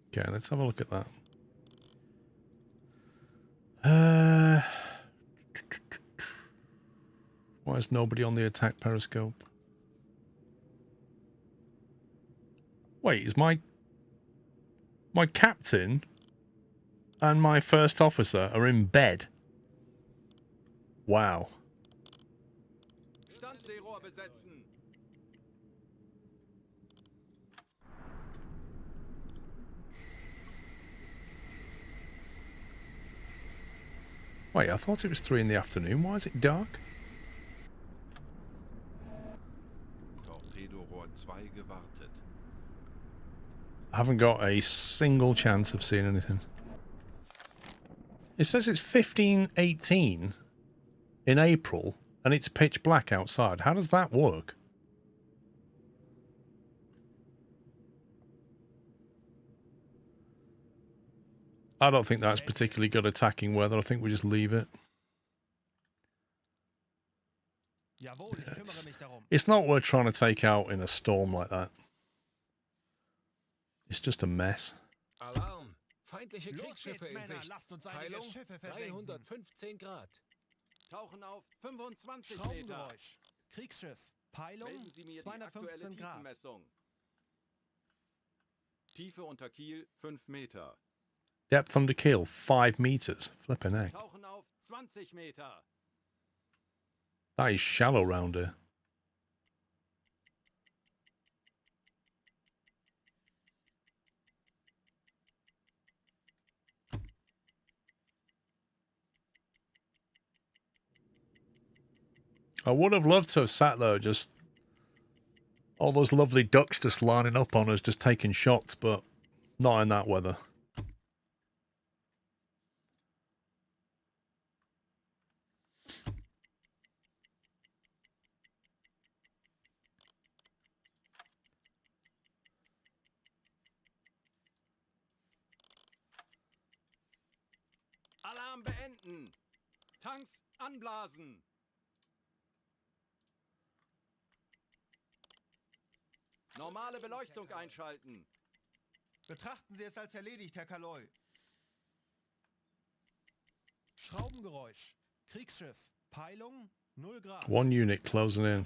Okay, let's have a look at that. Why is nobody on the attack periscope? Wait, is my captain and my first officer are in bed? Wow. Standseerohr besetzen. Wait, I thought it was 3 in the afternoon. Why is it dark? Torpedorohr 2 gewartet. I haven't got a single chance of seeing anything. It says it's 15:18 in April and it's pitch black outside. How does that work? I don't think that's particularly good attacking weather. I think we just leave it. It's not worth trying to take out in a storm like that. It's just a mess. Alarm! Feindliche Kriegsschiffe in Sicht. Peilung 315 Grad. Tauchen auf 25 Meter. Schraubengeräusch. Kriegsschiff. Peilung Melden Sie mir die 215 aktuelle Grad. Tiefenmessung. Tiefe unter Kiel 5 Meter. Depth under keel 5 meters. Flipping heck. Tauchen auf 20 Meter. That is shallow round here. I would have loved to have sat there, just all those lovely ducks just lining up on us, just taking shots, but not in that weather. Alarm beenden. Tanks anblasen. Normale Beleuchtung einschalten. Betrachten Sie es als erledigt, Herr Kaloy. Schraubengeräusch. Kriegsschiff. Peilung 0 Grad. One unit closing in.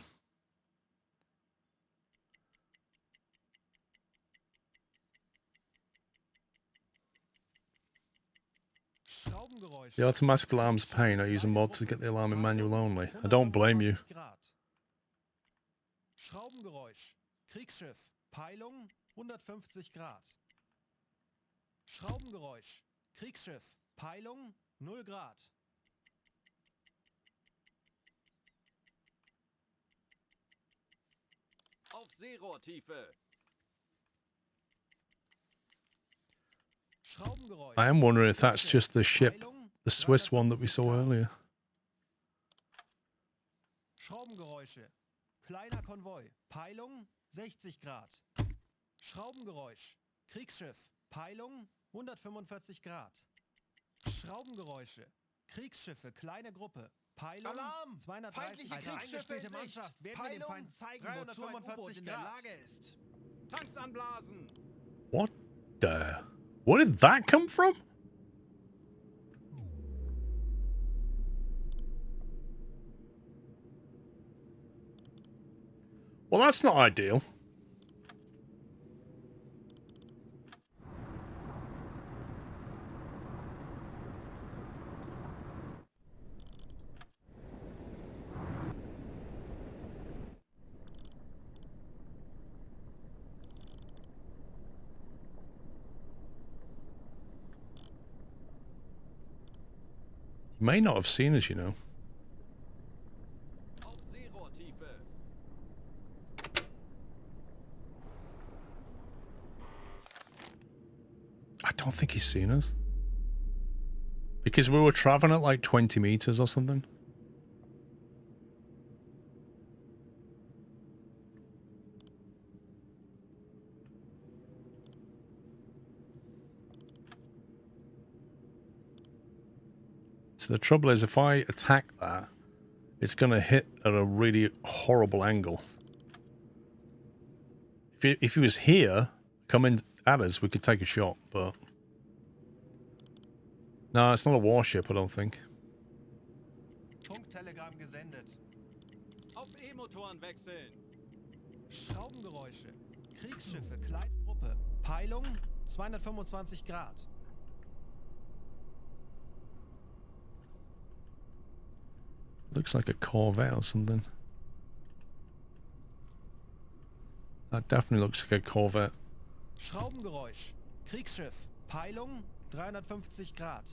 Schraubengeräusch. The automatic alarm's a pain. I use a mod to get the alarm in manual only. I don't blame you. Schraubengeräusch. Kriegsschiff. Peilung 150 Grad. Schraubengeräusch. Kriegsschiff. Peilung 0 Grad. Auf Seerohrtiefe. Schraubengeräusch. I am wondering if that's just the ship, the Swiss one that we saw earlier. Schraubengeräusche. Kleiner Konvoi. Peilung 60 Grad. Schraubengeräusch. Kriegsschiff. Peilung 145 Grad. Schraubengeräusche. Kriegsschiffe. Kleine Gruppe. Peilung Alarm! 230 Feindliche Grad. Kriegsschiffe in Eingespielt Sicht. werden wir dem Peilung Feind zeigen, wozu ein U-Boot in der Lage ist. Tanks anblasen. What the? Where did that come from? Well, that's not ideal. He may not have seen us, you know. Auf Seerohrtiefe. I don't think he's seen us. Because we were traveling at like 20 meters or something. So the trouble is, if I attack that, it's going to hit at a really horrible angle. If he was here, coming at us, we could take a shot, but... No, it's not a warship, I don't think. Funktelegramm gesendet. Auf E-Motoren wechseln. Schraubengeräusche. Kriegsschiffe. Kleine Gruppe. Peilung 225 Grad. Looks like a Corvette or something. That definitely looks like a Corvette. Schraubengeräusch. Kriegsschiff. Peilung 350 Grad.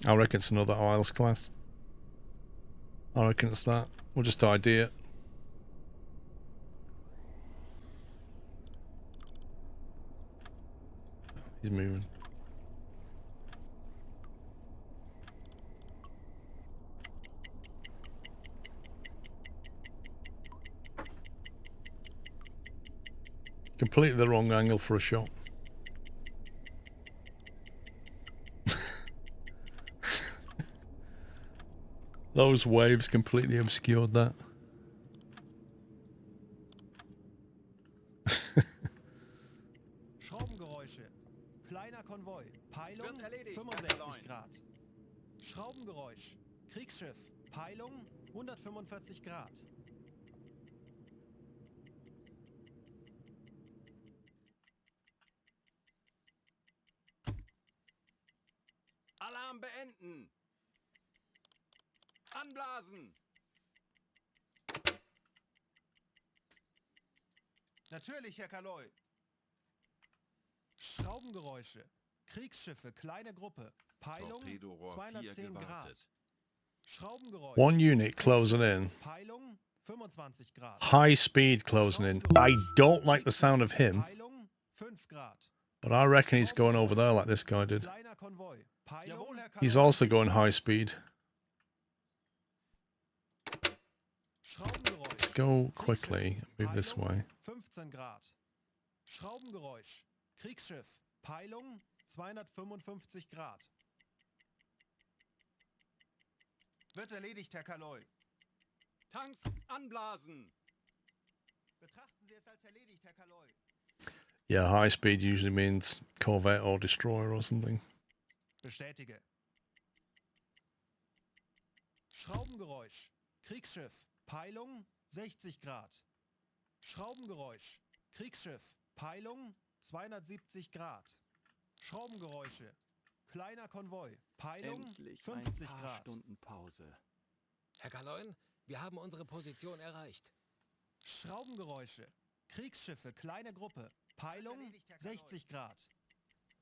I reckon it's another Isles class. I reckon it's that. We'll just ID it. He's moving. Completely the wrong angle for a shot. Those waves completely obscured that. Schraubengeräusche. Kleiner Konvoi. Peilung 65 Grad. Schraubengeräusch. Kriegsschiff. Peilung 145 Grad. Alarm beenden. Anblasen. Natürlich, Herr Kaloy. Schraubengeräusche. Kriegsschiffe. Kleine Gruppe. Peilung Torpedorohr 210 4 Grad. gewartet. Schraubengeräusche. One unit closing in. Peilung 25 Grad. High speed closing in. I don't like the sound of him, Peilung 5 Grad. but I reckon he's going over there like this guy did. Kleiner Konvoi. Peilung. Jawohl, Herr He's Kaloy. also going high speed. Let's Schraubengeräusch. go quickly and move this way. 15 Grad. Schraubengeräusch. Kriegsschiff. Peilung 255 Grad. Wird erledigt, Herr Kaloy. Tanks anblasen! Betrachten Sie es als erledigt, Herr Kaloy. Yeah, high speed usually means corvette or destroyer or something. Bestätige. Schraubengeräusch. Kriegsschiff. Peilung 60 Grad. Schraubengeräusch. Kriegsschiff. Peilung 270 Grad. Schraubengeräusche. Kleiner Konvoi. Peilung Endlich 50 ein paar Grad. Stunden Pause. Herr Kaloin, wir haben unsere Position erreicht. Schraubengeräusche. Kriegsschiffe, kleine Gruppe. Peilung 60 Grad.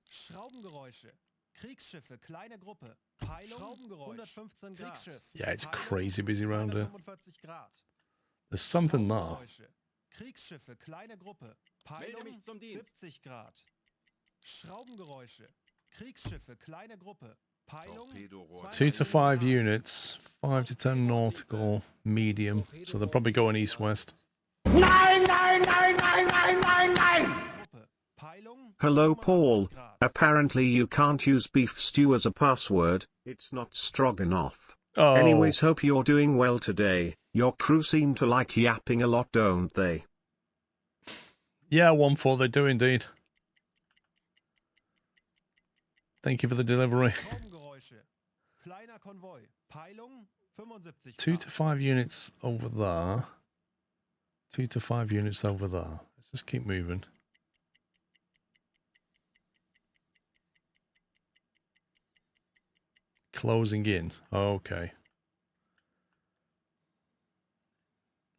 Schraubengeräusche. Kriegsschiffe, kleine Gruppe. Peilung 115 Grad. Kriegsschiff. Yeah, it's crazy busy around here. 245 Grad. There's something there. Kriegsschiffe, kleine Gruppe. Melde Peilung mich zum Dienst. 70 Grad. Schraubengeräusche. Kriegsschiffe, kleine Gruppe. Peilung 2 to 5 units, 5 to 10 nautical, medium. So they're probably going east-west. Hello, Paul. Apparently you can't use beef stew as a password. It's not stroganoff. Oh. Anyways, hope you're doing well today. Your crew seem to like yapping a lot, don't they? Yeah, 1-4, they do indeed. Thank you for the delivery. 2 to 5 units over there. 2 to 5 units over there. Let's just keep moving. Closing in. Okay.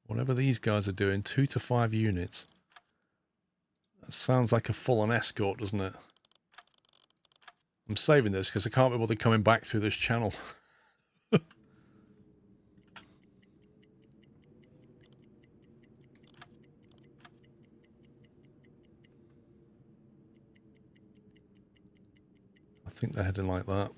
Whatever these guys are doing, 2 to 5 units. That sounds like a full-on escort, doesn't it? I'm saving this because I can't be bothered coming back through this channel. I think they're heading like that.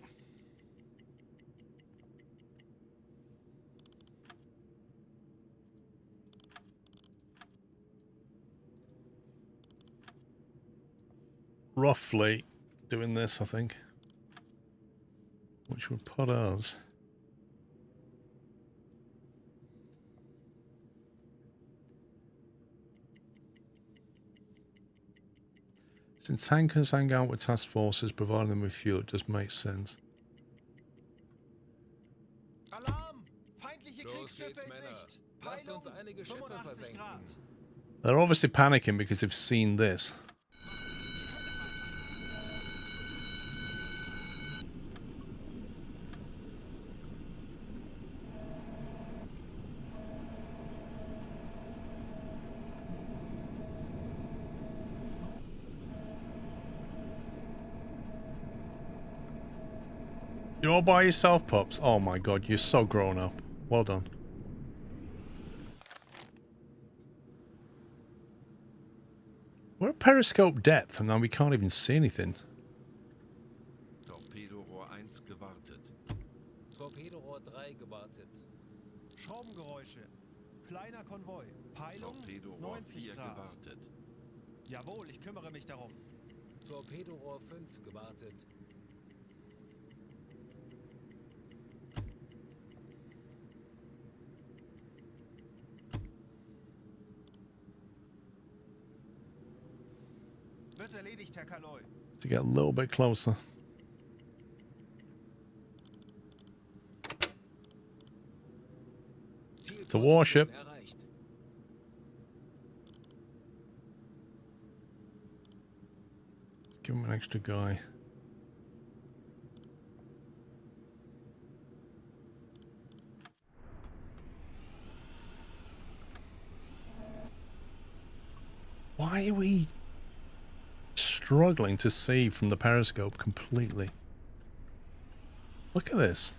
Roughly doing this, I think. Which would put us... Since tankers hang out with task forces, providing them with fuel, it just makes sense. Alarm! Feindliche Kriegsschiffe in Sicht. Peilung 85 Grad. They're obviously panicking because they've seen this. You're all by yourself, pups? Oh my god, you're so grown up. Well done. We're at periscope depth and now we can't even see anything. Torpedorohr 1 gewartet. Torpedorohr 3 gewartet. Schraubengeräusche. Kleiner Konvoi. Peilung Torpedorohr 90 4 Grad. gewartet. Jawohl, ich kümmere mich darum. Torpedorohr 5 gewartet. Wird erledigt, Herr Kaloy. To get a little bit closer. It's a warship. Give him an extra guy. Why are we struggling to see from the periscope completely? Look at this.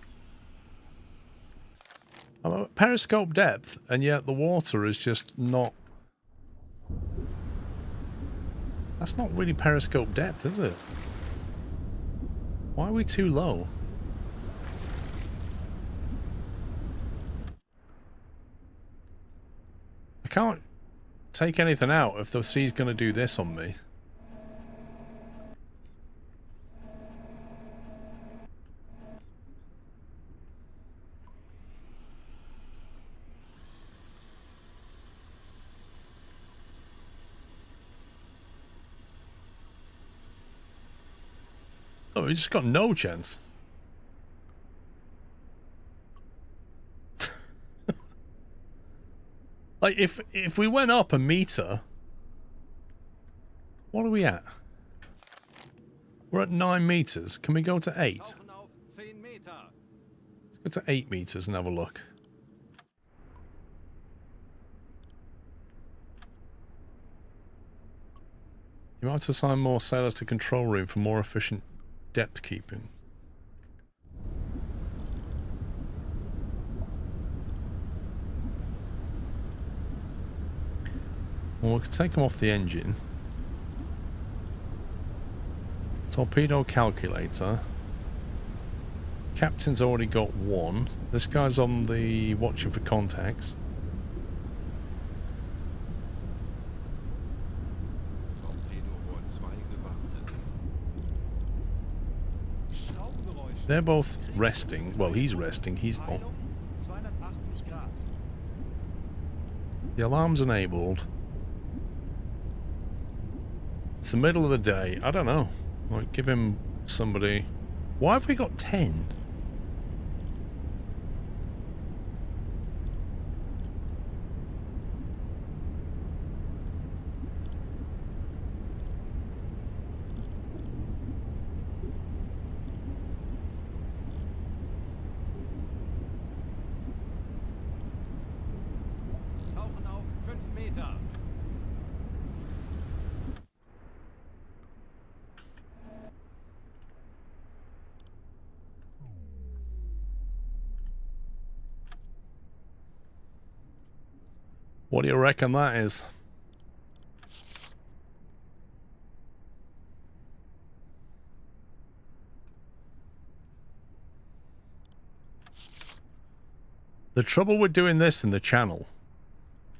I'm at periscope depth, and yet the water is just not... That's not really periscope depth, is it? Why are we too low? I can't take anything out if the sea's going to do this on me. Oh, we just got no chance. Like, if we went up a meter... What are we at? We're at 9 meters. Can we go to 8? Let's go to 8 meters and have a look. You might have to assign more sailors to control room for more efficient depth keeping. Well, we could take them off the engine. Torpedo calculator. Captain's already got 1. This guy's on the watching for contacts. They're both resting. Well, he's resting. He's not. The alarm's enabled. It's the middle of the day. I don't know. Like, give him somebody. Why have we got 10? Tauchen auf 5 Meter. What do you reckon that is? The trouble with doing this in the channel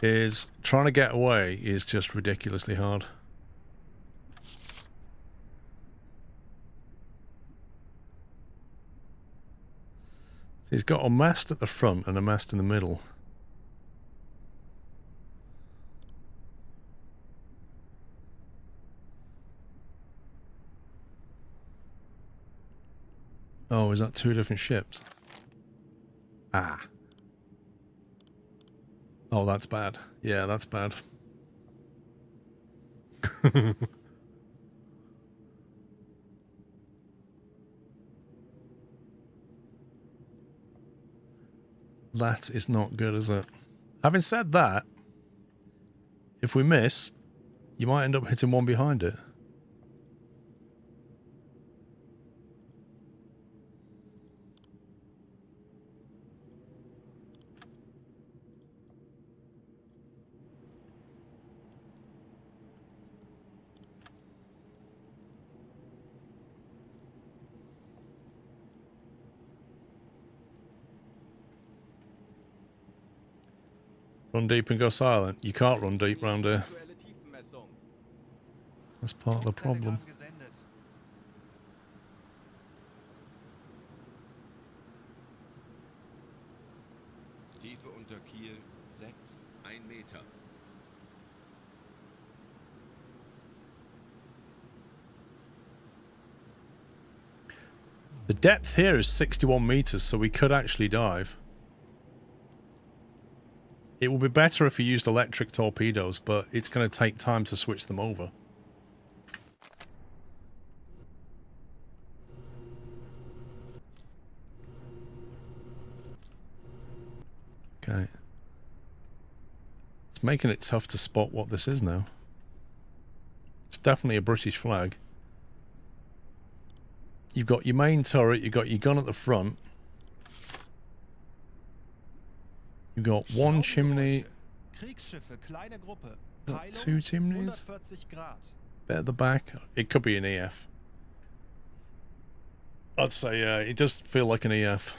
is trying to get away is just ridiculously hard. He's got a mast at the front and a mast in the middle. Oh, is that 2 different ships? Ah. Oh, that's bad. Yeah, that's bad. That is not good, is it? Having said that, if we miss, you might end up hitting one behind it. Run deep and go silent. You can't run deep round here. That's part of the problem. Tiefe unter Kiel 6, 1 Meter. The depth here is 61 meters, so we could actually dive. It would be better if you used electric torpedoes, but it's going to take time to switch them over. Okay. It's making it tough to spot what this is now. It's definitely a British flag. You've got your main turret, you've got your gun at the front. You've got 1 chimney. Got 2 chimneys. Bit at the back. It could be an EF. I'd say, it does feel like an EF.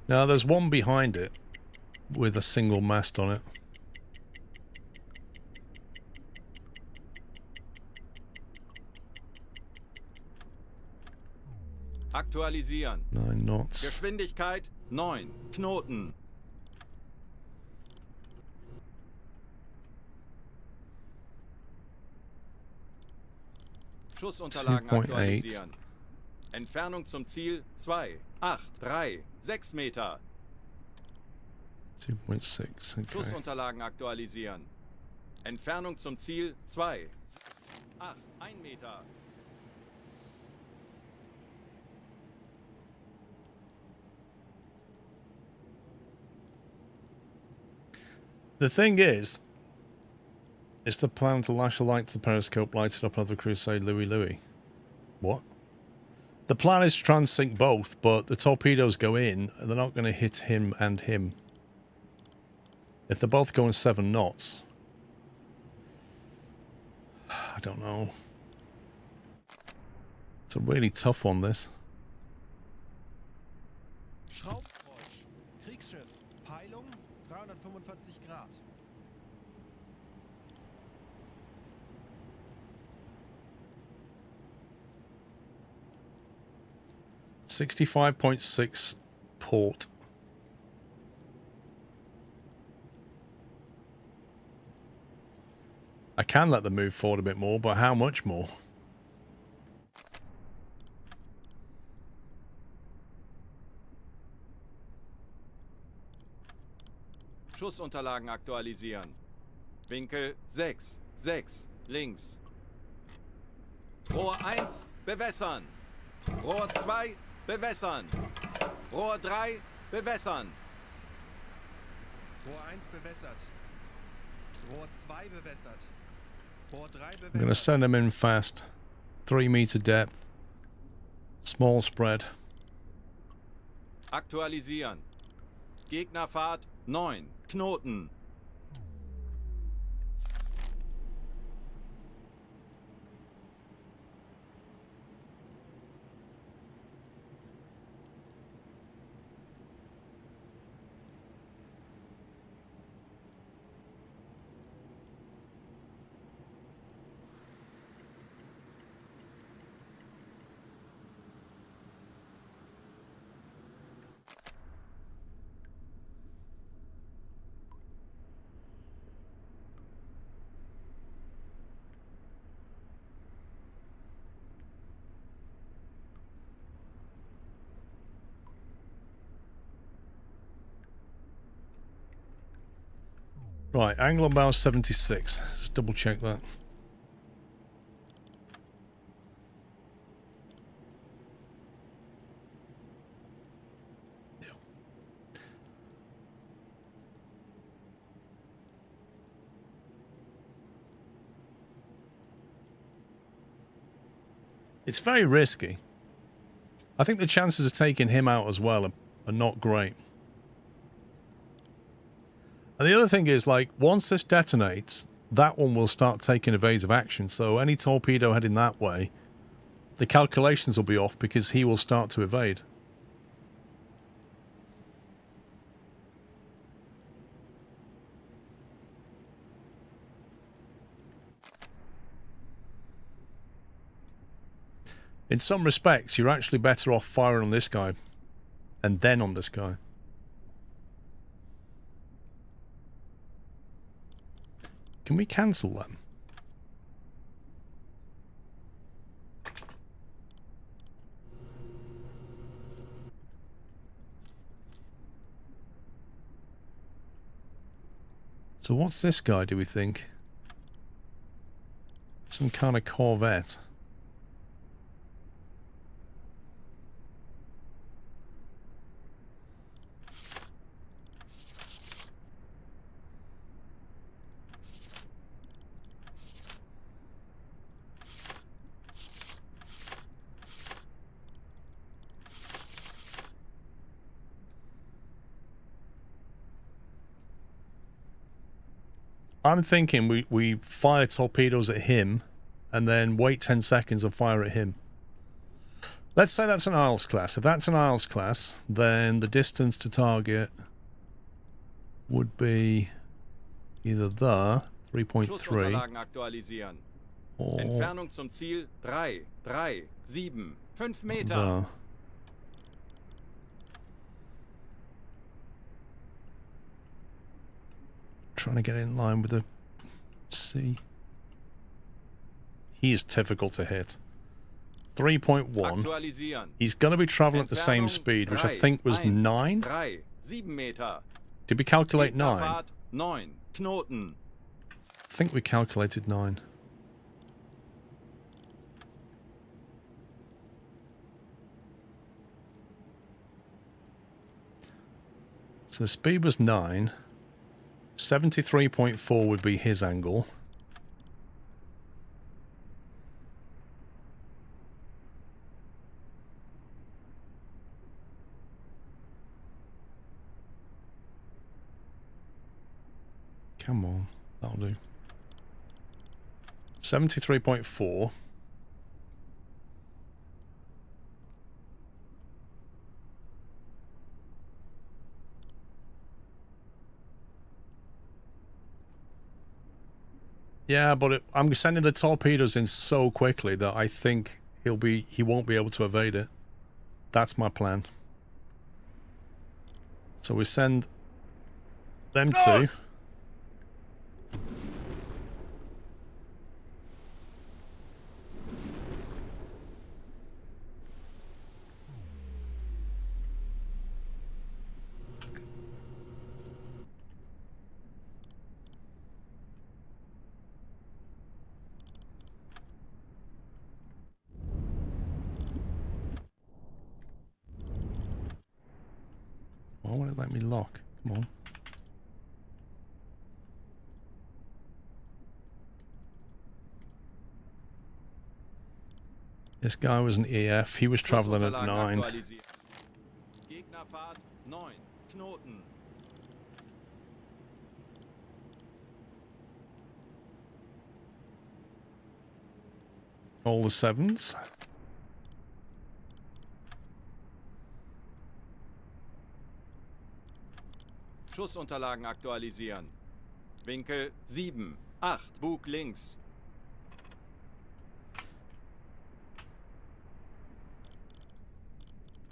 Now there's one behind it with a single mast on it. Aktualisieren. 9 knots. Geschwindigkeit 9 Knoten. Schussunterlagen 2.8. aktualisieren. Entfernung zum Ziel 2, 8, 3, 6 Meter. 2.6, okay. Schussunterlagen aktualisieren. Entfernung zum Ziel 2, 6, 8, 1 Meter. The thing is the plan to lash a light to the periscope lighted up another Crusade Louis. What? The plan is to try and sink both, but the torpedoes go in, and they're not going to hit him and him. If they're both going 7 knots. I don't know. It's a really tough one, this. Schraubgeräusch. Kriegsschiff. Peilung 345 Grad. .6 port. I can let them move forward a bit more, but how much more? Schussunterlagen aktualisieren. Winkel 6, 6, links. Rohr 1, bewässern. Rohr 2, bewässern. Rohr 3, bewässern. Rohr 1 bewässert. Rohr 2 bewässert. Rohr 3 bewässert. I'm going to send them in fast. 3 meter depth. Small spread. Aktualisieren. Gegnerfahrt 9 Knoten. Right, angle on bow 76. Let's double check that. Yeah. It's very risky. I think the chances of taking him out as well are not great. And the other thing is, like, once this detonates, that one will start taking evasive action. So any torpedo heading that way, the calculations will be off because he will start to evade. In some respects, you're actually better off firing on this guy and then on this guy. Can we cancel them? So what's this guy, do we think? Some kind of corvette. I'm thinking we fire torpedoes at him and then wait 10 seconds and fire at him. Let's say that's an Isles class. If that's an Isles class, then the distance to target would be either there, 3.3, Schussunterlagen aktualisieren. or Entfernung zum Ziel 3, 3, 7, 5 Meter. there. Trying to get in line with the sea. He is difficult to hit. 3.1. Aktualisieren. He's going to be traveling at the same speed, which I think was 9. 3, 7 Meter. Did we calculate 9? Gegnerfahrt 9 Knoten. I think we calculated 9. So the speed was 9. 73.4 would be his angle. Come on, that'll do. 73.4. Yeah, but I'm sending the torpedoes in so quickly that I think he won't be able to evade it. That's my plan. So we send them two. Why won't it let me lock? Come on. This guy was an EF. He was traveling at 9. Gegnerfahrt 9 Knoten. All the 7s. Schussunterlagen aktualisieren. Winkel 7, 8, Bug links.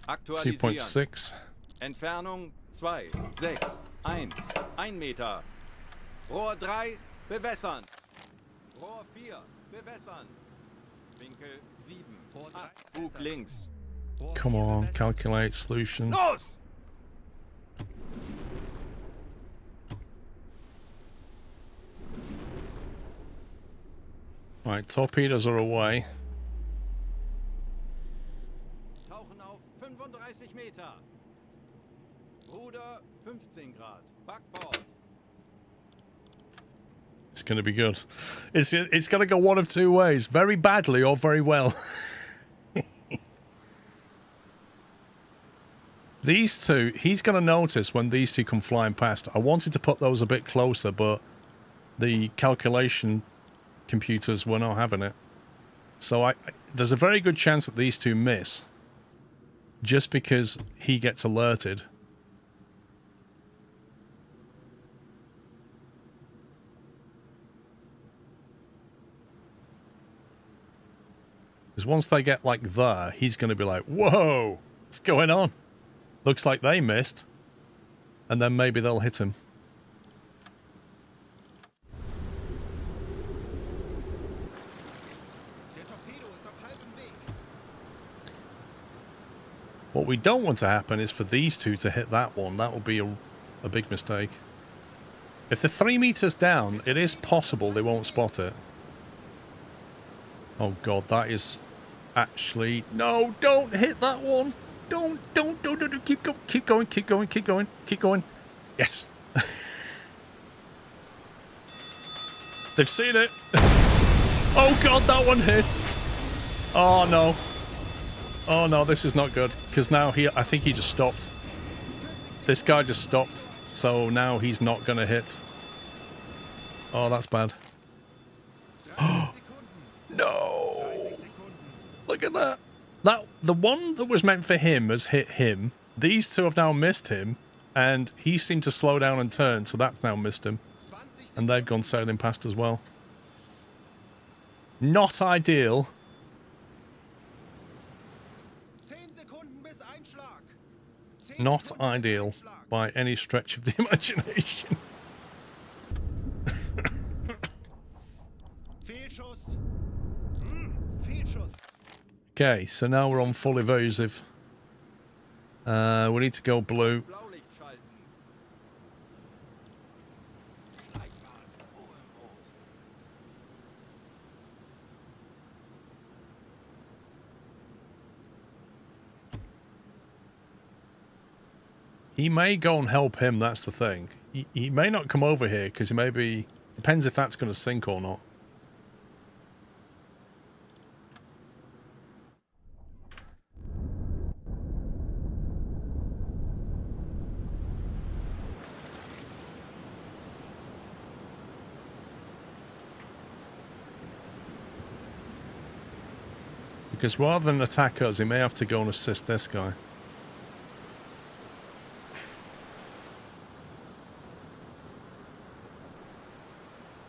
Aktualisieren. 2.6. Entfernung 2, 6, 1, 1 Meter. Rohr 3, bewässern. Rohr 4, bewässern. Winkel 7, 8, Bug links. Come on, calculate solution. Los! Right, torpedoes are away. Tauchen auf 35 Meter. Ruder 15 Grad. Backbord. It's going to be good. It's going to go one of two ways. Very badly or very well. These two, he's going to notice when these two come flying past. I wanted to put those a bit closer, but the calculation computers were not having it. So there's a very good chance that these two miss. Just because he gets alerted. Because once they get like there, he's going to be like, whoa, what's going on? Looks like they missed. And then maybe they'll hit him. What we don't want to happen is for these two to hit that one. That would be a big mistake. If they're 3 meters down, it is possible they won't spot it. Oh god, that is actually... No, don't hit that one! Don't. Keep going. Yes! They've seen it! Oh god, that one hit! Oh no. Oh no, this is not good. Because now I think he just stopped. This guy just stopped. So now he's not going to hit. Oh, that's bad. No! Look at that! That the one that was meant for him has hit him. These two have now missed him, and he seemed to slow down and turn, so that's now missed him. And they've gone sailing past as well. Not ideal. Not ideal by any stretch of the imagination. Okay, so now we're on full evasive. We need to go blue. He may go and help him, that's the thing. He may not come over here, because he may be... Depends if that's going to sink or not. Because rather than attack us, he may have to go and assist this guy.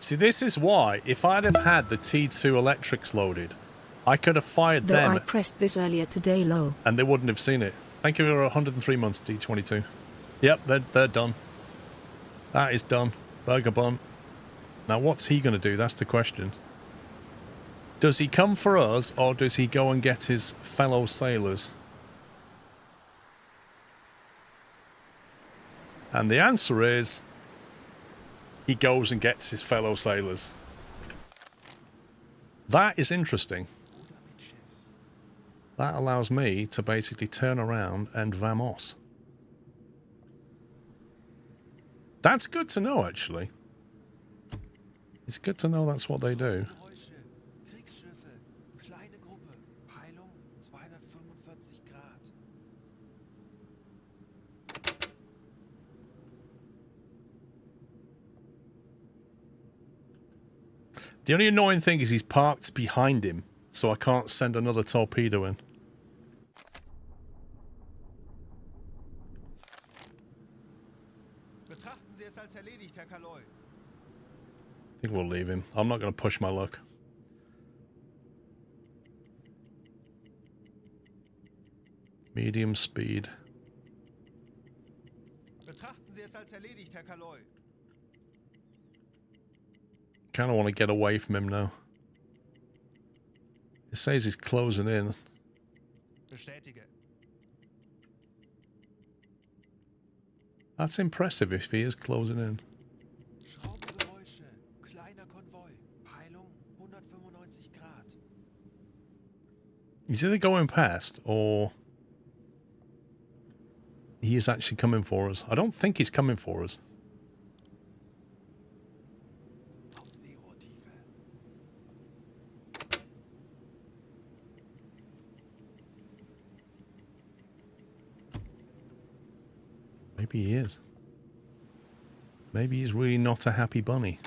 See, this is why, if I'd have had the T2 electrics loaded, I could have fired Though them. I pressed this earlier today, low. And they wouldn't have seen it. Thank you for 103 months, D22. Yep, they're done. That is done. Burger bun. Now, what's he going to do? That's the question. Does he come for us, or does he go and get his fellow sailors? And the answer is... he goes and gets his fellow sailors. That is interesting. That allows me to basically turn around and vamos. That's good to know, actually. It's good to know that's what they do. The only annoying thing is he's parked behind him, so I can't send another torpedo in. I think we'll leave him. I'm not going to push my luck. Medium speed. Kind of want to get away from him now. It says he's closing in. That's impressive if he is closing in. He's either going past or he is actually coming for us. I don't think he's coming for us. Maybe he is. Maybe he's really not a happy bunny.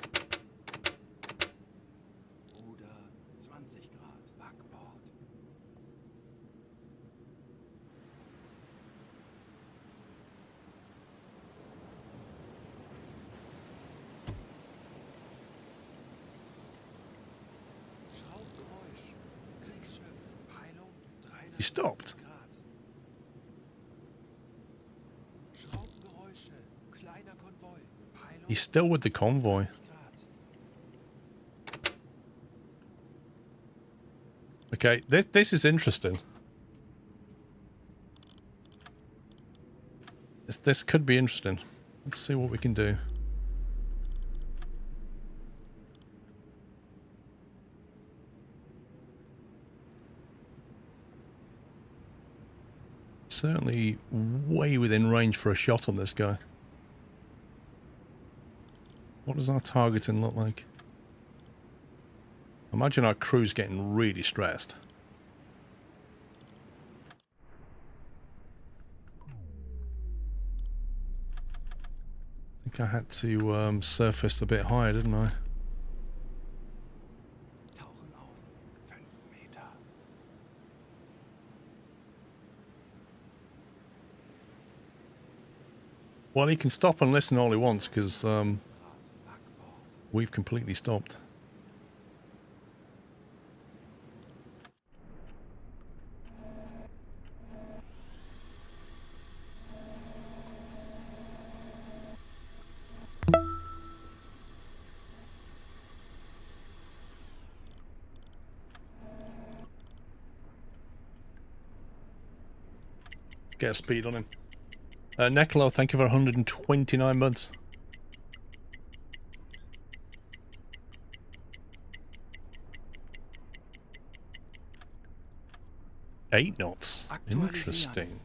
He stopped. He's still with the convoy. Okay, this is interesting. This could be interesting. Let's see what we can do. Certainly way within range for a shot on this guy. What does our targeting look like? Imagine our crew's getting really stressed. I think I had to surface a bit higher, didn't I? Well, he can stop and listen all he wants, because we've completely stopped. Get a speed on him. Neclo, thank you for 129 months. Eight knots. Interesting.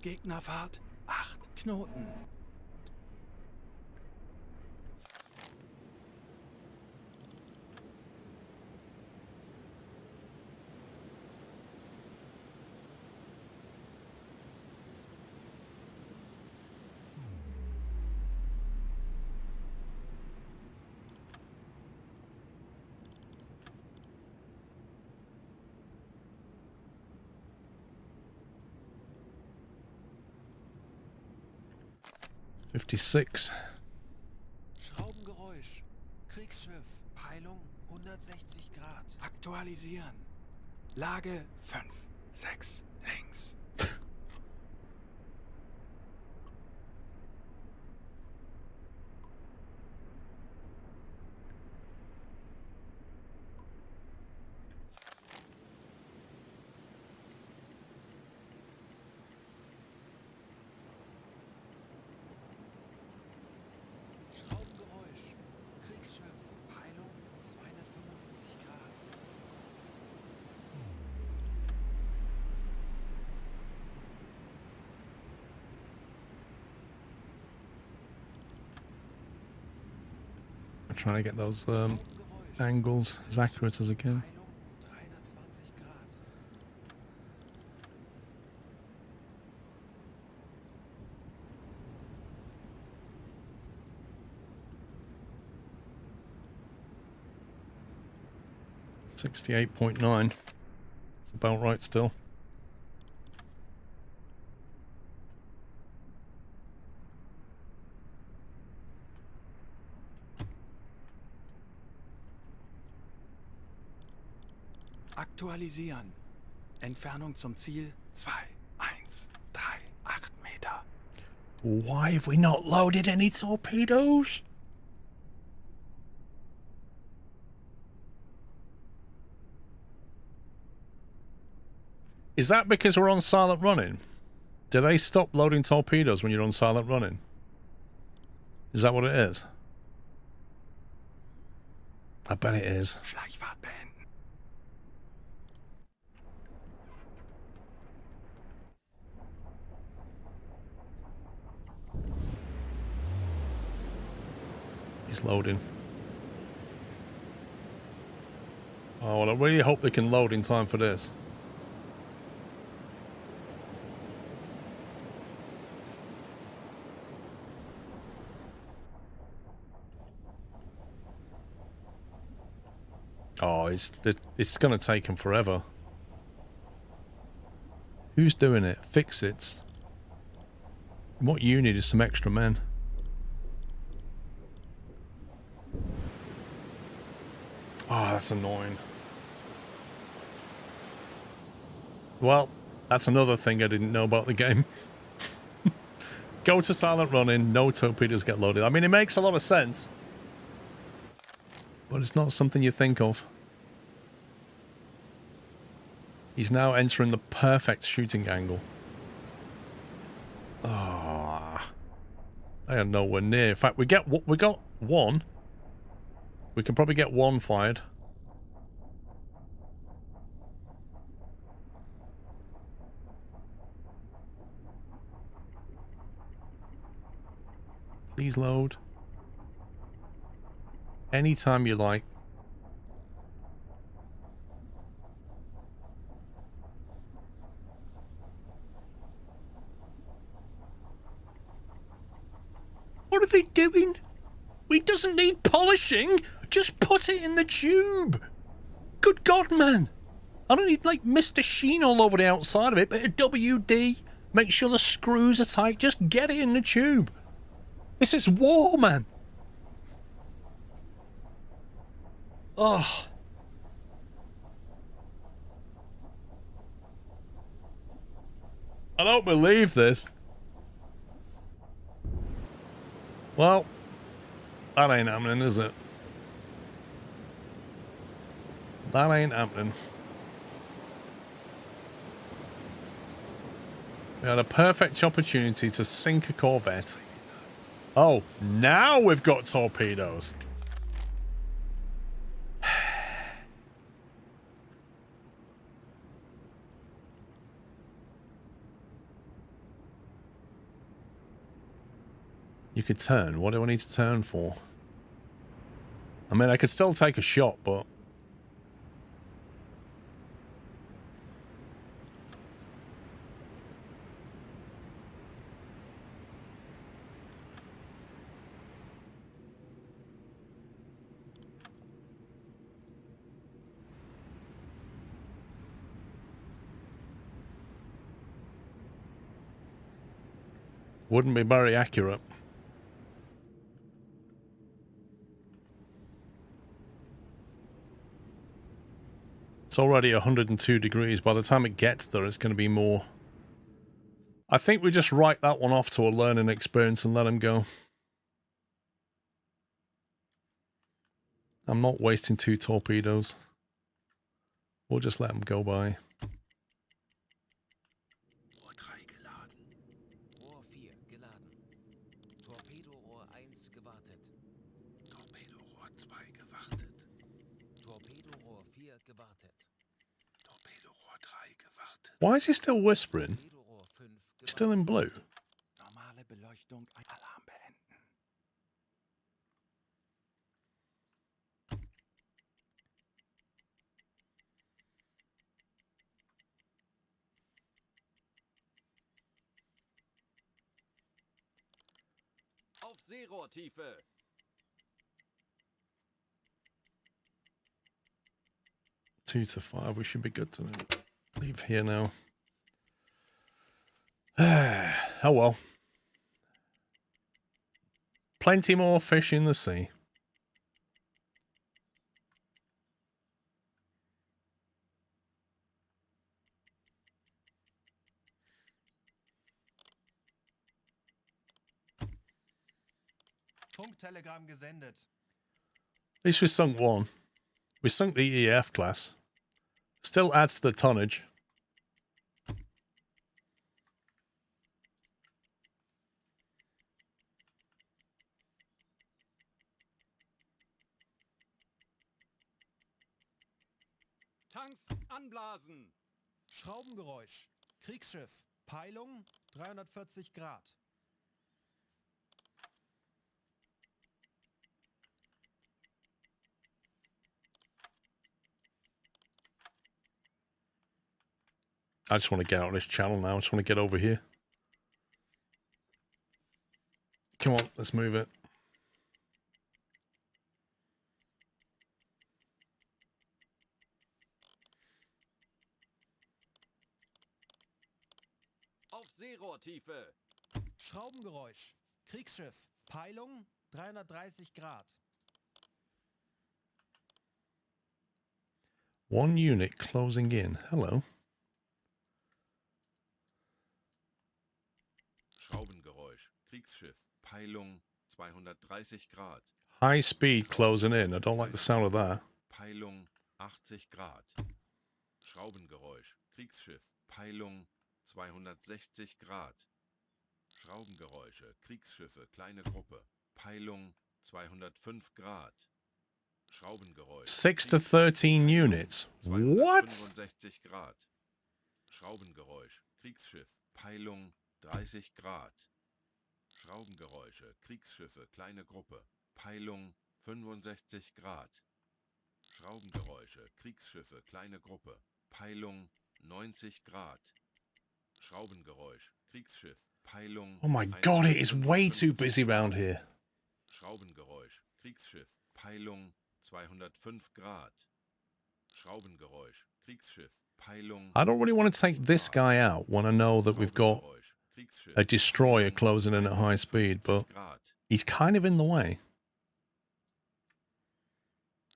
Gegnerfahrt 8 Knoten. Schraubengeräusch. Kriegsschiff. Peilung 160 Grad. Aktualisieren. Lage 5, 6 links. Schraubengeräusch. Kriegsschiff. Peilung 275 Grad. I'm trying to get those angles as accurate as I can. Peilung 320 Grad. $68.9. It's about right still. Aktualisieren. Entfernung zum Ziel 2, 1, 3, 8 Meter. Why have we not loaded any torpedoes? Is that because we're on silent running? Do they stop loading torpedoes when you're on silent running? Is that what it is? I bet it is. Schleichfahrt beenden. He's loading. Oh, well, I really hope they can load in time for this. Oh, it's going to take him forever. Who's doing it? Fix-Its. What you need is some extra men. Oh, that's annoying. Well, that's another thing I didn't know about the game. Go to silent running, no torpedoes get loaded. I mean, it makes a lot of sense. But it's not something you think of. He's now entering the perfect shooting angle. Ah, they are nowhere near. In fact, we got one. We can probably get one fired. Please load. Anytime you like. What are they doing? It doesn't need polishing. Just put it in the tube. Good God, man. I don't need, like, Mr. Sheen all over the outside of it, but a WD. Make sure the screws are tight. Just get it in the tube. This is war, man. Oh. I don't believe this. Well, that ain't happening, is it? That ain't happening. We had a perfect opportunity to sink a corvette. Oh, now we've got torpedoes. You could turn. What do I need to turn for? I mean, I could still take a shot, but... wouldn't be very accurate. It's already 102 degrees. By the time it gets there, it's going to be more. I think we just write that one off to a learning experience and let him go. I'm not wasting 2 torpedoes. We'll just let him go by. Why is he still whispering? He's still in blue. Normale Beleuchtung, Alarm beenden. Auf Seerohrtiefe. Two to 5, we should be good to leave here now. Oh well. Plenty more fish in the sea. Funktelegramm gesendet. At least we sunk one. We sunk the EF class. Still adds to the tonnage. Tanks anblasen. Schraubengeräusch. Kriegsschiff. Peilung 340 Grad. I just want to get out of this channel now. I just want to get over here. Come on, let's move it. Auf Seerohrtiefe. Schraubengeräusch. Kriegsschiff. Peilung 330 Grad. One unit closing in. Hello. Schraubengeräusch. Kriegsschiff. Peilung 230 Grad. High speed closing in. I don't like the sound of that. Peilung 80 Grad. Schraubengeräusch. Kriegsschiff. Peilung 260 Grad. Schraubengeräusche. Kriegsschiffe. Kleine Gruppe. Peilung 205 Grad. Schraubengeräusche. 6 to 13 units. What? 265 Grad. Schraubengeräusch. Kriegsschiff. Peilung 30 Grad. Schraubengeräusche. Kriegsschiffe. Kleine Gruppe. Peilung 65 Grad. Schraubengeräusche. Kriegsschiffe. Kleine Gruppe. Peilung 90 Grad. Schraubengeräusch. Kriegsschiff. Peilung. Oh my god, it is way too busy around here. Schraubengeräusch. Kriegsschiff. Peilung 205 Grad. Schraubengeräusch. Kriegsschiff. Peilung. I don't really want to take this guy out when I know that we've got a destroyer closing in at high speed, but He's kind of in the way.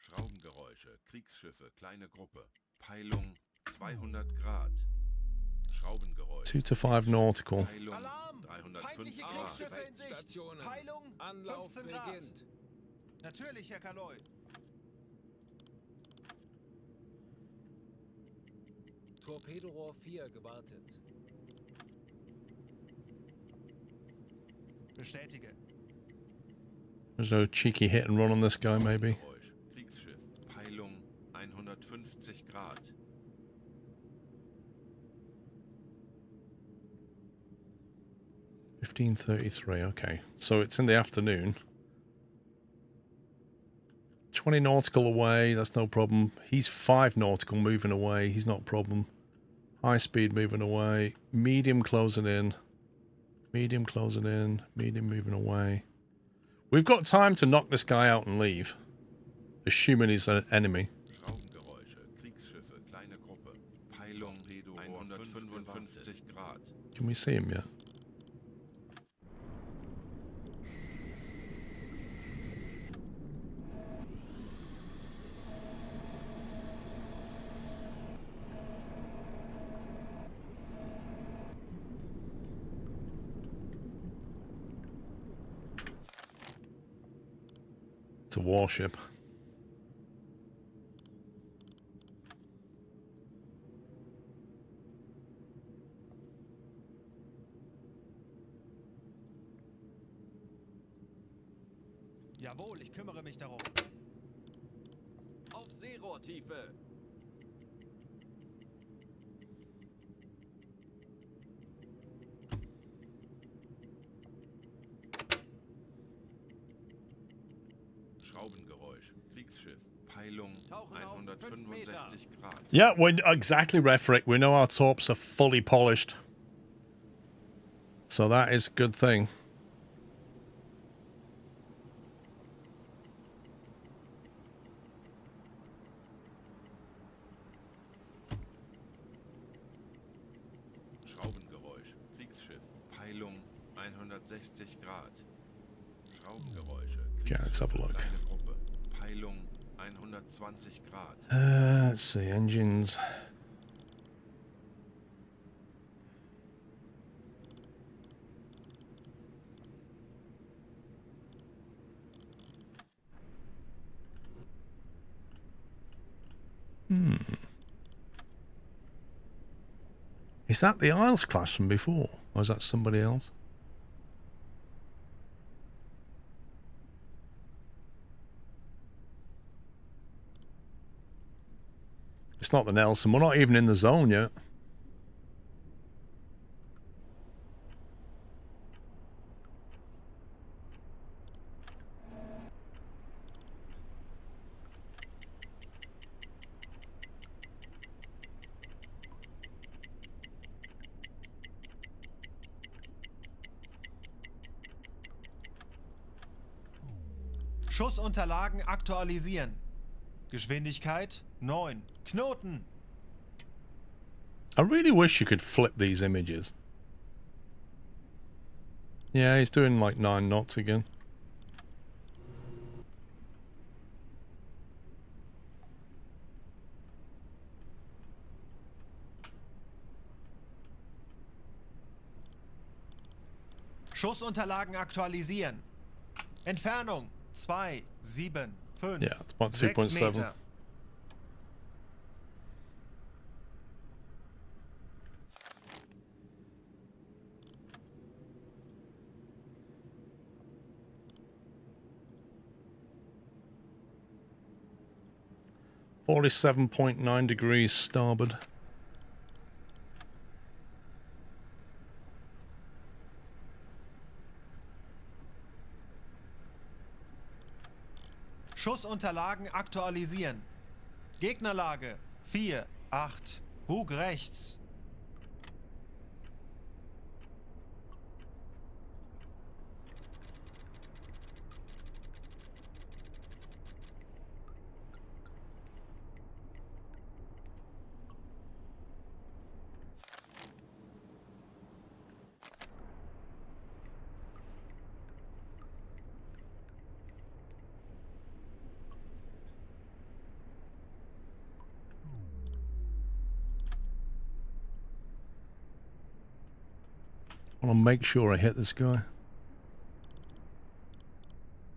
Schraubengeräusche, Kriegsschiffe, kleine Gruppe. Peilung 200 Grad. Schraubengeräusche. 2 to 5 nautical. Peilung Alarm! 305 Feindliche Grad. Kriegsschiffe in Sicht! Stationen. Peilung Anlauf 15 Grad. beginnt. Natürlich, Herr Kaloy. Torpedorohr 4 gewartet. Bestätige. There's a cheeky hit and run on this guy, maybe. Geräusch, Kriegsschiff. Peilung 150 Grad. $15.33. Okay, so it's in the afternoon. 20 nautical away. That's no problem. He's 5 nautical moving away. He's not a problem. High speed moving away. Medium closing in. Medium closing in. Medium moving away. We've got time to knock this guy out and leave. Assuming he's an enemy. Schraubengeräusche, Kriegsschiffe, kleine Gruppe. Peilung 155 Grad. Can we see him yet? It's a warship. Jawohl, ich kümmere mich darum. Auf Seerohrtiefe. Schraubengeräusch, Kriegsschiff. Peilung 165 Grad. Yeah, exactly, Refrick. We know our torps are fully polished. So that is a good thing. Schraubengeräusch, Kriegsschiff. Peilung 160 Grad. Schraubengeräusche. Okay, let's have a look. Kleine Gruppe. Peilung 120 Grad. Let's see, engines. Is that the Isles class from before? Or is that somebody else? It's not the Nelson. We're not even in the zone yet. Schussunterlagen aktualisieren. Geschwindigkeit 9. Knoten. I really wish you could flip these images. Yeah, he's doing like 9 knots again. Schussunterlagen aktualisieren. Entfernung 2, 7, 5, Yeah, it's about 6 2.7. Meter. $47.9 starboard. Schussunterlagen aktualisieren. Gegnerlage 4, 8. Bug rechts. I want to make sure I hit this guy.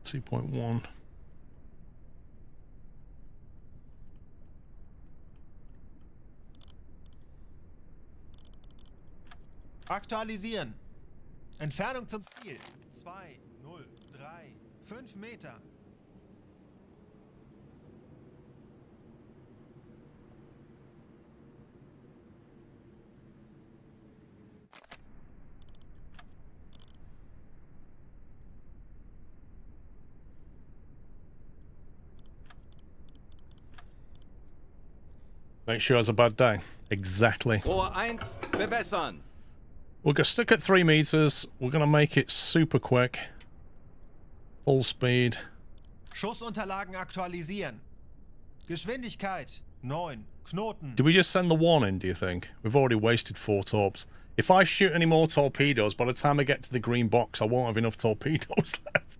2.1. Aktualisieren. Entfernung zum Ziel. 2, 0, 3, 5 Meter. Make sure it's a bad day. Exactly. Rohr 1, bewässern. We'll get stuck at 3 meters. We're going to make it super quick. Full speed. Schussunterlagen aktualisieren. Geschwindigkeit 9. Knoten. Do we just send the one in, do you think? We've already wasted 4 torps. If I shoot any more torpedoes, by the time I get to the green box, I won't have enough torpedoes left.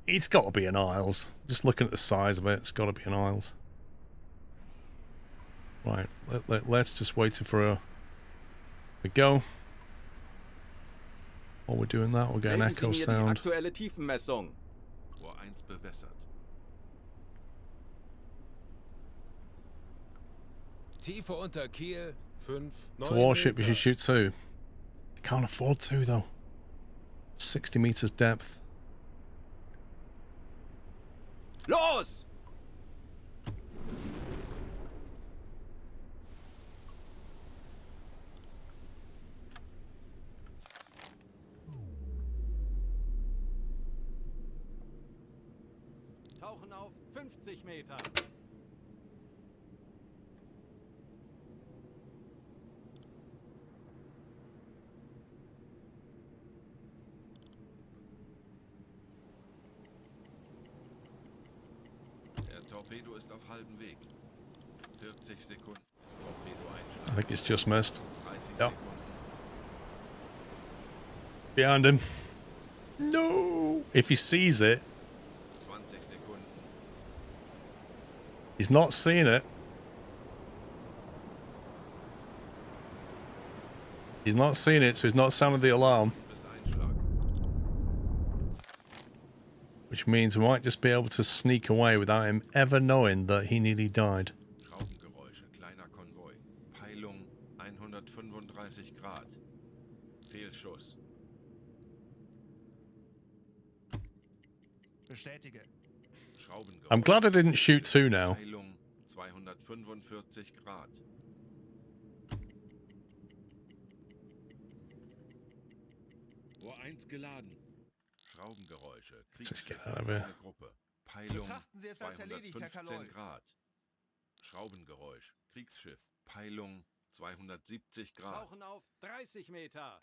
It's got to be an Isles. Just looking at the size of it, it's got to be an Isles. Right, let's just wait for a... We go. While we're doing that, we'll get an echo sound. Aktuelle Tiefenmessung. Rohr 1 bewässert. Tiefe unter Kiel, 5, 9 It's a warship, you Meter. should shoot 2. Can't afford 2 though. 60 meters depth. Los! Tauchen auf 50 Meter. Der Torpedo ist auf halbem Weg. 40 Sekunden ist Torpedo-Einschlag. I think it's just missed. 30 Yep. Sekunden. Behind him. No! If he sees it, 20 Sekunden. he's not seeing it. He's not seeing it, so he's not sounded the alarm. Bis Einschlag. Which means we might just be able to sneak away without him ever knowing that he nearly died. Schraubengeräusche, kleiner Konvoi. Peilung 135 Grad. Fehlschuss. Bestätige. Schraubengeräusche. I'm glad I didn't shoot 2 now. Peilung 245 Grad. Rohr 1 geladen. Schraubengeräusche. Just get out of here. Kleine Gruppe. Peilung Betrachten Sie es als erledigt, Herr 215 Kaloy. Grad. Schraubengeräusch. Kriegsschiff. Peilung 270 Grad. Tauchen auf 30 Meter.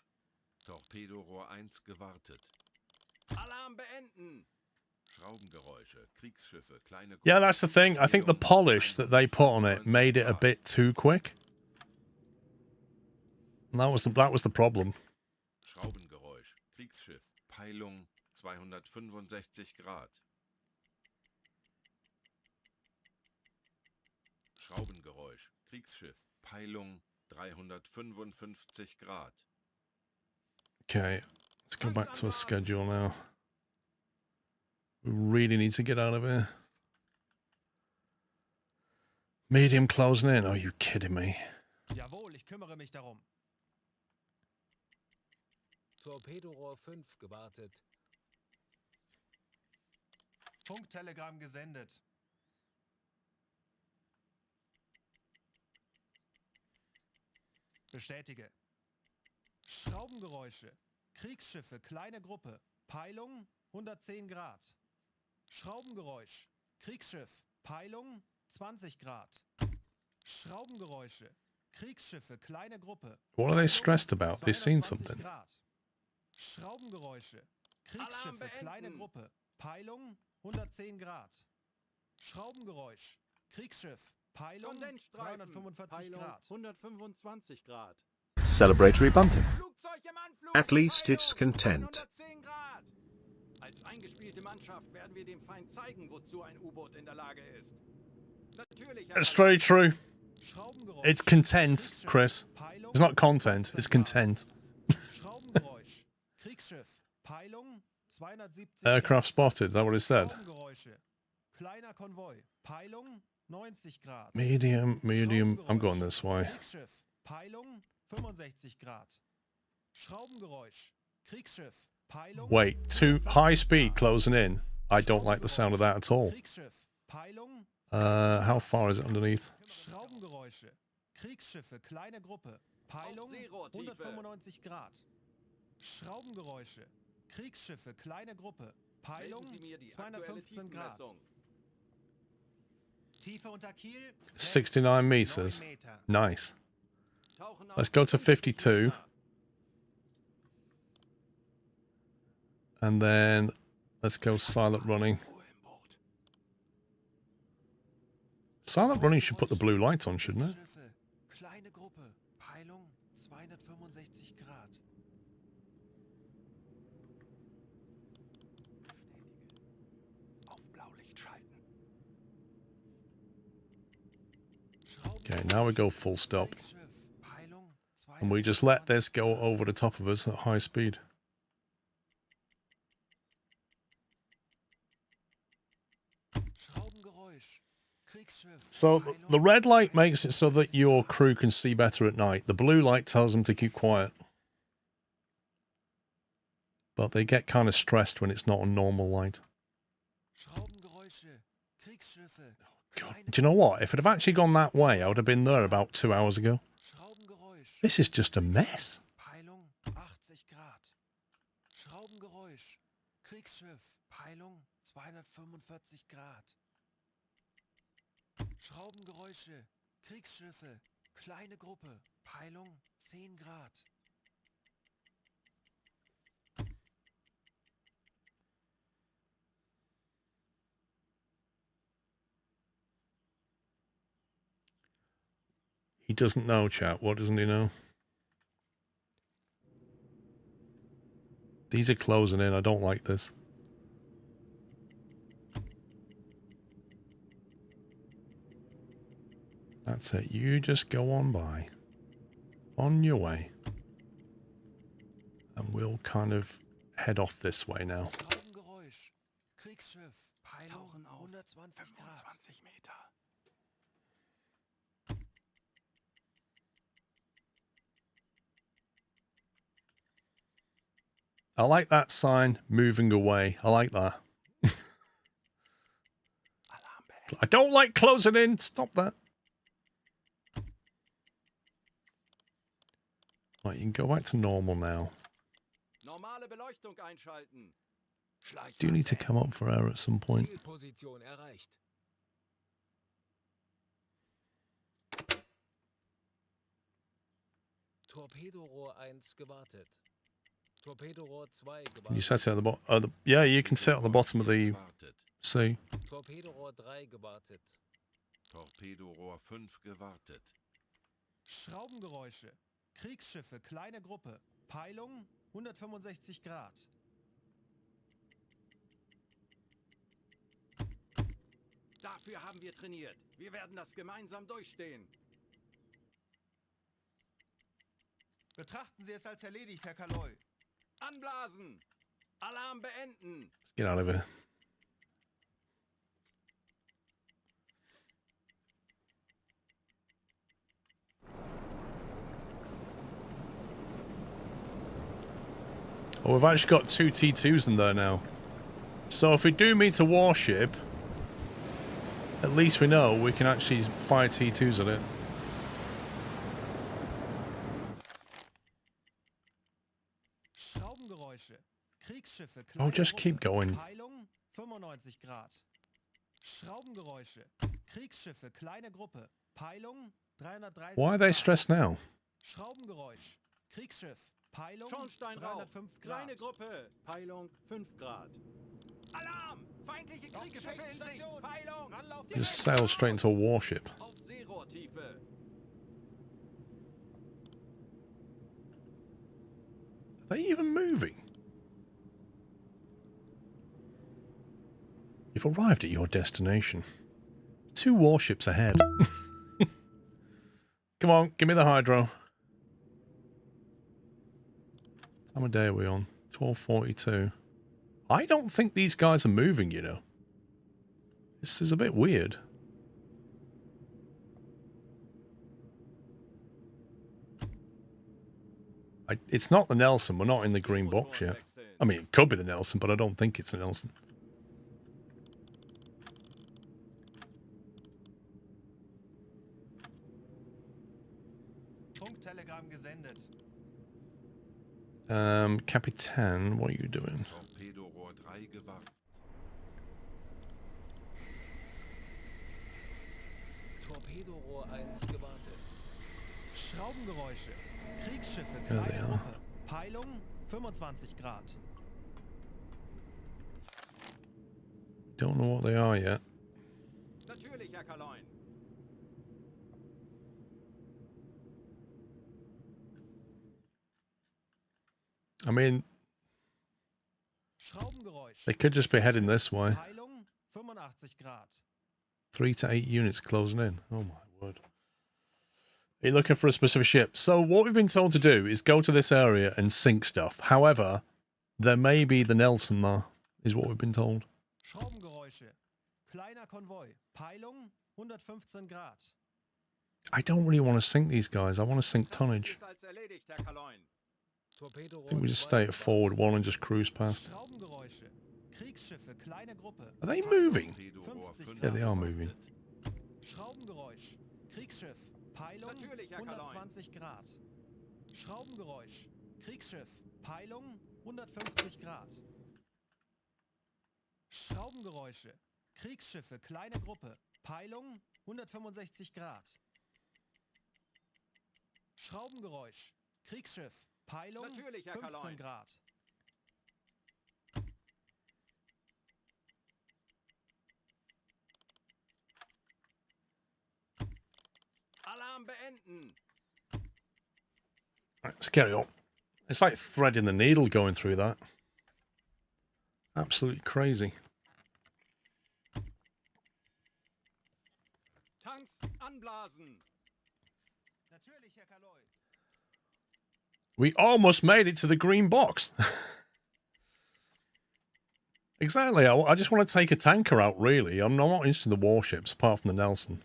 Torpedorohr 1 gewartet. Alarm beenden. Schraubengeräusche. Kriegsschiffe. Kleine Gruppe. Yeah, that's the thing. I think the polish that they put on it made it a bit too quick. And that was the problem. Schraubengeräusch. Kriegsschiff. Peilung 265 Grad. Schraubengeräusch. Kriegsschiff. Peilung 355 Grad. Okay, let's go back to a schedule now. We really need to get out of here. Medium closing in. Are you kidding me? Jawohl, ich kümmere mich darum. Torpedorohr 5 gewartet. Funktelegramm gesendet. Bestätige. Schraubengeräusche. Kriegsschiffe, kleine Gruppe. Peilung 110 Grad. Schraubengeräusch. Kriegsschiff. Peilung 20 Grad. Schraubengeräusche. Kriegsschiffe, kleine Gruppe. What are they stressed about? They've seen 220 something. Grad. Schraubengeräusche. Alarm Kriegsschiffe, beenden. kleine Gruppe. Peilung 110 Grad. Schraubengeräusch. Kriegsschiff. Peilung Kondensstreifen. 345 Peilung Grad. 125 Grad. Celebratory bunting. Flugzeug im Anflug. At least it's Peilung content. 110 Grad. Als eingespielte Mannschaft werden wir dem Feind zeigen, wozu ein U-Boot in der Lage ist. That's very true. It's content, Chris. It's not content, it's content. Aircraft spotted, is that what it said? Medium, I'm going this way. Wait, too high speed closing in. I don't like the sound of that at all. How far is it underneath? Kriegsschiffe, kleine Gruppe. Peilung 195 Grad. Schraubengeräusche. Kriegsschiffe, kleine Gruppe. Peilung 215 Grad. Tiefe unter Kiel 69 meters. Nice. Let's go to 52. And then let's go silent running. Silent running should put the blue light on, shouldn't it? Kleine Gruppe. Peilung 265 Grad. Auf Blaulicht schalten. Okay, now we go full stop. And we just let this go over the top of us at high speed. So the red light makes it so that your crew can see better at night. The blue light tells them to keep quiet. But they get kind of stressed when it's not a normal light. God, do you know what? If it had actually gone that way, I would have been there about 2 hours ago. This is just a mess. Peilung 80 Grad. Schraubengeräusch. Kriegsschiff. Peilung 245 Grad. Schraubengeräusche. Kriegsschiffe. Kleine Gruppe. Peilung 10 Grad. He doesn't know, chat. What doesn't he know? These are closing in. I don't like this. That's it. You just go on by. On your way. And we'll kind of head off this way now. Kriegsschiff. Peilung 120 Grad. 25 Meter. I like that sign, moving away. I like that. I don't like closing in. Stop that. Right, you can go back to normal now. Normale Beleuchtung einschalten. Do you need to come up for air at some point? Zielposition erreicht. Torpedorohr 1 gewartet. Torpedorohr 2 gewartet. You set it at the bottom. Yeah, you can sit at the bottom of the sea. Torpedorohr 3 gewartet. Torpedorohr 5 gewartet. Schraubengeräusche. Kriegsschiffe, kleine Gruppe. Peilung 165 Grad. Dafür haben wir trainiert. Wir werden das gemeinsam durchstehen. Betrachten Sie es als erledigt, Herr Kaloy. Anblasen! Alarm beenden! Let's get out of here. Oh, we've actually got 2 T2s in there now. So if we do meet a warship, at least we know we can actually fire T2s at it. Oh, just keep going. Peilung 95 Grad. Schraubengeräusche. Kriegsschiffe, kleine Gruppe. Peilung 330 Why are they stressed now? Schraubengeräusch. Kriegsschiff. Peilung Schornsteinrauch. 305 Grad. Kleine Gruppe. Peilung 5 Grad. Alarm! Feindliche Kriegsschiffe in Sicht. Peilung! Just sail straight into a warship. Auf Seerohrtiefe. Are they even moving? You've arrived at your destination. 2 warships ahead. Come on, give me the hydro. What time of day are we on? 12:42. I don't think these guys are moving, you know. This is a bit weird. It's not the Nelson. We're not in the green box yet. I mean, it could be the Nelson, but I don't think it's the Nelson. Funktelegramm gesendet. Kapitan, what are you doing? Torpedorohr 3 gewartet. Torpedorohr 1 gewartet. Schraubengeräusche. Kriegsschiffe, There they kleine are. Gruppe. Peilung 25 Grad. Don't know what they are yet. Natürlich, Herr Kaloin. I mean, Schraubengeräusch. they could just be heading this way. Peilung 85 Grad. 3 to 8 units closing in. Oh my word. Are you looking for a specific ship? So what we've been told to do is go to this area and sink stuff. However, there may be the Nelson there, is what we've been told. Schraubengeräusche. Kleiner Konvoi. Peilung 115 Grad. I don't really want to sink these guys. I want to sink tonnage. Ist als erledigt, Herr Kaloin. I think we just stay at forward 1 and just cruise past. Schraubengeräusche. Kriegsschiffe, kleine Gruppe. Are they moving? Torpedorohr 50 5 Yeah, they are moving. Schraubengeräusch. Kriegsschiff. Peilung Natürlich, Herr Kaloin. 120 Grad. Schraubengeräusch. Kriegsschiff. Peilung 150 Grad. Schraubengeräusche. Kriegsschiffe, kleine Gruppe. Peilung 165 Grad. Schraubengeräusch. Kriegsschiff. Peilung Natürlich, Herr 15 Kaloin. Grad. Alarm beenden. Right, let's carry on. It's like threading the needle going through that. Absolutely crazy. Tanks anblasen. Natürlich, Herr Kaloy. We almost made it to the green box. Exactly. I just want to take a tanker out, really. I'm not interested in the warships, apart from the Nelson.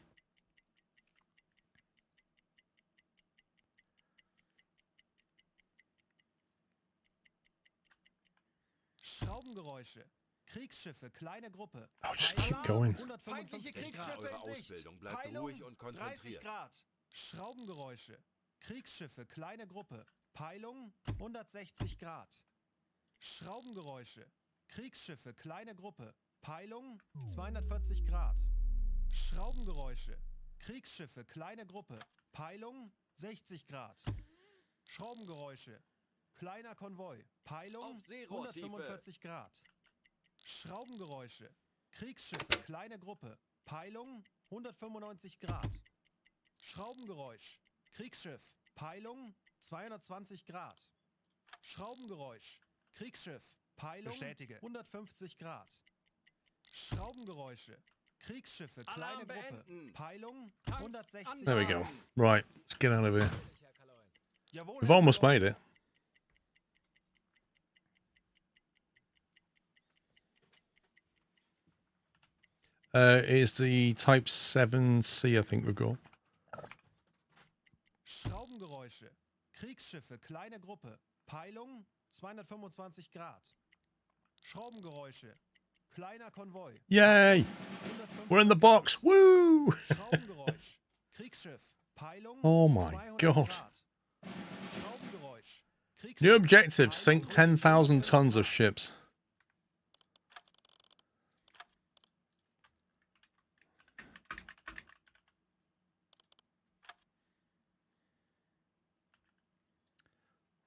Schraubengeräusche. Kriegsschiffe, kleine Gruppe. Oh, just keep going. Feindliche Kriegsschiffe Eure in Sicht. Ausbildung bleibt Peilung ruhig und 30 konzentriert. Grad. Schraubengeräusche. Kriegsschiffe, kleine Gruppe. Peilung 160 Grad. Schraubengeräusche. Kriegsschiffe, kleine Gruppe. Peilung 240 Grad. Schraubengeräusche. Kriegsschiffe, kleine Gruppe. Peilung 60 Grad. Schraubengeräusche. Kleiner Konvoi. Peilung Auf Seerohrtiefe. 145 Grad. Schraubengeräusche. Kriegsschiffe, kleine Gruppe. Peilung 195 Grad. Schraubengeräusch. Kriegsschiff. Peilung 220 Grad. Schraubengeräusch. Kriegsschiff. Peilung Bestätige. 150 Grad. Schraubengeräusche. Kriegsschiffe, kleine Alarm Gruppe. beenden. Peilung Tanks 160 There we Grad. go. Right, let's get out of here. Jawohl, We've Herr almost Kaloy. made it. Is the Type 7C, I think we've got. Schraubengeräusche. Kriegsschiffe, kleine Gruppe. Peilung 225 Grad. Schraubengeräusche. Kleiner Konvoi. Yay! 150 We're in the box. Woo! Schraubengeräusch. Kriegsschiff. Peilung Oh my 200 God. Grad. Schraubengeräusch. Kriegsschiff. New objective, sink Peilung 10,000 150 tons of Grad. ships.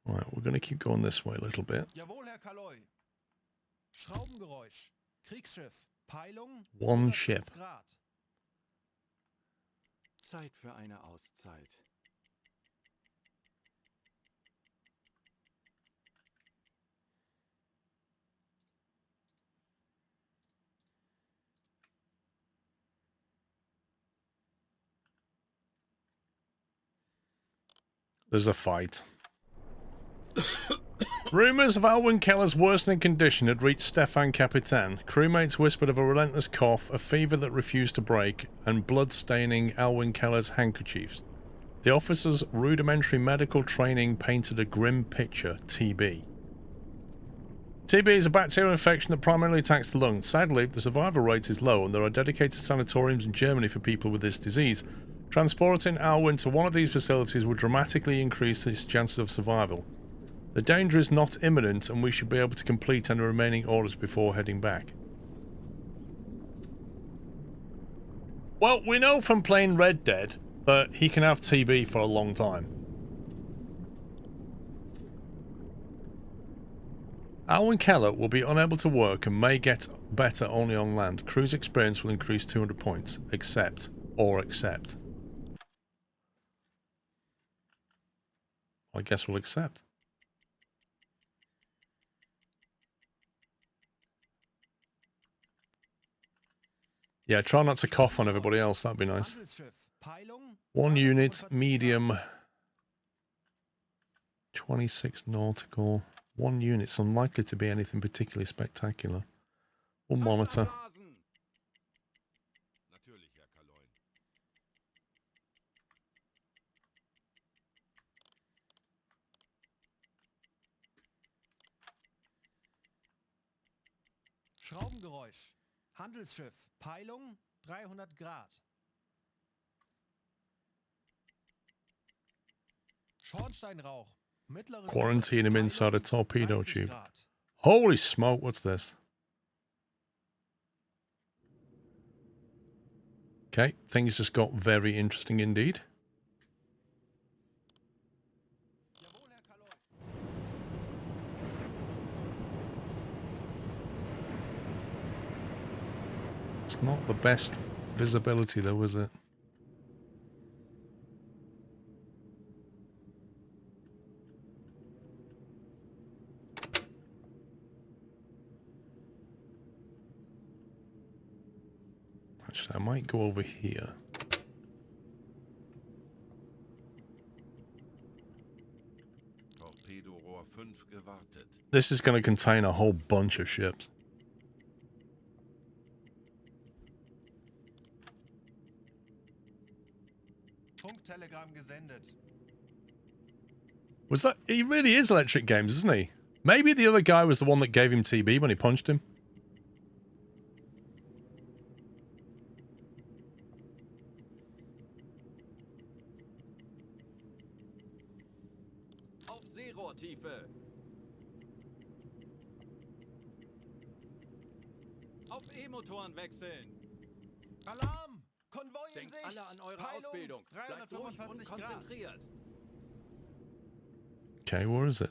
Right, we're going to keep going this way a little bit. Jawohl, Herr Kaloy. Schraubengeräusch. Kriegsschiff. Peilung One 105 ship. Grad. Zeit für eine Auszeit. There's a fight. Rumours of Alwyn Keller's worsening condition had reached Stefan Capitan. Crewmates whispered of a relentless cough, a fever that refused to break, and blood staining Alwyn Keller's handkerchiefs. The officer's rudimentary medical training painted a grim picture. TB. TB is a bacterial infection that primarily attacks the lungs. Sadly, the survival rate is low, and there are dedicated sanatoriums in Germany for people with this disease. Transporting Alwyn to one of these facilities would dramatically increase his chances of survival. The danger is not imminent, and we should be able to complete any remaining orders before heading back. Well, we know from playing Red Dead that he can have TB for a long time. Alwyn Keller will be unable to work and may get better only on land. Crew's experience will increase 200 points. Accept. I guess we'll accept. Yeah, try not to cough on everybody else. That'd be nice. 1 unit, medium. 26 nautical. 1 unit's unlikely to be anything particularly spectacular. We'll monitor. Schraubengeräusch. Handelsschiff. Peilung 300 Grad. Schornsteinrauch. Quarantine him inside a torpedo tube. Holy smoke, what's this? Okay, things just got very interesting indeed. It's not the best visibility though, is it? Actually, I might go over here. This is going to contain a whole bunch of ships. Was that... He really is Electric Games, isn't he? Maybe the other guy was the one that gave him TB when he punched him. Auf Seerohrtiefe. Auf E-Motoren wechseln. Alarm! Konvoi in Denkt Sicht! alle an eure Peilung Ausbildung. Bleibt ruhig und 345 konzentriert. Okay, where is it?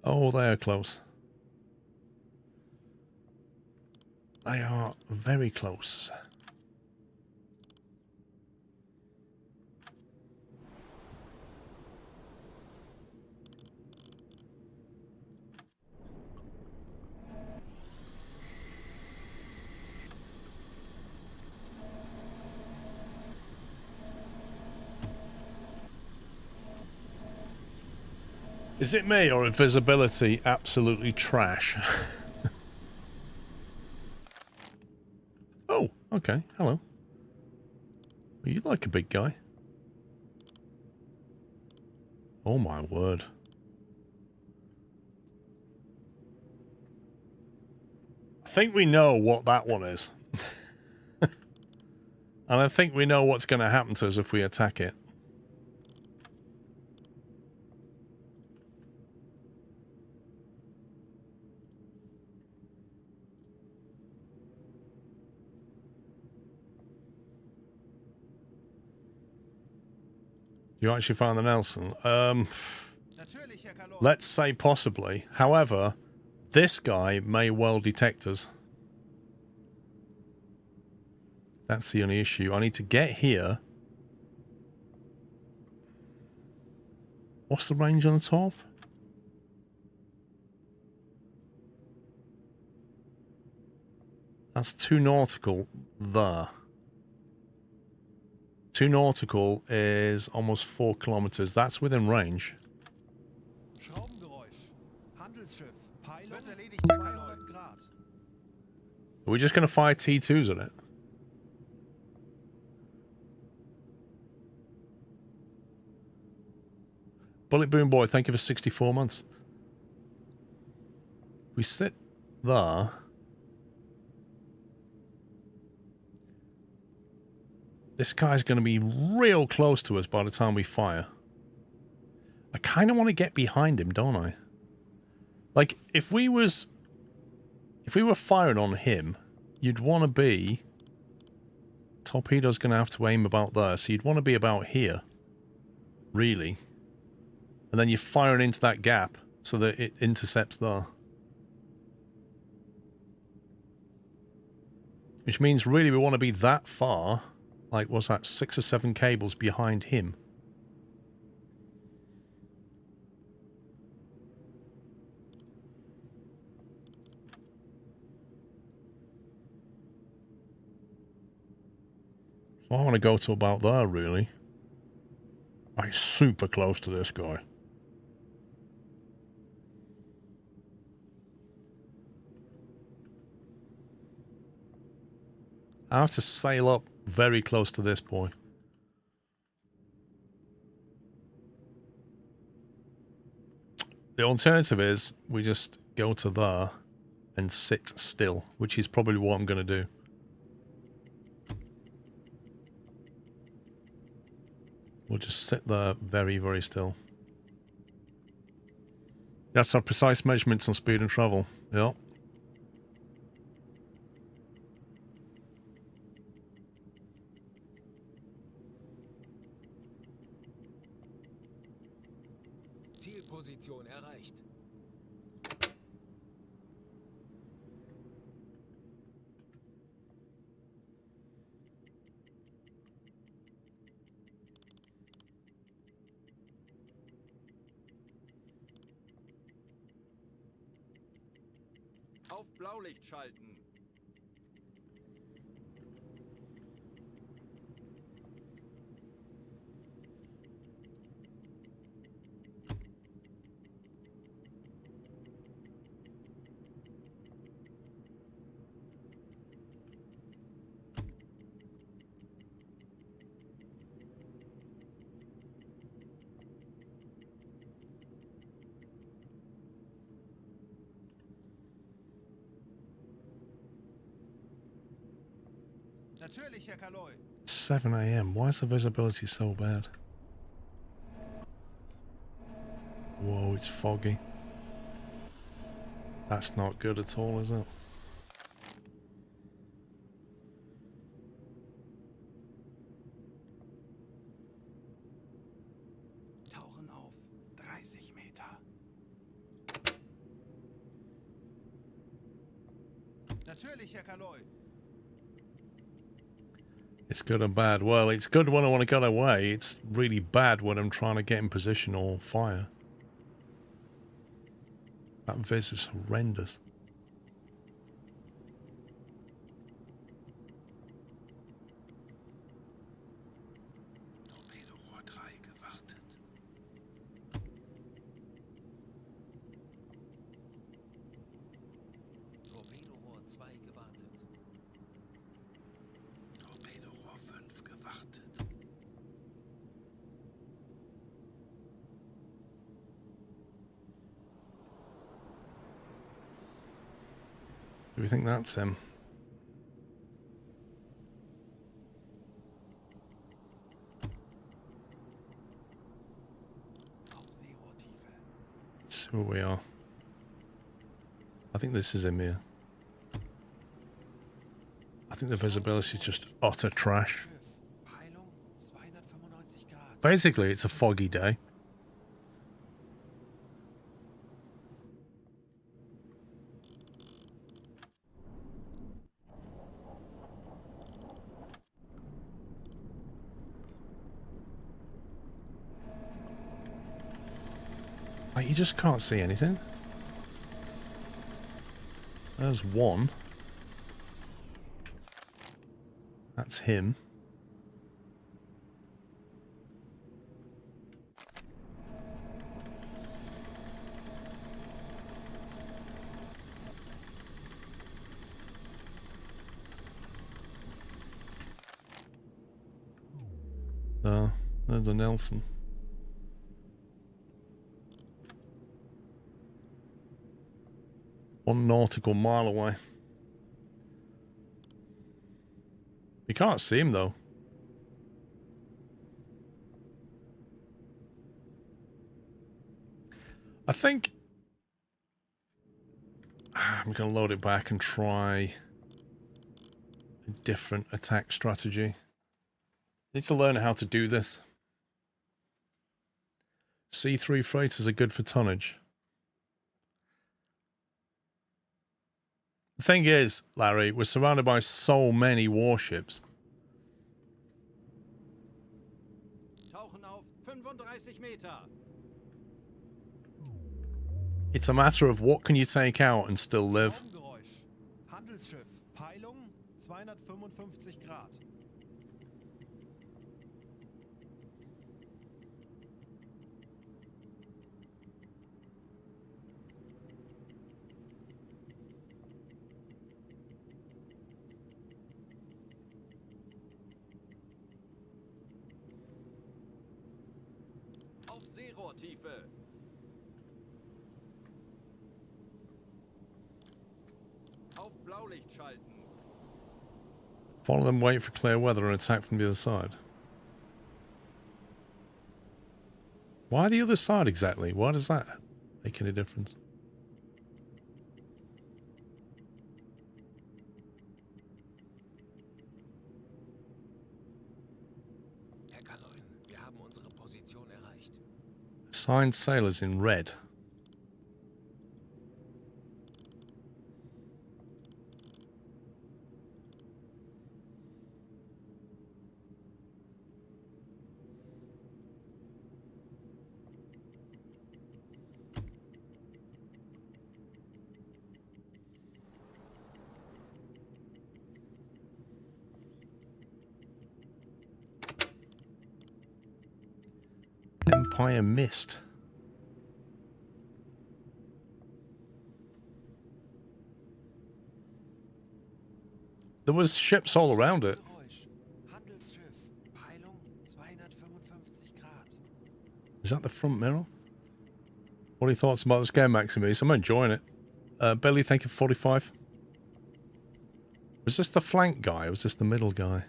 Oh, they are close. They are very close. Is it me, or is visibility absolutely trash? Oh, okay. Hello. Well, you like a big guy. Oh my word. I think we know what that one is. And I think we know what's going to happen to us if we attack it. You actually found the Nelson? Let's say possibly. However, this guy may well detect us. That's the only issue. I need to get here. What's the range on the top? That's 2 nautical there. 2 nautical is almost 4 kilometers. That's within range. Schraubengeräusch. Handelsschiff. Peilung 200 Grad. Are we just going to fire T2s on it? Bullet Boom Boy, thank you for 64 months. We sit there. This guy's going to be real close to us by the time we fire. I kind of want to get behind him, don't I? Like, if we were firing on him, you'd want to be... Torpedo's going to have to aim about there, so you'd want to be about here. Really. And then you're firing into that gap so that it intercepts there. Which means really we want to be that far, like what's that, 6 or 7 cables behind him. So I want to go to about there, really. I'm super close to this guy. I have to sail up very close to this boy. The alternative is we just go to there and sit still, which is probably what I'm going to do. We'll just sit there very, very still. You have to have precise measurements on speed and travel. Yeah. Zielposition erreicht. Auf Blaulicht schalten. Natürlich, Herr Kaloy. 7 AM. Why is the visibility so bad? Whoa, it's foggy. That's not good at all, is it? Tauchen auf 30 Meter. Natürlich, Herr Kaloy. It's good and bad. Well, it's good when I want to get away. It's really bad when I'm trying to get in position or fire. That viz is horrendous. Torpedorohr 3 gewartet. Torpedorohr 2 gewartet. Torpedorohr 5 gewartet. Do we think that's him? Auf Seerohrtiefe. That's who we are. I think this is him here. I think the visibility is just utter trash. Peilung 295 Grad. Basically, it's a foggy day. Like, you just can't see anything. There's one. That's him. There's a Nelson. One nautical mile away. You can't see him though. I think I'm going to load it back and try a different attack strategy. Need to learn how to do this. C3 freighters are good for tonnage. The thing is, Larry, we're surrounded by so many warships. Tauchen auf 35 Meter. It's a matter of what can you take out and still live. Handelsschiff. Peilung 255 Grad. Auf Seerohrtiefe. Auf Blaulicht schalten. Follow them, wait for clear weather and attack from the other side. Why the other side exactly? Why does that make any difference? Herr Kaloin, wir haben unsere Position erreicht. Assigned sailors in red. Empire missed. There was ships all around it. Is that the front mirror? What are your thoughts about this game, Maximus? I'm enjoying it. Billy, thank you for 45. Was this the flank guy or was this the middle guy?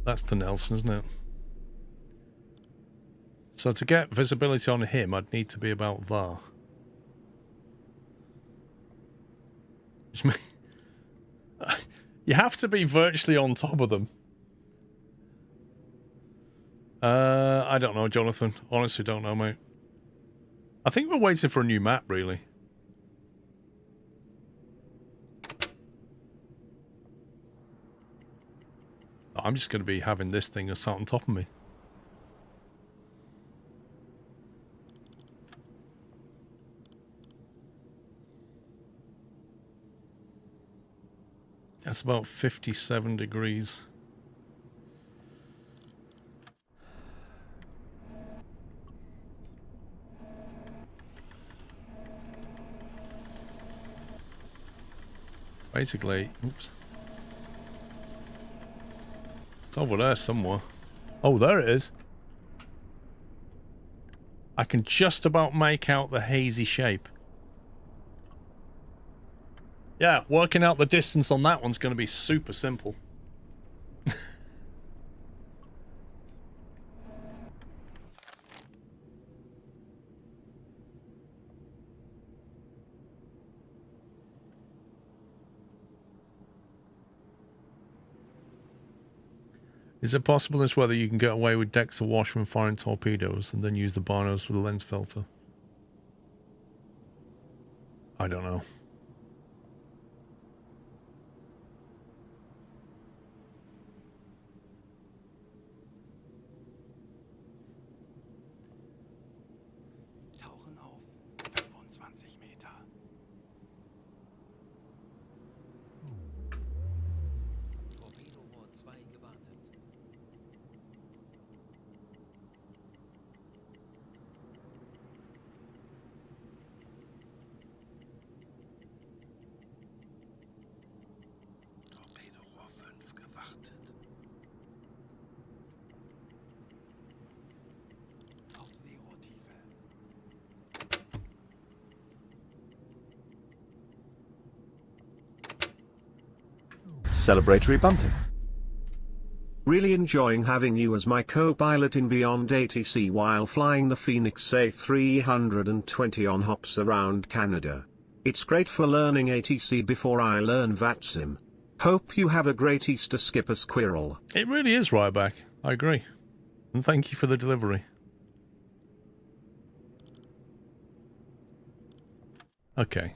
That's the Nelson, isn't it? So to get visibility on him, I'd need to be about there. Which means you have to be virtually on top of them. I don't know, Jonathan. Honestly, don't know, mate. I think we're waiting for a new map, really. I'm just going to be having this thing sat on top of me. That's about 57 degrees. Basically, oops. It's over there somewhere. Oh, there it is. I can just about make out the hazy shape. Yeah, working out the distance on that one's going to be super simple. Is it possible this weather you can get away with decks awash from firing torpedoes and then use the binos for the lens filter? I don't know. Tauchen auf. 25 Meter. Torpedorohr 2 gewartet. Torpedorohr 5 gewartet. Auf Seerohrtiefe. Celebratory bunting. Really enjoying having you as my co-pilot in Beyond ATC while flying the Phoenix A320 on hops around Canada. It's great for learning ATC before I learn VATSIM. Hope you have a great Easter, Skipper Squirrel. It really is right back. I agree. And thank you for the delivery. Okay.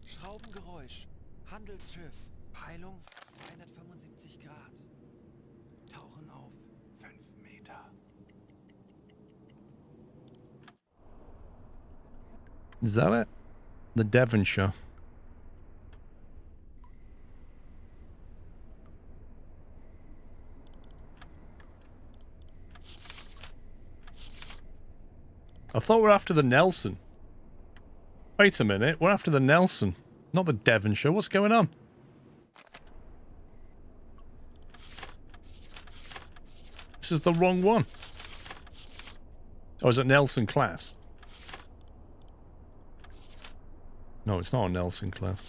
Schraubengeräusch. Handelsschiff. Peilung 375 Grad. Tauchen auf. 5 Meter. Is that it? The Devonshire. I thought we're after the Nelson. Wait a minute, we're after the Nelson, not the Devonshire. What's going on? This is the wrong one. Oh, is it Nelson class? No, it's not a Nelson class.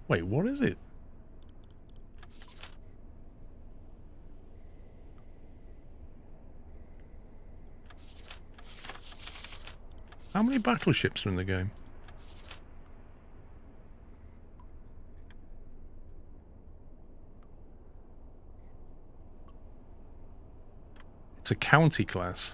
Wait, what is it? How many battleships are in the game? It's a county class.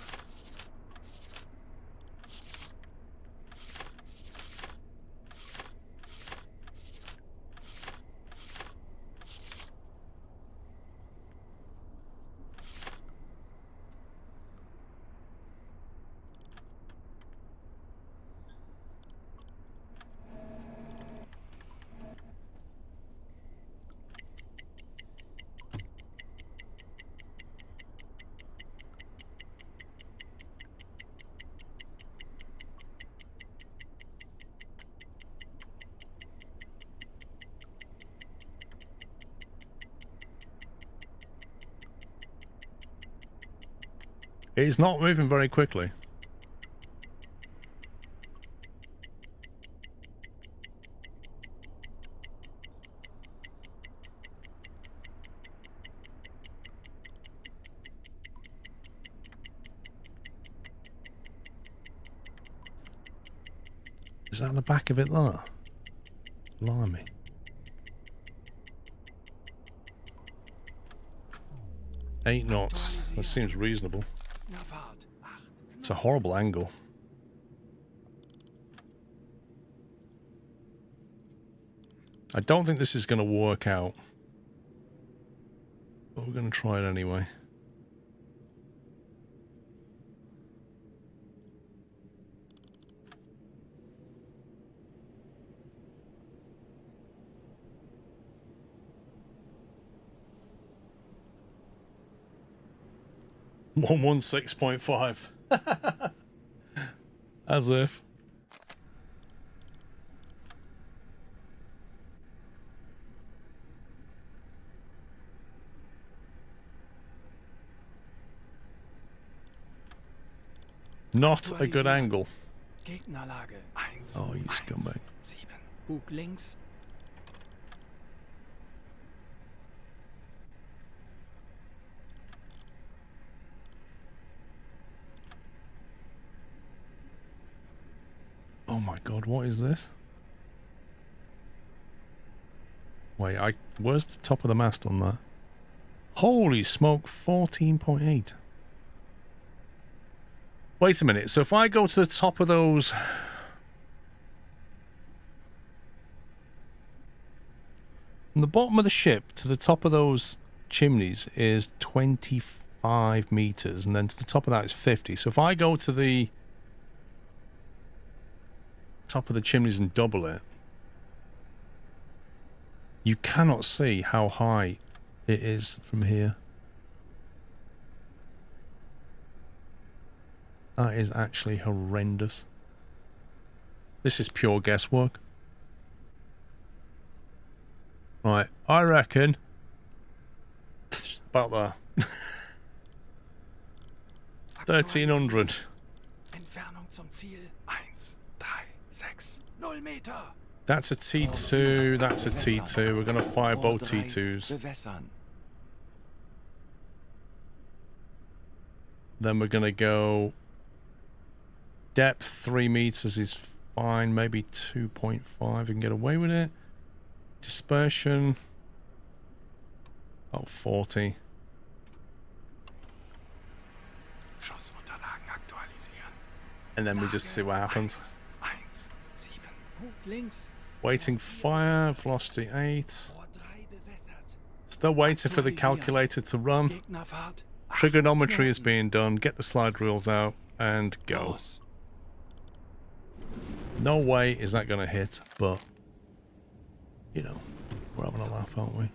It's not moving very quickly. Is that the back of it there? Blimey. Eight knots. That seems reasonable. It's a horrible angle. I don't think this is going to work out. But we're going to try it anyway. One 6.5. As if. Not a good angle. Gegnerlage 1. Oh, you scumbag. 7. Bug links. Oh my god, what is this? Wait, where's the top of the mast on that? Holy smoke, 14.8. Wait a minute. So if I go to the top of those... From the bottom of the ship to the top of those chimneys is 25 meters, and then to the top of that is 50. So if I go to the top of the chimneys and double it, you cannot see how high it is from here. That is actually horrendous. This is pure guesswork. Right, I reckon about there. 1300. Entfernung zum Ziel 1, 3, 6, 0 Meter. That's a T2, that's a T2. We're going to fire both T2s. Then we're going to go... Depth 3 meters is fine, maybe 2.5 and get away with it. Dispersion... about 40. And then we just see what happens. Waiting for fire, velocity 8. Still waiting for the calculator to run. Trigonometry is being done. Get the slide rules out and go. No way is that going to hit, but, you know, we're having a laugh, aren't we?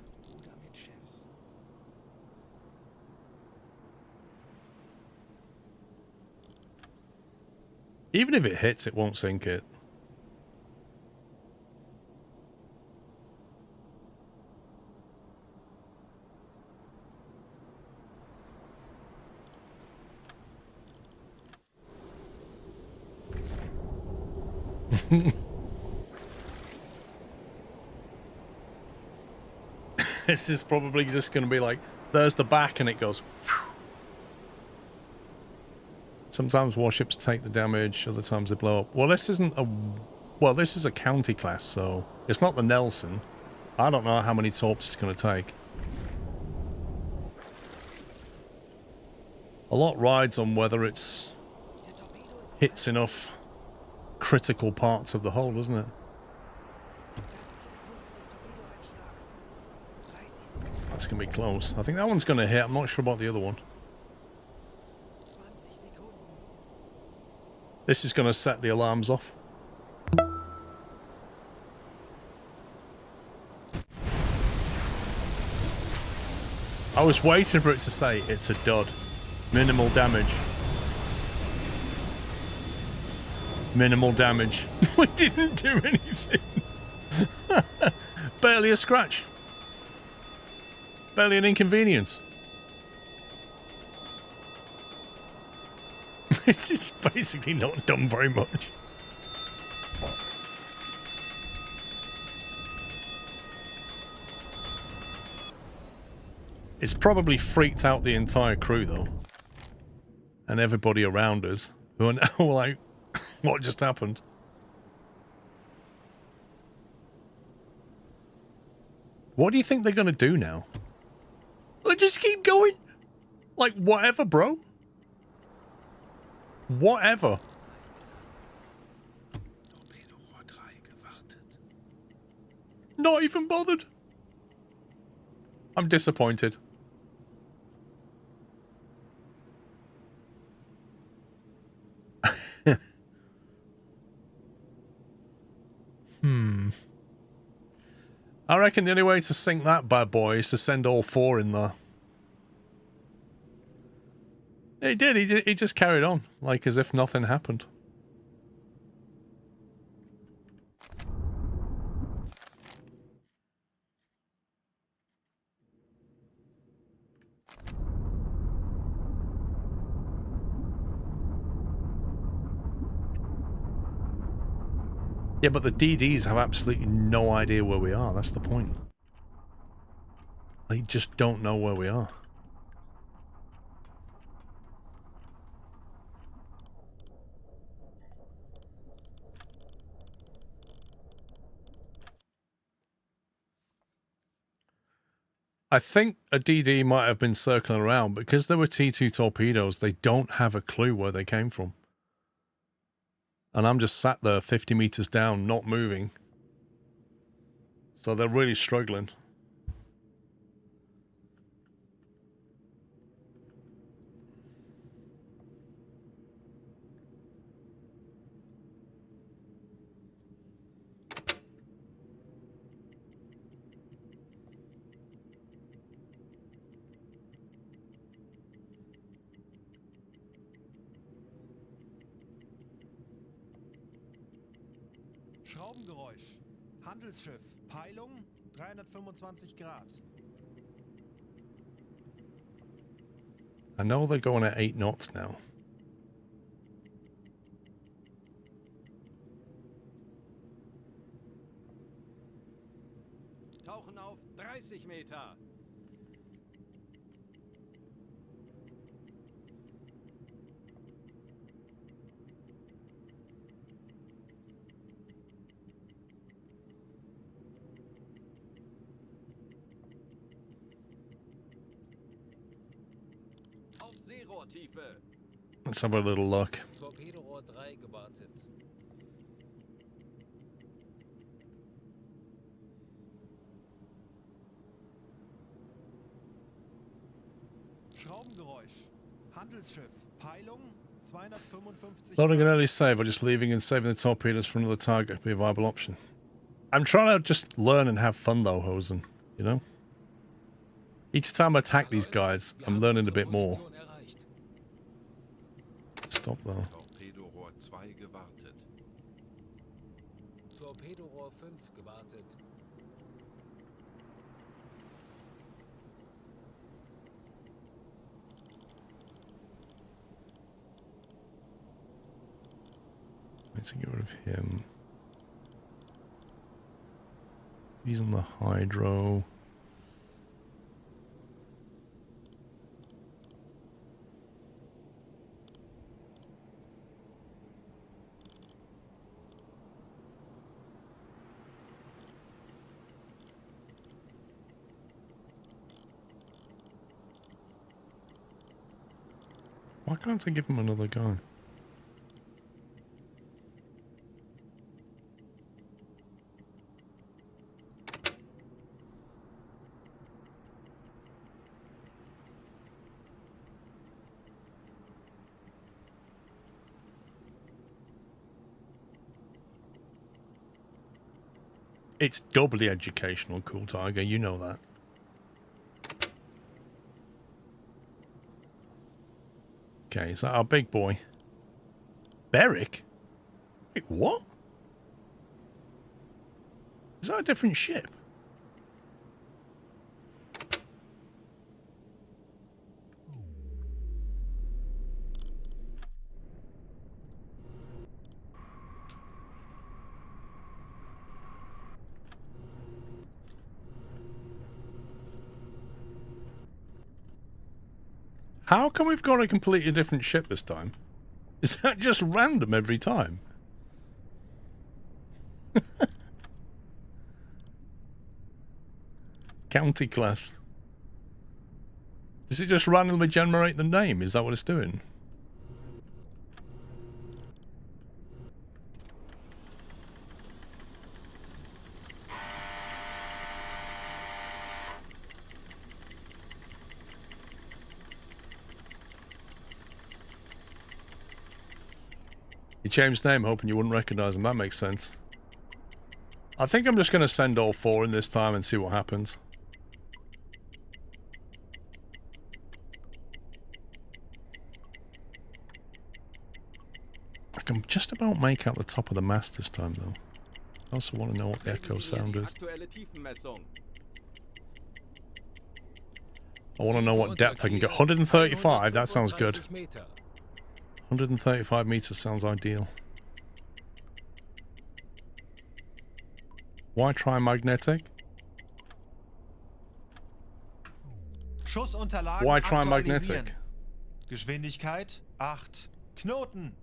Even if it hits, it won't sink it. This is probably just going to be like, there's the back and it goes... Phew. Sometimes warships take the damage, other times they blow up. Well, this isn't a... Well, this is a county class, so... It's not the Nelson. I don't know how many torps it's going to take. A lot rides on whether it's... hits enough critical parts of the hull, doesn't it? That's going to be close. I think that one's going to hit. I'm not sure about the other one. This is going to set the alarms off. I was waiting for it to say it's a dud. Minimal damage. Minimal damage. We didn't do anything. Barely a scratch. Barely an inconvenience. It's just basically not done very much. It's probably freaked out the entire crew, though. And everybody around us, who are now like, what just happened? What do you think they're going to do now? They just keep going? Like, whatever, bro. Whatever. Not even bothered. I'm disappointed. I reckon the only way to sink that bad boy is to send all 4 in there. He did. He just carried on, like as if nothing happened. Yeah, but the DDs have absolutely no idea where we are. That's the point. They just don't know where we are. I think a DD might have been circling around because there were T2 torpedoes. They don't have a clue where they came from. And I'm just sat there 50 meters down, not moving. So they're really struggling. Schraubengeräusch. Handelsschiff. Peilung 325 Grad. I know they're going at 8 knots now. Tauchen auf 30 Meter. Let's have a little look. Torpedorohr 3 gewartet. Schraubengeräusch. Handelsschiff. Peilung 255 Loading an early save or just leaving and saving the torpedoes for another target would be a viable option. I'm trying to just learn and have fun though, Hosen. You know? Each time I attack these guys, I'm learning a bit more. Stop though. Torpedorohr 2 gewartet. Torpedorohr 5 gewartet. Let's get rid of him. He's on the hydro. Why can't I give him another guy? It's doubly educational, Cool Tiger, you know that. Okay, is that our big boy? Beric? Wait, what? Is that a different ship? How come we've got a completely different ship this time? Is that just random every time? County class. Does it just randomly generate the name? Is that what it's doing? You changed name, hoping you wouldn't recognize him. That makes sense. I think I'm just going to send all 4 in this time and see what happens. I can just about make out the top of the mast this time, though. I also want to know what the echo sound is. I want to know what depth I can get. 135, that sounds good. 135 meters sounds ideal. Why try magnetic? Schussunterlagen Why try aktualisieren. magnetic? Geschwindigkeit 8 Knoten.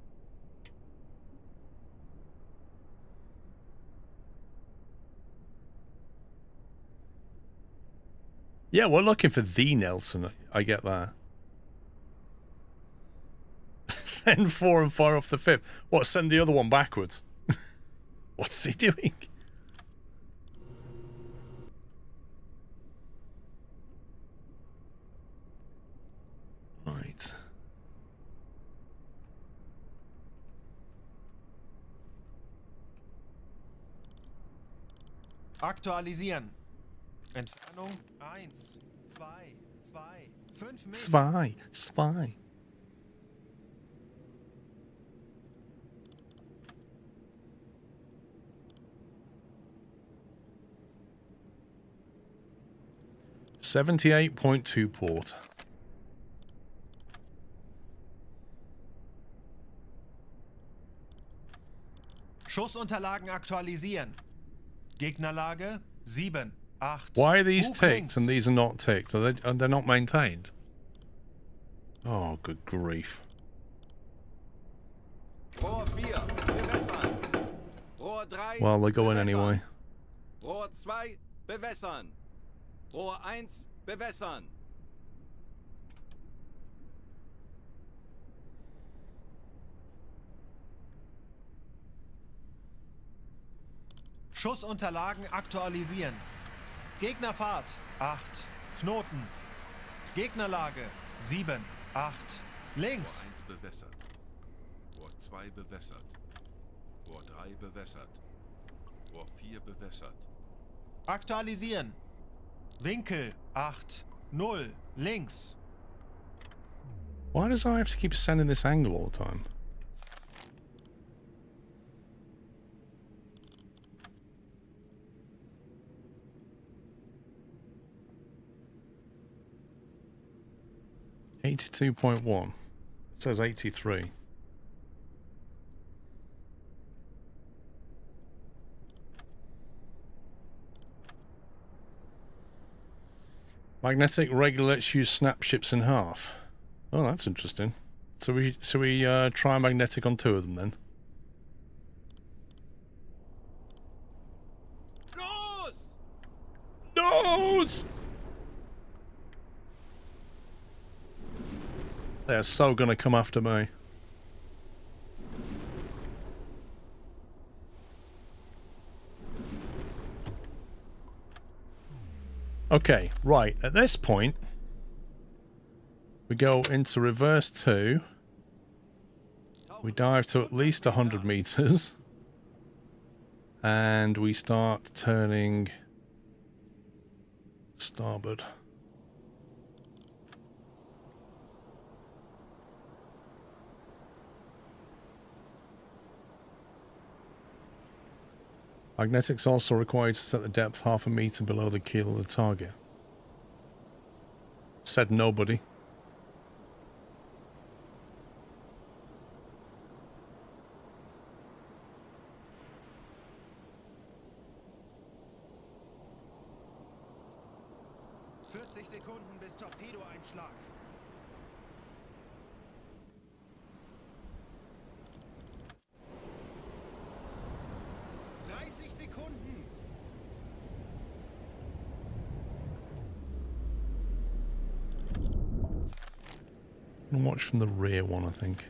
Yeah, we're looking for the Nelson. I get that. Send 4 and fire off the 5th. What, send the other one backwards? What's he doing? Right. Aktualisieren. Entfernung 1, 2, 2, 5 Meter. Zwei. $78.2 port. Schussunterlagen aktualisieren. Gegnerlage 7, 8. Why are these Bug ticked links. and these are not ticked? Are they not maintained? Oh, good grief. Rohr 4, bewässern. Rohr 3, Well, they're going bewässern. anyway. Rohr 2, bewässern. Rohr 1, bewässern. Schussunterlagen aktualisieren. Gegnerfahrt 8. Knoten. Gegnerlage 7, 8. Links. Rohr 1 bewässert. Rohr 2 bewässert. Rohr 3 bewässert. Rohr 4 bewässert. Aktualisieren. Winkel 8, 0. Links. Why does I have to keep sending this angle all the time? $82.1. It says 83. Magnetic regular lets you snap ships in half. Oh, that's interesting. So we try magnetic on 2 of them then. Los! Nose! They're so gonna come after me. Okay, right. At this point, we go into reverse 2. We dive to at least 100 meters. And we start turning starboard. Magnetics also required to set the depth half a meter below the keel of the target. Said nobody. Sekunden bis Torpedoeinschlag. And watch from the rear one, I think.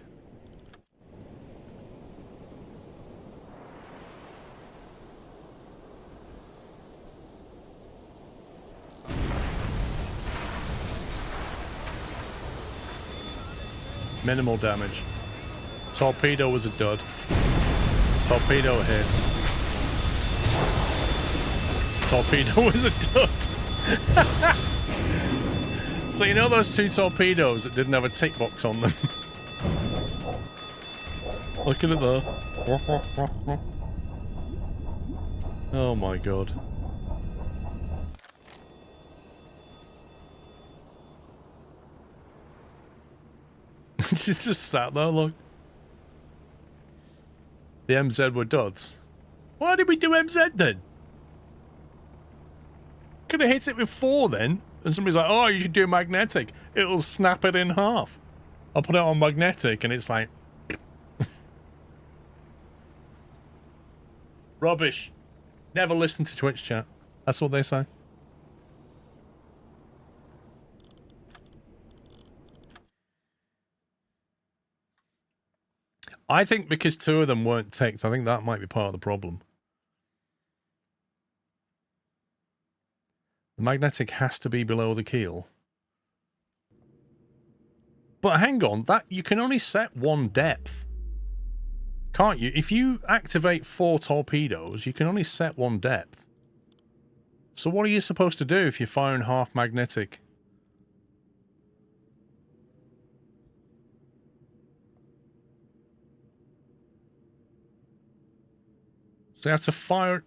Minimal damage. Torpedo was a dud. Torpedo hit. Torpedo was a dud. So you know those 2 torpedoes that didn't have a tick box on them? Look at it there. Oh my god. She's just sat there, look. The MZ were duds. Why did we do MZ then? Could have hit it with 4 then. And somebody's like, oh, you should do magnetic. It'll snap it in half. I'll put it on magnetic and it's like... Rubbish. Never listen to Twitch chat. That's what they say. I think because 2 of them weren't ticked, I think that might be part of the problem. The magnetic has to be below the keel. But hang on, that you can only set 1 depth. Can't you? If you activate 4 torpedoes, you can only set 1 depth. So what are you supposed to do if you're firing half magnetic? So you have to fire...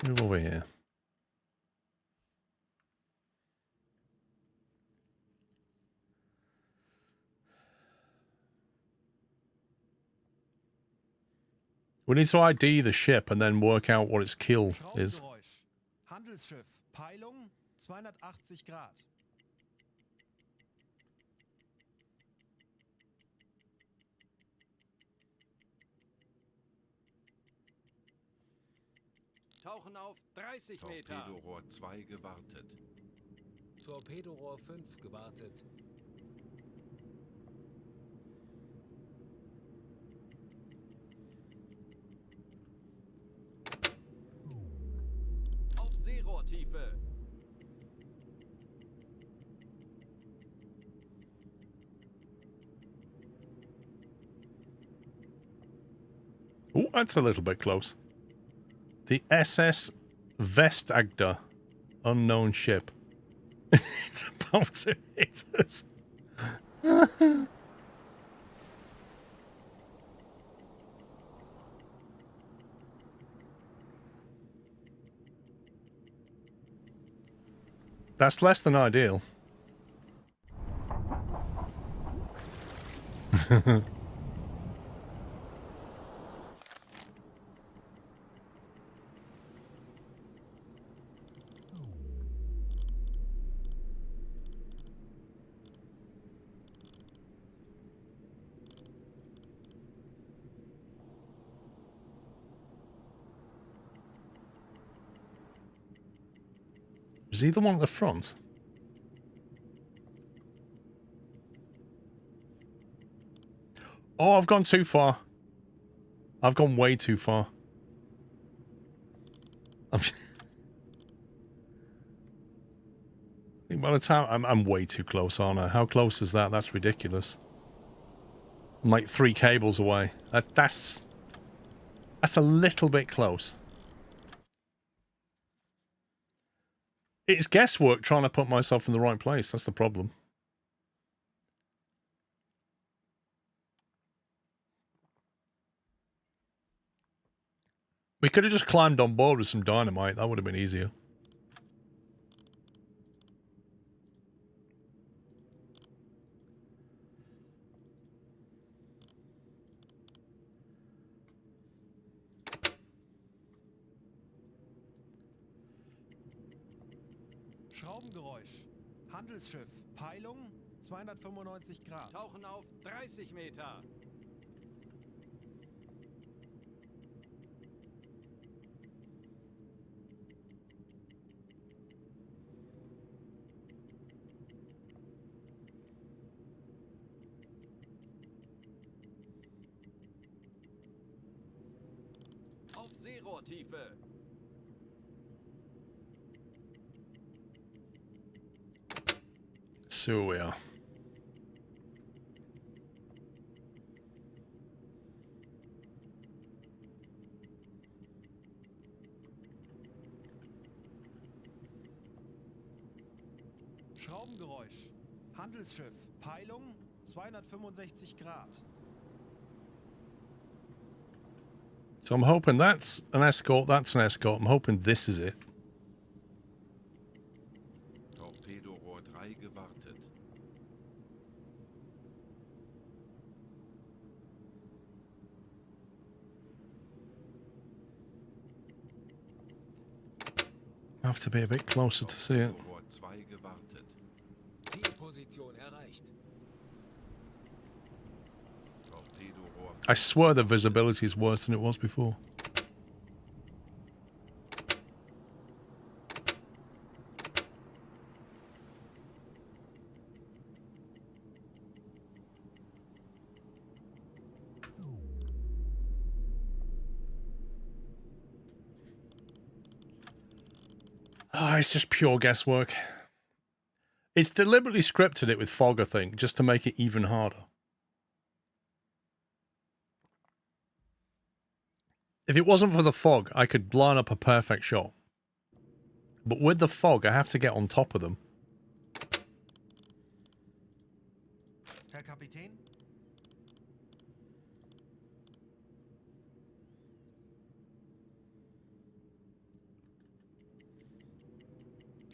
Move over here. We need to ID the ship and then work out what its kill is. Handelsschiff, Peilung 280 Grad. Tauchen auf 30 Meter. Torpedorohr 2 gewartet. Torpedorohr 5 gewartet. Auf Seerohrtiefe. Oh, that's a little bit close. The SS Vestagda, unknown ship. It's about to hit us. That's less than ideal. Is he the one at the front? Oh, I've gone too far. I've gone way too far. By the time I'm way too close, aren't I? How close is that? That's ridiculous. I'm like 3 cables away. That's a little bit close. It's guesswork trying to put myself in the right place. That's the problem. We could have just climbed on board with some dynamite. That would have been easier. Schraubengeräusch. Handelsschiff. Peilung 295 Grad. Tauchen auf 30 Meter. Auf Seerohrtiefe. So we are. Schraubengeräusch. Handelsschiff. Peilung 265 Grad. So I'm hoping that's an escort, that's an escort. I'm hoping this is it. Torpedorohr 3 gewartet. I have to be a bit closer to see it. Torpedorohr 2 gewartet. Zielposition erreicht. Torpedorohr I swear the visibility is worse than it was before. Oh, it's just pure guesswork. It's deliberately scripted it with fog, I think, just to make it even harder. If it wasn't for the fog, I could line up a perfect shot. But with the fog, I have to get on top of them. Herr Kapitän?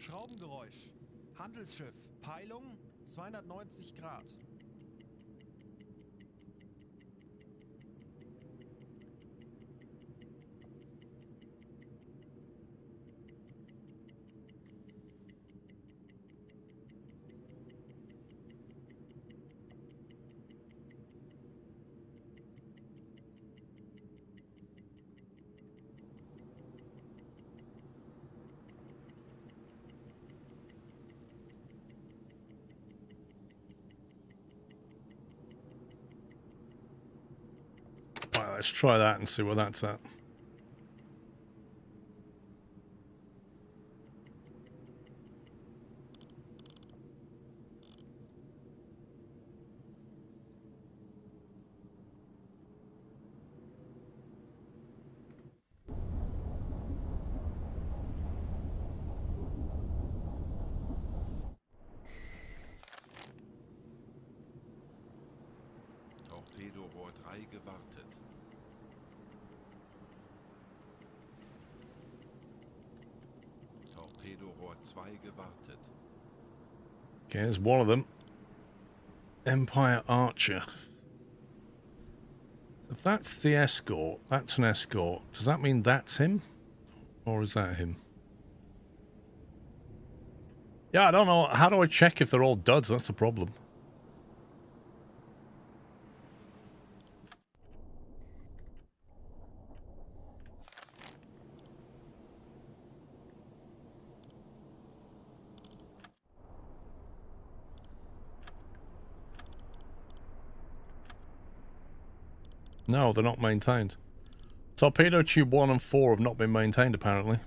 Schraubengeräusch. Handelsschiff. Peilung 290 Grad. Right, let's try that and see what that's at. Torpedorohr 3 gewartet. Torpedorohr 2 gewartet. Okay, there's one of them. Empire Archer. If that's the Escort, that's an Escort. Does that mean that's him? Or is that him? Yeah, I don't know. How do I check if they're all duds? That's the problem. No, they're not maintained. Torpedo tube 1 and 4 have not been maintained, apparently.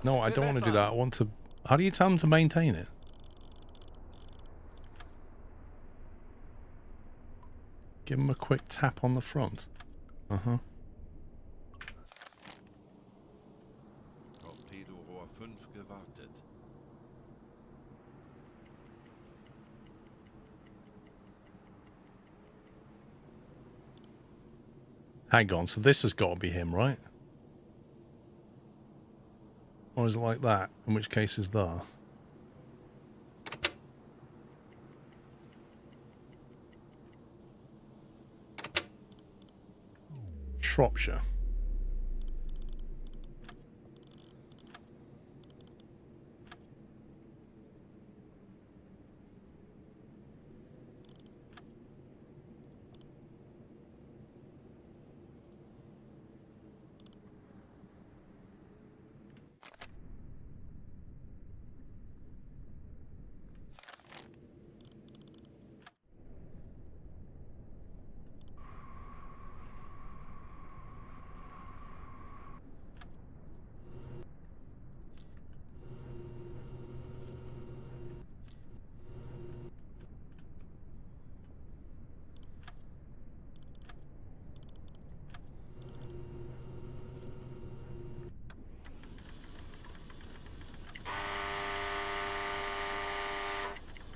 No, I don't want to do that. I want to... How do you tell them to maintain it? Give them a quick tap on the front. Uh-huh. Torpedorohr 5 gewartet. Hang on, so this has got to be him, right? Or is it like that? In which case is there? Shropshire.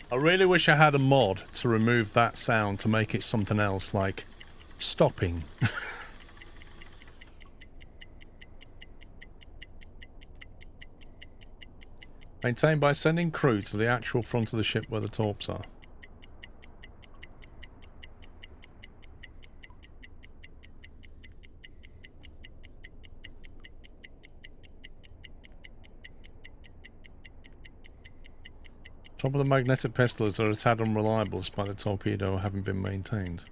I really wish I had a mod to remove that sound to make it something else, like stopping. Maintained by sending crew to the actual front of the ship where the torps are. Top of the magnetic pistols are a tad unreliable despite the torpedo having been maintained.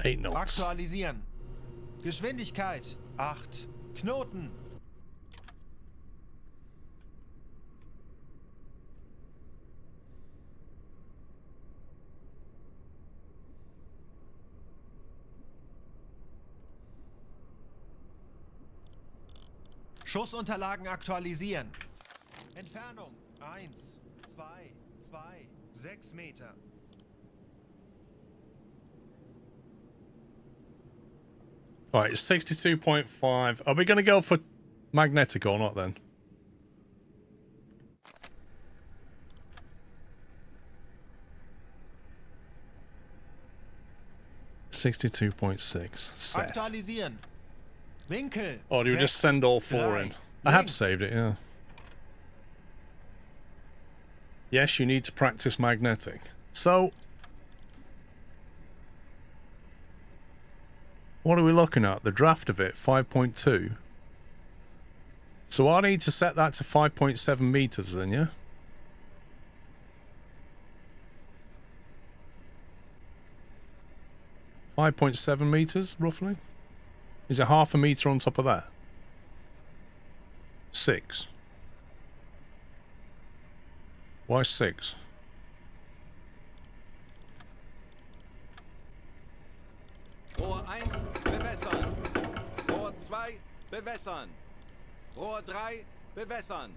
8 knots. Aktualisieren. Geschwindigkeit 8. Knoten. Schussunterlagen aktualisieren. Entfernung 1, 2, 2, 6 Meter. Alright, it's 62.5. Are we going to go for magnetic or not then? $62.6. Set. Aktualisieren. Winkel. Oh, do you just send all 4 in? I have saved it, yeah. Yes, you need to practice magnetic. So, what are we looking at? The draft of it, 5.2. So I need to set that to 5.7 meters then, yeah? $5.7 meters, roughly? Is it half a meter on top of that? 6. Why 6? Rohr 1, bewässern. Rohr 2, bewässern. Rohr 3, bewässern.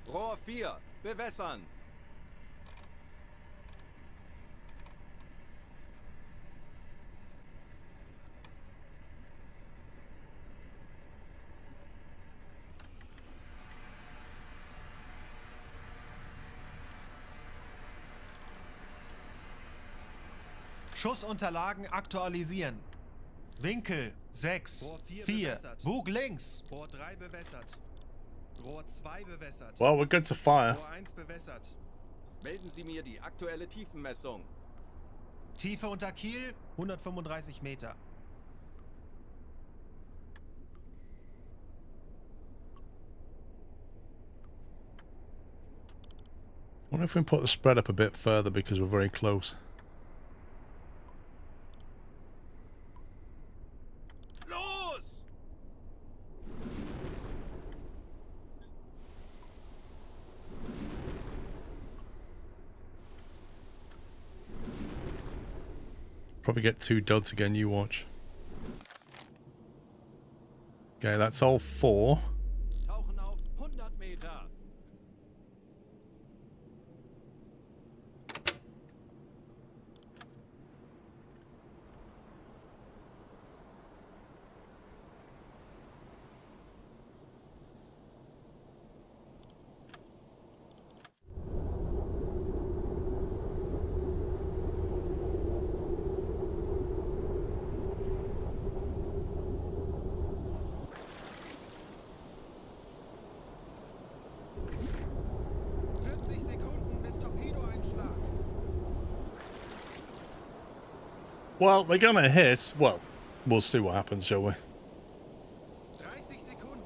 Rohr 4, bewässern. Schussunterlagen aktualisieren. Winkel 6, 4, Bug links. Rohr 3 bewässert. Rohr 2 bewässert. Well, we're good to fire. Rohr 1 bewässert. Melden Sie mir die aktuelle Tiefenmessung. Tiefe unter Kiel 135 Meter. I wonder if we can put the spread up a bit further because we're very close. Los! Probably get 2 duds again, you watch. Okay, that's all 4. Tauchen auf 100 Meter. Well, they're gonna hit. Well, we'll see what happens, shall we? 30 Sekunden.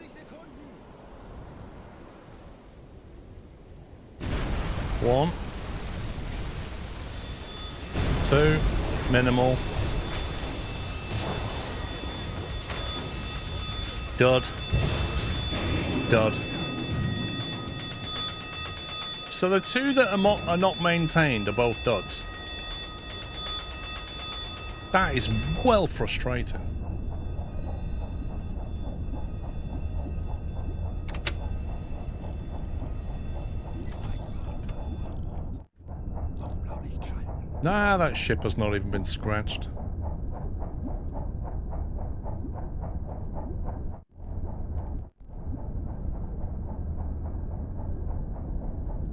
Sekunden. 1, 2, minimal. Dud. Dud. So the 2 that are not maintained are both duds. That is well frustrating. Nah, that ship has not even been scratched.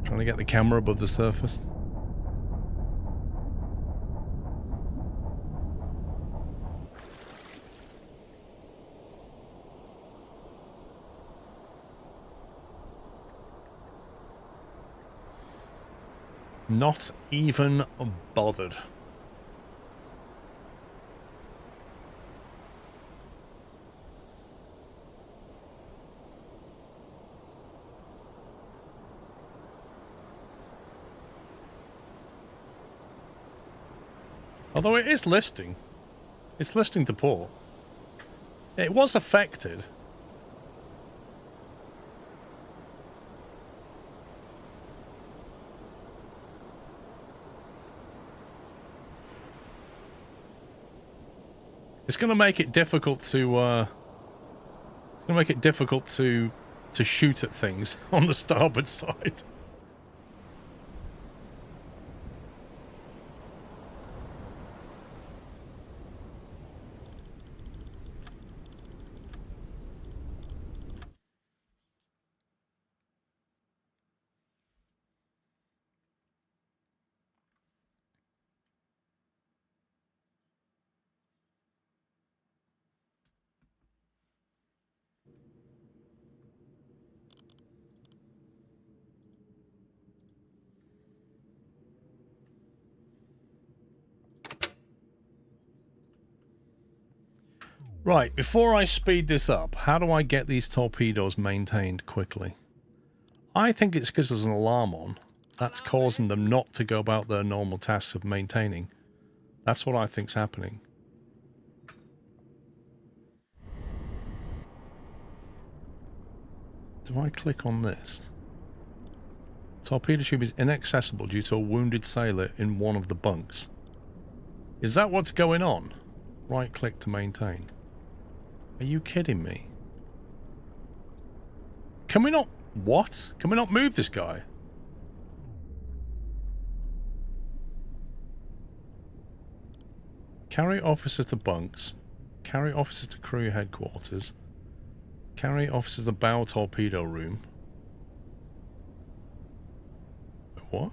Trying to get the camera above the surface. Not even bothered. Although it is listing. It's listing to port. It was affected. It's going to make it difficult to to shoot at things on the starboard side. Right, before I speed this up, how do I get these torpedoes maintained quickly? I think it's because there's an alarm on. That's causing them not to go about their normal tasks of maintaining. That's what I think's happening. Do I click on this? Torpedo tube is inaccessible due to a wounded sailor in one of the bunks. Is that what's going on? Right click to maintain. Are you kidding me? Can we not... What? Can we not move this guy? Carry officer to bunks. Carry officer to crew headquarters. Carry officer to bow torpedo room. What?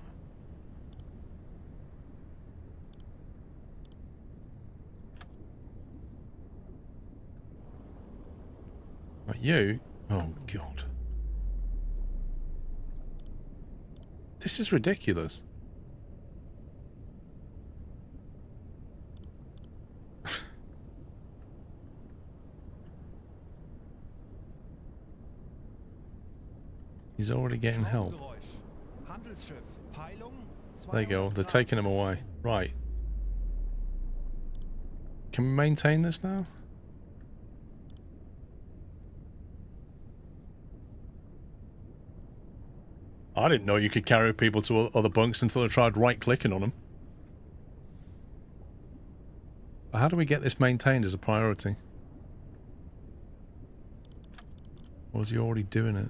Right, you? Oh, God. This is ridiculous. He's already getting help. There you go, they're taking him away. Right. Can we maintain this now? I didn't know you could carry people to other bunks until I tried right-clicking on them. But how do we get this maintained as a priority? Or is he already doing it?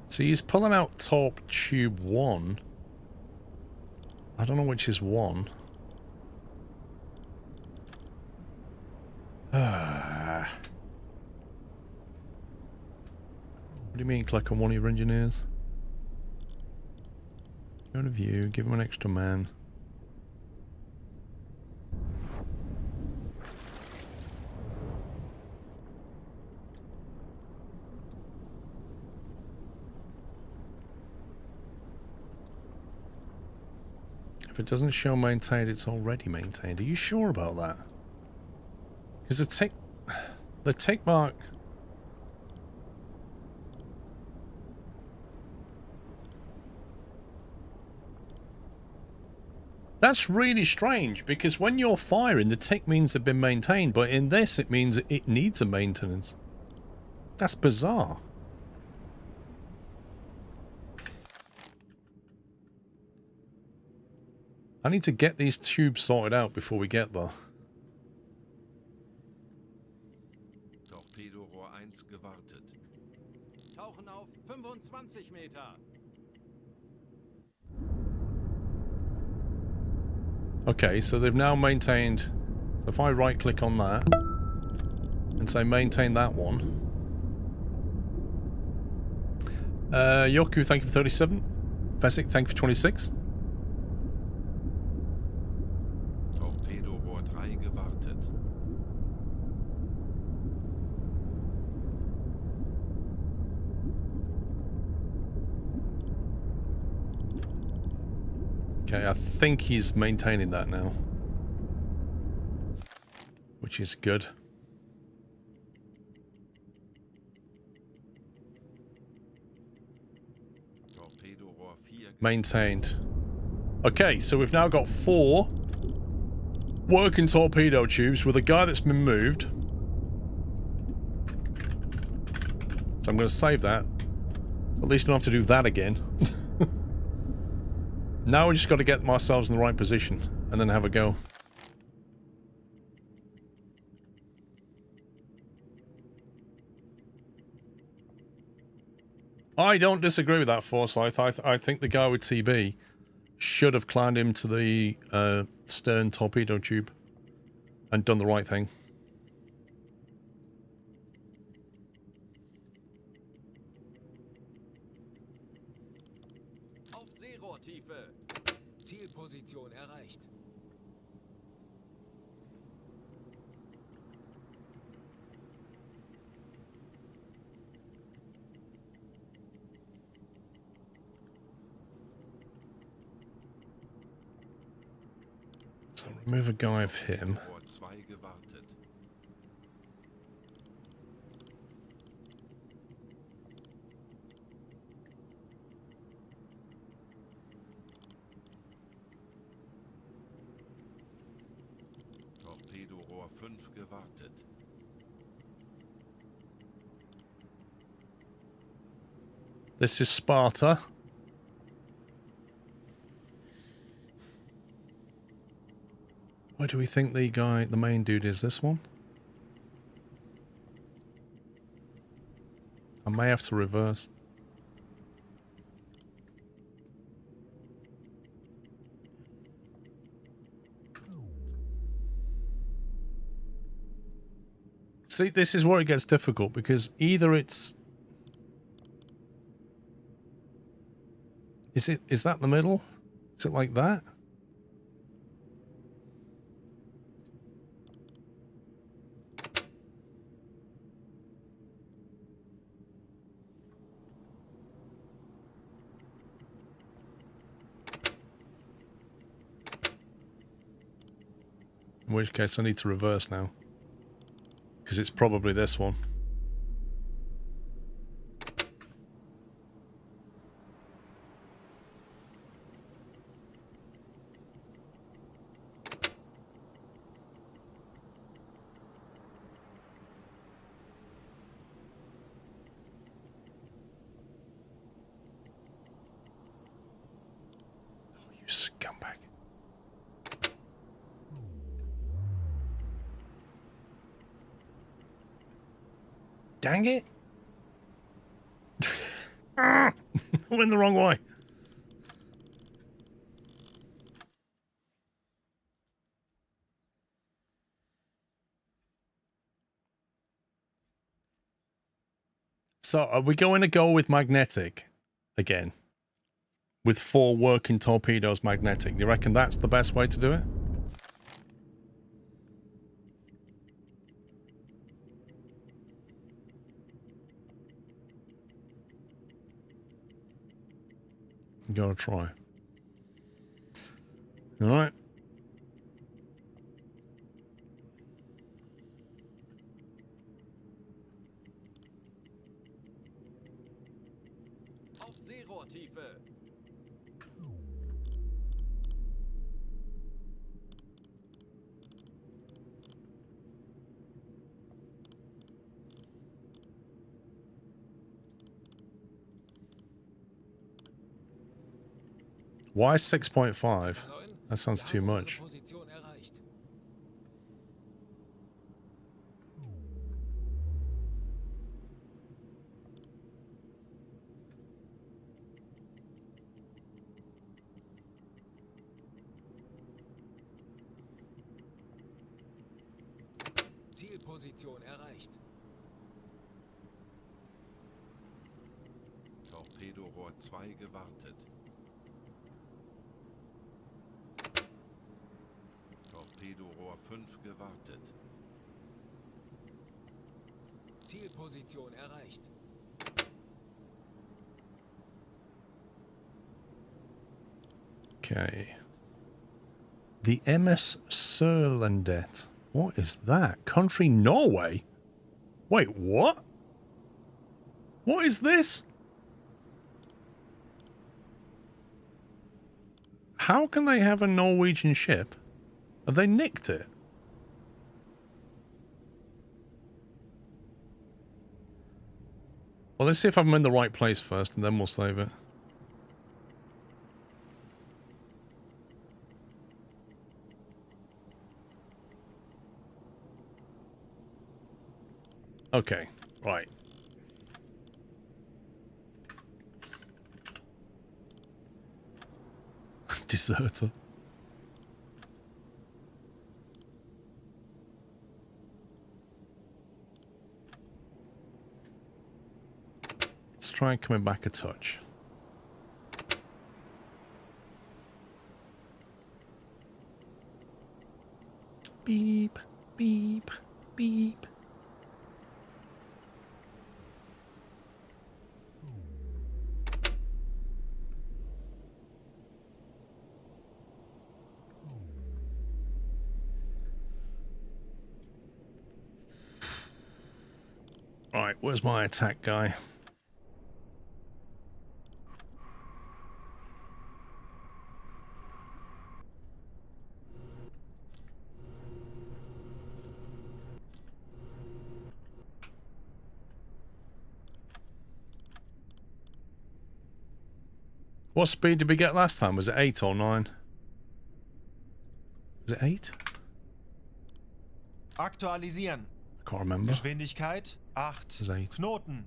So he's pulling out torp tube 1. I don't know which is 1. What do you mean, click on one of your engineers? Go to view, give him an extra man. If it doesn't show maintained, it's already maintained. Are you sure about that? Because the tick mark... That's really strange, because when you're firing, the tick means they've been maintained, but in this, it means it needs a maintenance. That's bizarre. I need to get these tubes sorted out before we get there. Torpedorohr 1 gewartet. Tauchen auf 25 Meter. Okay, so they've now maintained... So if I right-click on that and say maintain that one. Yoku, thank you for 37. Vesic, thank you for 26. Torpedorohr 3 gewartet. Okay, I think he's maintaining that now. Which is good. Maintained. Okay, so we've now got 4 working torpedo tubes with a guy that's been moved. So I'm going to save that. At least I don't have to do that again. Now we just got to get ourselves in the right position and then have a go. I don't disagree with that, Forsyth. I think the guy with TB should have climbed into the stern torpedo tube and done the right thing. Auf Seerohrtiefe. Zielposition erreicht. So remove a guy of him. Torpedorohr 5 gewartet. This is Sparta. Where do we think the main dude is? This one? I may have to reverse. See, this is where it gets difficult because either it's... Is that the middle? Is it like that? In which case I need to reverse now. Because it's probably this one. Oh, you scumbag. Dang it! I went the wrong way. So, are we going to go with magnetic again? With 4 working torpedoes magnetic? You reckon that's the best way to do it? Gotta try. Alright. Auf Seerohrtiefe. Why 6.5? That sounds too much. Position erreicht. Zielposition erreicht. Torpedorohr 2 gewartet. Torpedorohr 5 gewartet. Zielposition erreicht. Okay. The MS Sørlandet. What is that? Country Norway? Wait, what? What is this? How can they have a Norwegian ship? Have they nicked it? Well, let's see if I'm in the right place first, and then we'll save it. Okay, right. Deserter. Let's try coming back a touch. Beep, beep, beep. Right, where's my attack guy? What speed did we get last time? Was it 8 or 9? Was it 8? Aktualisieren. I can't remember. Geschwindigkeit 8. Was 8. Knoten.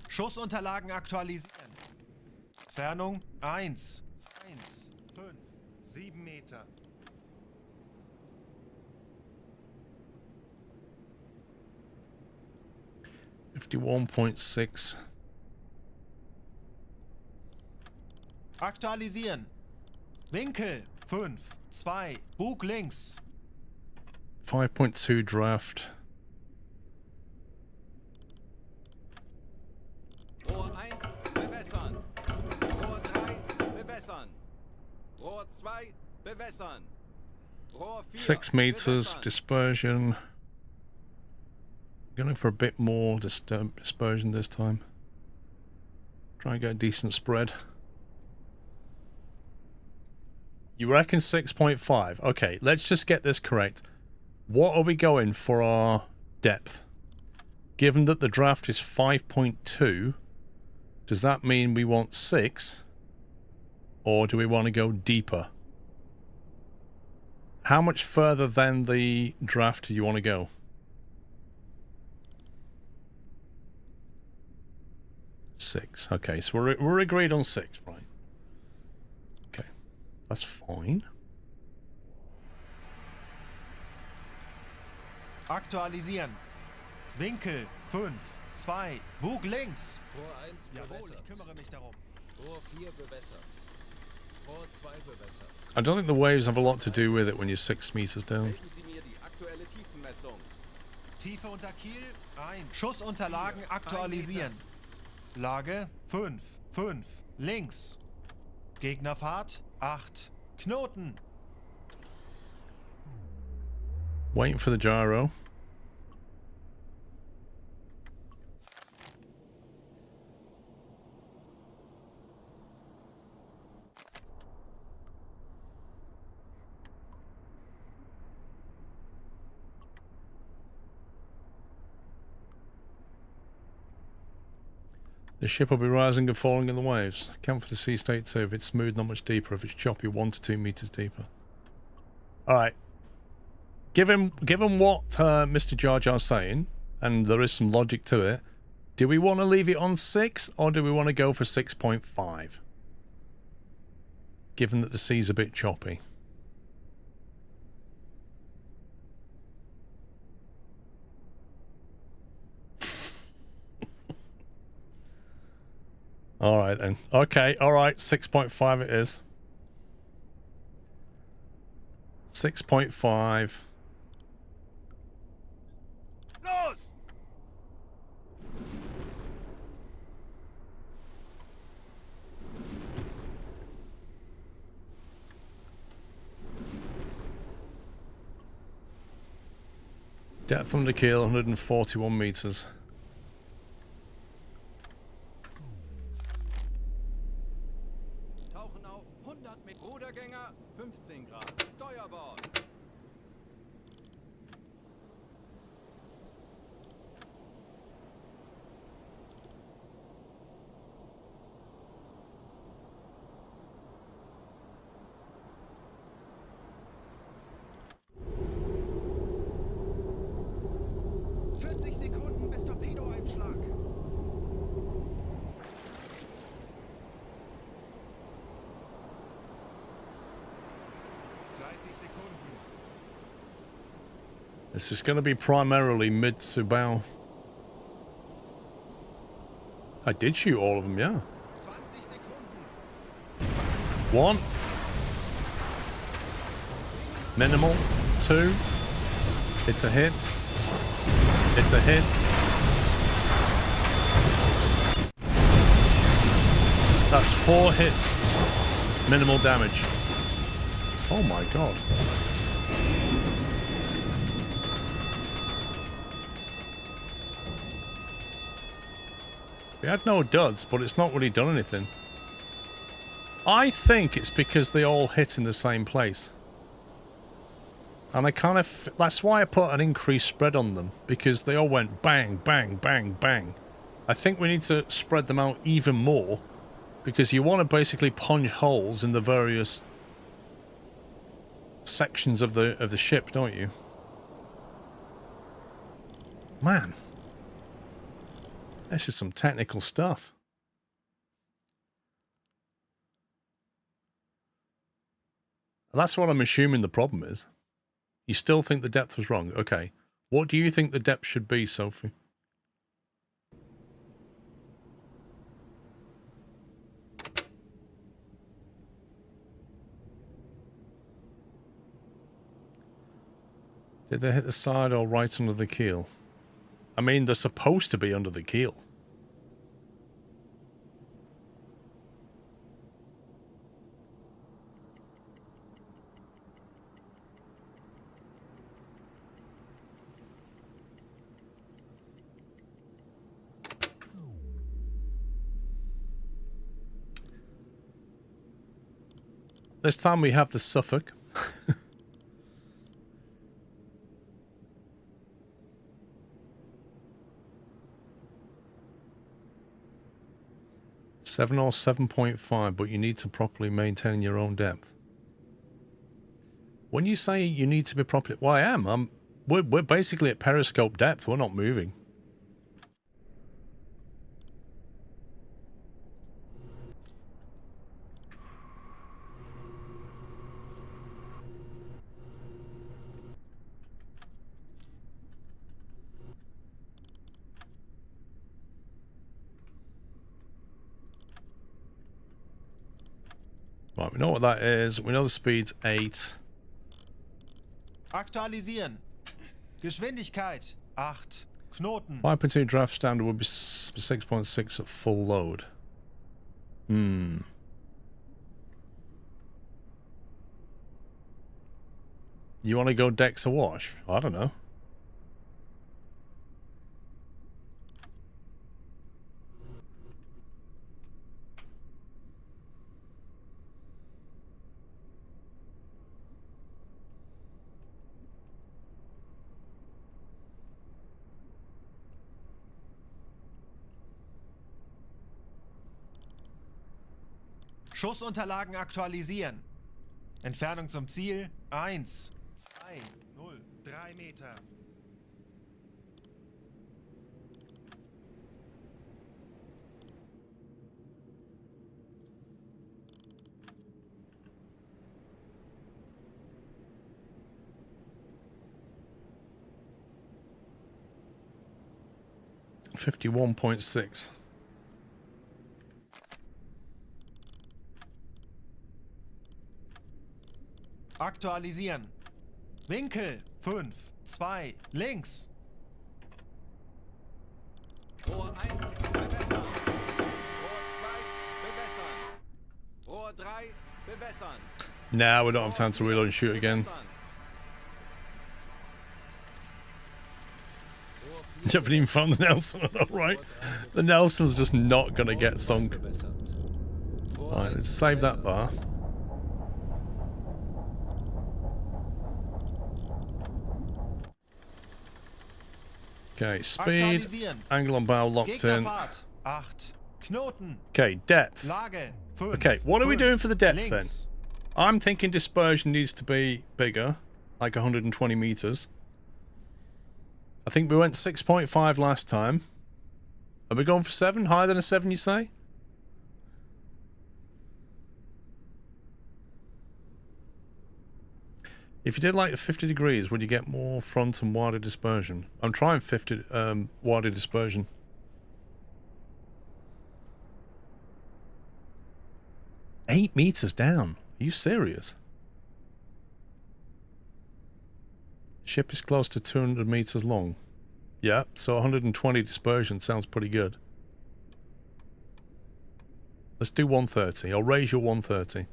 Schussunterlagen aktualisieren. Entfernung 1. 1. 5. 7 Meter. $51.6. Aktualisieren. Winkel 5. 2. Bug links. 5.2 draft. Rohr 1, bewässern. Rohr 3, bewässern. Rohr 2, bewässern. Rohr 4, 6 meters, bewässern. dispersion. Going for a bit more dispersion this time. Try and get a decent spread. You reckon 6.5? Okay, let's just get this correct. What are we going for our depth? Given that the draft is 5.2, does that mean we want 6? Or do we want to go deeper? How much further than the draft do you want to go? 6. Okay, so we're agreed on 6, right? Okay, that's fine. Aktualisieren. Winkel 5. 2. Bug links. Rohr 1 Jawohl, bewässert. ich kümmere mich darum. Rohr 4 bewässert. Rohr 2 bewässert. I don't think the waves have a lot to do with it when you're 6 meters down. Melden Sie mir die aktuelle Tiefenmessung. Tiefe unter Kiel 1. Schussunterlagen aktualisieren. Lage 5. 5. Links. Gegnerfahrt 8. Knoten. Waiting for the gyro. The ship will be rising and falling in the waves. Count for the sea state too. If it's smooth, not much deeper. If it's choppy, 1 to 2 meters deeper. Alright. Given what Mr. Jar Jar's saying, and there is some logic to it, do we want to leave it on 6, or do we want to go for 6.5? Given that the sea's a bit choppy. Alright then. Okay, alright, 6.5 it is. 6.5. Los! Depth under keel, 141 meters. Tauchen auf 100 mit Rudergänger, 15 Grad. Steuerbord. Sekunden bis Torpedoeinschlag. 30 Sekunden. This is going to be primarily mid to bow. I did shoot all of them, yeah. 20 Sekunden. 1. Minimal. 2. It's a hit. It's a hit. That's 4 hits. Minimal damage. Oh my god. We had no duds, but it's not really done anything. I think it's because they all hit in the same place. And I kind of... That's why I put an increased spread on them. Because they all went bang, bang, bang, bang. I think we need to spread them out even more. Because you want to basically punch holes in the various sections of the ship, don't you? Man. This is some technical stuff. That's what I'm assuming the problem is. You still think the depth was wrong? Okay. What do you think the depth should be, Sophie? Did they hit the side or right under the keel? I mean, they're supposed to be under the keel. This time we have the Suffolk. Seven or 7.5, but you need to properly maintain your own depth. When you say you need to be properly... Well, I am. We're basically at periscope depth. We're not moving. Right, we know what that is. We know the speed's 8. Aktualisieren. Geschwindigkeit 8. Knoten. 5.2 draft standard would be 6.6 at full load. You want to go decks awash? I don't know. Schussunterlagen aktualisieren. Entfernung zum Ziel 1, 2, 0, 3 Meter. $51.6. Aktualisieren. Winkel 5, 2, links. Rohr 1, bewässern. Rohr 2, bewässern. Rohr 3, bewässern. Nah, we don't have time to reload and shoot again. You haven't even found the Nelson, alright? The Nelson's just not gonna get sunk. Alright, let's save that there. Okay, speed, angle on bow locked in. Okay, depth. Okay, what are we doing for the depth then? I'm thinking dispersion needs to be bigger, like 120 meters. I think we went 6.5 last time. Are we going for 7? Higher than a 7, you say? If you did like 50 degrees, would you get more front and wider dispersion? I'm trying 50 wider dispersion. $8 meters down. Are you serious? Ship is close to 200 meters long. Yeah, so 120 dispersion sounds pretty good. Let's do 130. I'll raise your 130.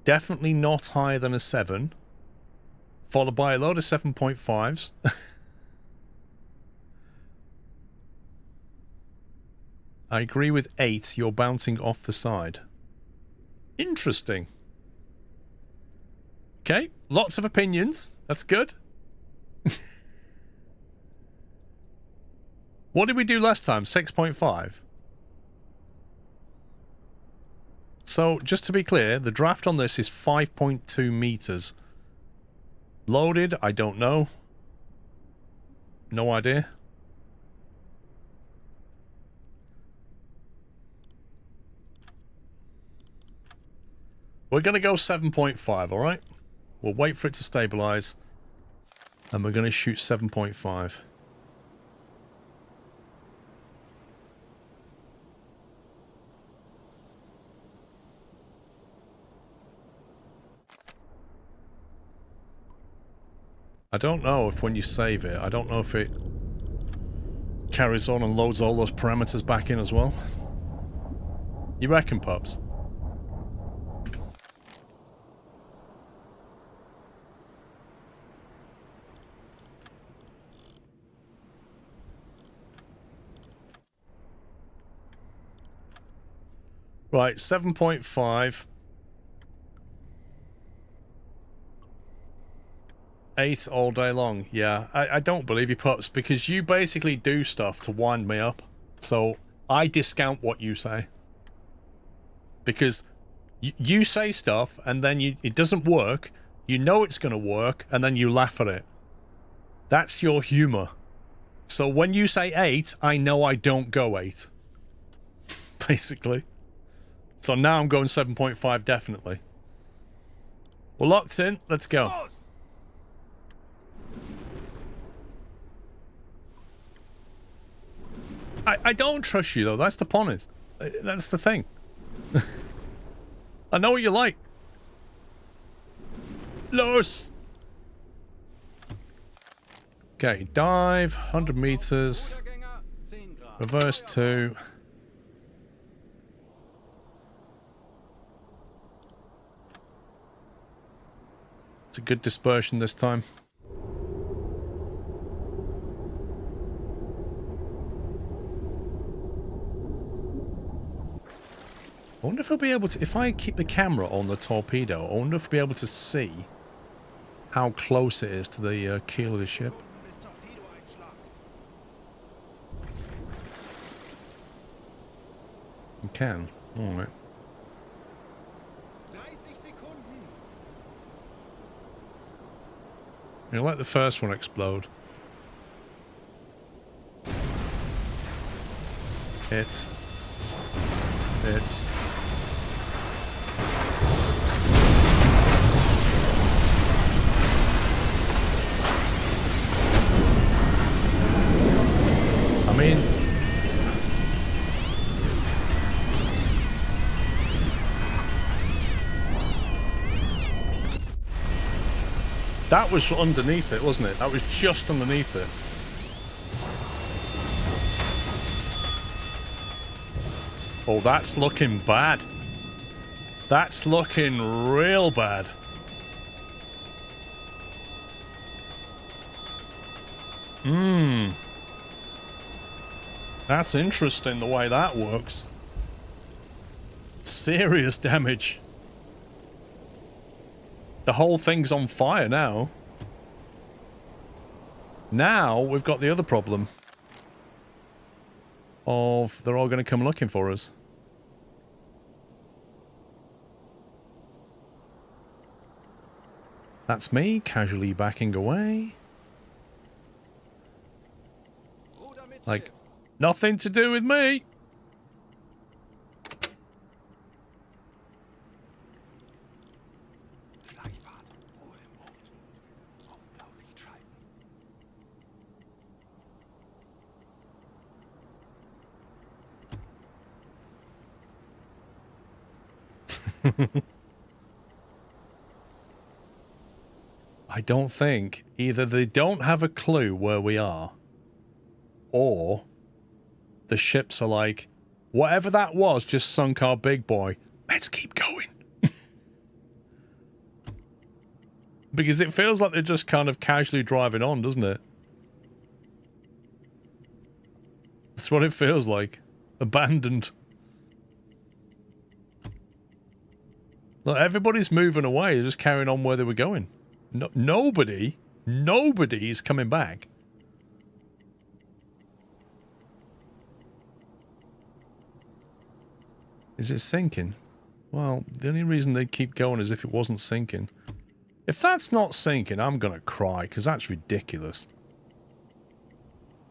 Definitely not higher than a 7. Followed by a load of 7.5s. I agree with 8. You're bouncing off the side. Interesting. Okay, lots of opinions. That's good. What did we do last time? 6.5. So, just to be clear, the draft on this is 5.2 meters. Loaded, I don't know. No idea. We're going to go 7.5, alright? We'll wait for it to stabilize. And we're going to shoot 7.5. I don't know if when you save it, I don't know if it carries on and loads all those parameters back in as well. You reckon, pups? Right, 7.5. 8 all day long. Yeah, I don't believe you, pups, because you basically do stuff to wind me up. So I discount what you say. Because you say stuff and then it doesn't work. You know it's going to work and then you laugh at it. That's your humor. So when you say 8, I know I don't go 8. Basically. So now I'm going 7.5 definitely. We're locked in. Let's go. I don't trust you though. That's the point. That's the thing. I know what you like. Los. Okay, dive, 100 meters. Reverse 2. It's a good dispersion this time. I wonder if I'll be able to, if I keep the camera on the torpedo, I wonder if I'll be able to see how close it is to the keel of the ship. You can. Alright. You'll let the first one explode. Hit. I mean... that was underneath it, wasn't it? That was just underneath it. Oh, that's looking bad. That's looking real bad. That's interesting the way that works. Serious damage. The whole thing's on fire now. Now we've got the other problem of they're all going to come looking for us. That's me casually backing away. Like, nothing to do with me. I don't think either they don't have a clue where we are, or the ships are like, whatever that was just sunk our big boy. Let's keep going. Because it feels like they're just kind of casually driving on, doesn't it? That's what it feels like. Abandoned. Look, everybody's moving away. They're just carrying on where they were going. No, nobody is coming back. Is it sinking? Well, the only reason they keep going is if it wasn't sinking. If that's not sinking, I'm gonna cry, because that's ridiculous.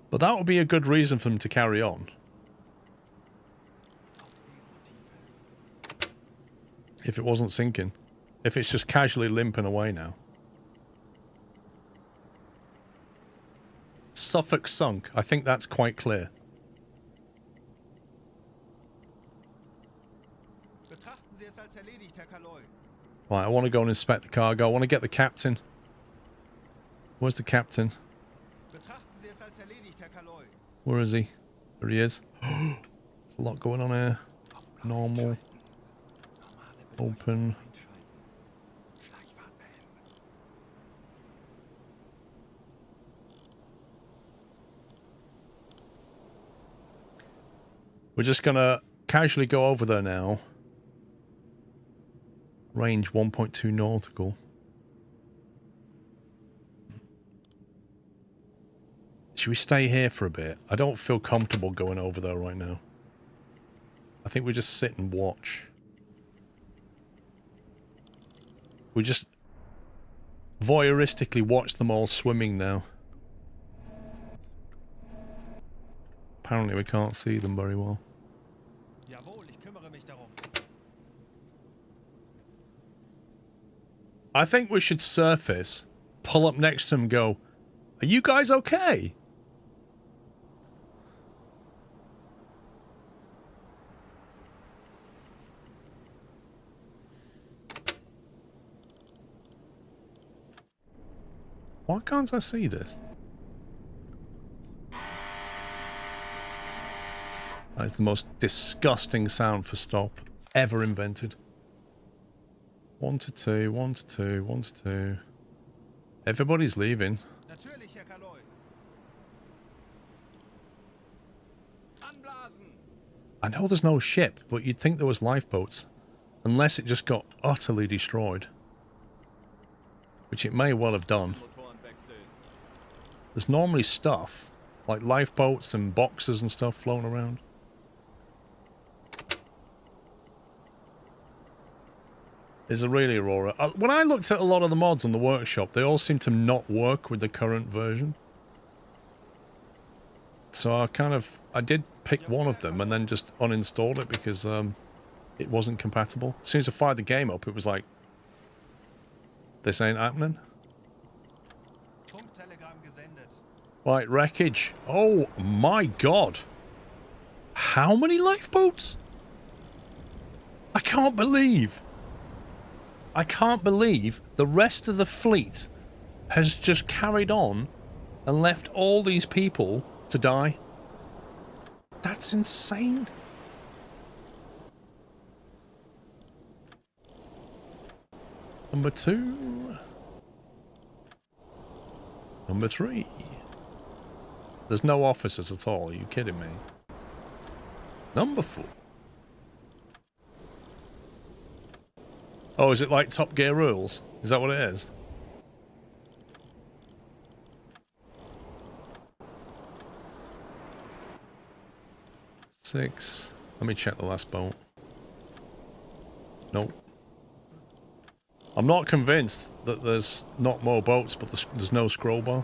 But that would be a good reason for them to carry on. If it wasn't sinking. If it's just casually limping away now. Suffolk sunk. I think that's quite clear. Right, I want to go and inspect the cargo. I want to get the captain. Where's the captain? Where is he? There he is. There's a lot going on here. Normal. Open. We're just gonna casually go over there now. Range 1.2 nautical. Should we stay here for a bit? I don't feel comfortable going over there right now. I think we just sit and watch. We just voyeuristically watch them all swimming now. Apparently we can't see them very well. I think we should surface, pull up next to them and go, "Are you guys okay?" Why can't I see this? That is the most disgusting sound for stop ever invented. 1 to 2, 1 to 2, 1 to 2. Everybody's leaving. I know there's no ship, but you'd think there was lifeboats. Unless it just got utterly destroyed. Which it may well have done. There's normally stuff, like lifeboats and boxes and stuff floating around. Is it really Aurora? When I looked at a lot of the mods on the workshop, they all seem to not work with the current version. So I did pick one of them and then just uninstalled it because it wasn't compatible. As soon as I fired the game up, it was like, this ain't happening. Right, wreckage. Oh my god. How many lifeboats? I can't believe the rest of the fleet has just carried on and left all these people to die. That's insane. Number 2. Number 3. There's no officers at all. Are you kidding me? Number 4. Oh, is it like Top Gear rules? Is that what it is? Six. Let me check the last boat. Nope. I'm not convinced that there's not more boats, but there's no scroll bar.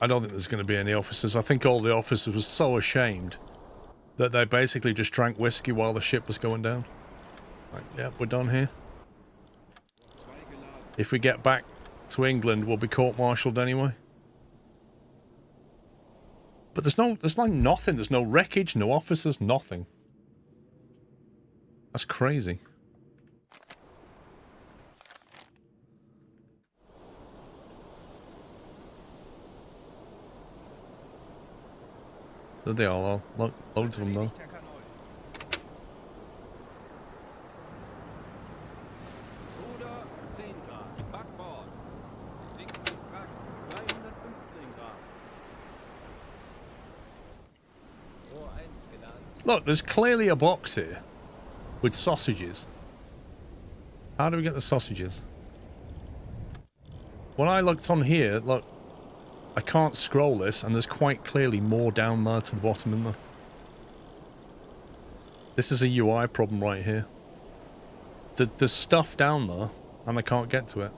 I don't think there's going to be any officers. I think all the officers were so ashamed that they basically just drank whiskey while the ship was going down. Right, yeah, we're done here. If we get back to England, we'll be court-martialed anyway. But there's like nothing. There's no wreckage, no officers, nothing. That's crazy. There they are, look, loads of them though. Look, there's clearly a box here with sausages. How do we get the sausages? When I looked on here, look, I can't scroll this, and there's quite clearly more down there to the bottom, isn't there? This is a UI problem right here. There's stuff down there, and I can't get to it.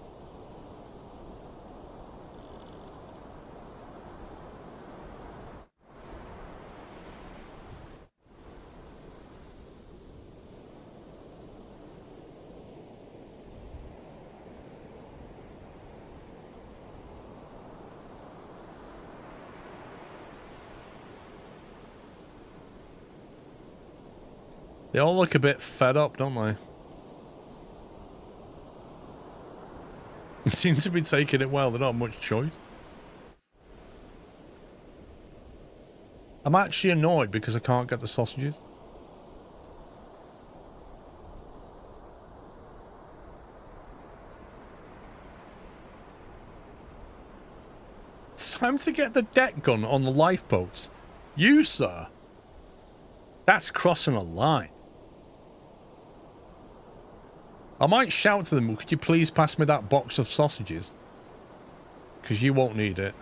They all look a bit fed up, don't they? They seem to be taking it well. They don't have much choice. I'm actually annoyed because I can't get the sausages. It's time to get the deck gun on the lifeboats. You, sir. That's crossing a line. I might shout to them, could you please pass me that box of sausages? Because you won't need it.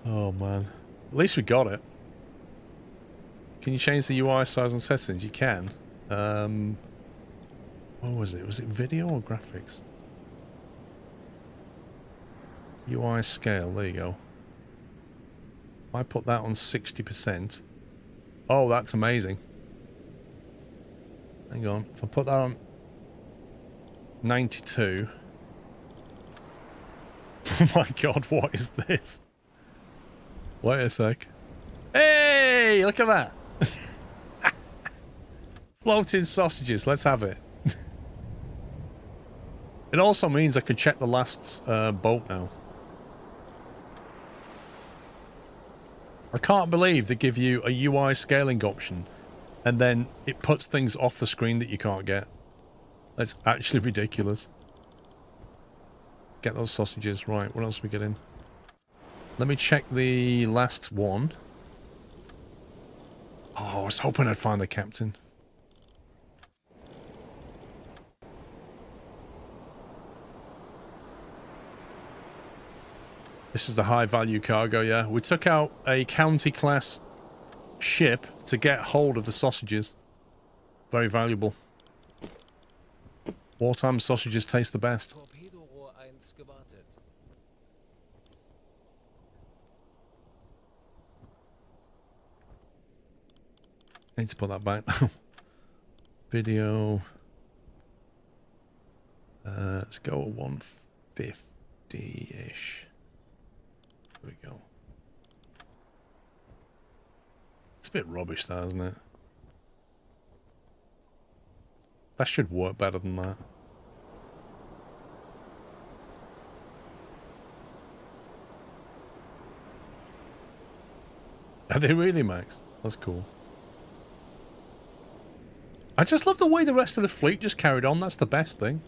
Oh, man. At least we got it. Can you change the UI size and settings? You can. What was it? Was it video or graphics? UI scale. There you go. If I put that on 60%. Oh, that's amazing. Hang on. If I put that on 92. Oh my god, what is this? Wait a sec. Hey, look at that. Floating sausages. Let's have it. It also means I can check the last boat now. I can't believe they give you a UI scaling option and then it puts things off the screen that you can't get. That's actually ridiculous. Get those sausages. Right, what else are we getting? Let me check the last one. Oh, I was hoping I'd find the captain. This is the high value cargo, yeah. We took out a county class ship to get hold of the sausages. Very valuable. Wartime sausages taste the best. Need to put that back. Video. Let's go at 150-ish. There we go. It's a bit rubbish, that, isn't it? That should work better than that. Are they really, Max? That's cool. I just love the way the rest of the fleet just carried on. That's the best thing.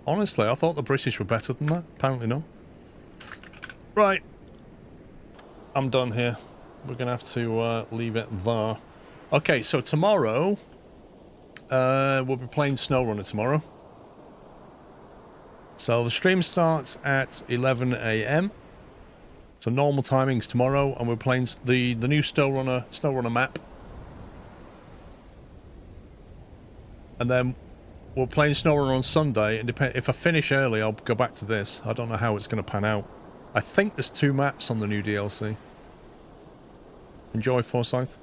Honestly, I thought the British were better than that. Apparently not. Right. I'm done here. We're going to have to leave it there. Okay, so tomorrow... we'll be playing SnowRunner tomorrow. So the stream starts at 11 AM. So normal timings tomorrow, and we're playing the new SnowRunner map. And then we're playing SnowRunner on Sunday, and if I finish early, I'll go back to this. I don't know how it's going to pan out. I think there's 2 maps on the new DLC. Enjoy, Forsyth.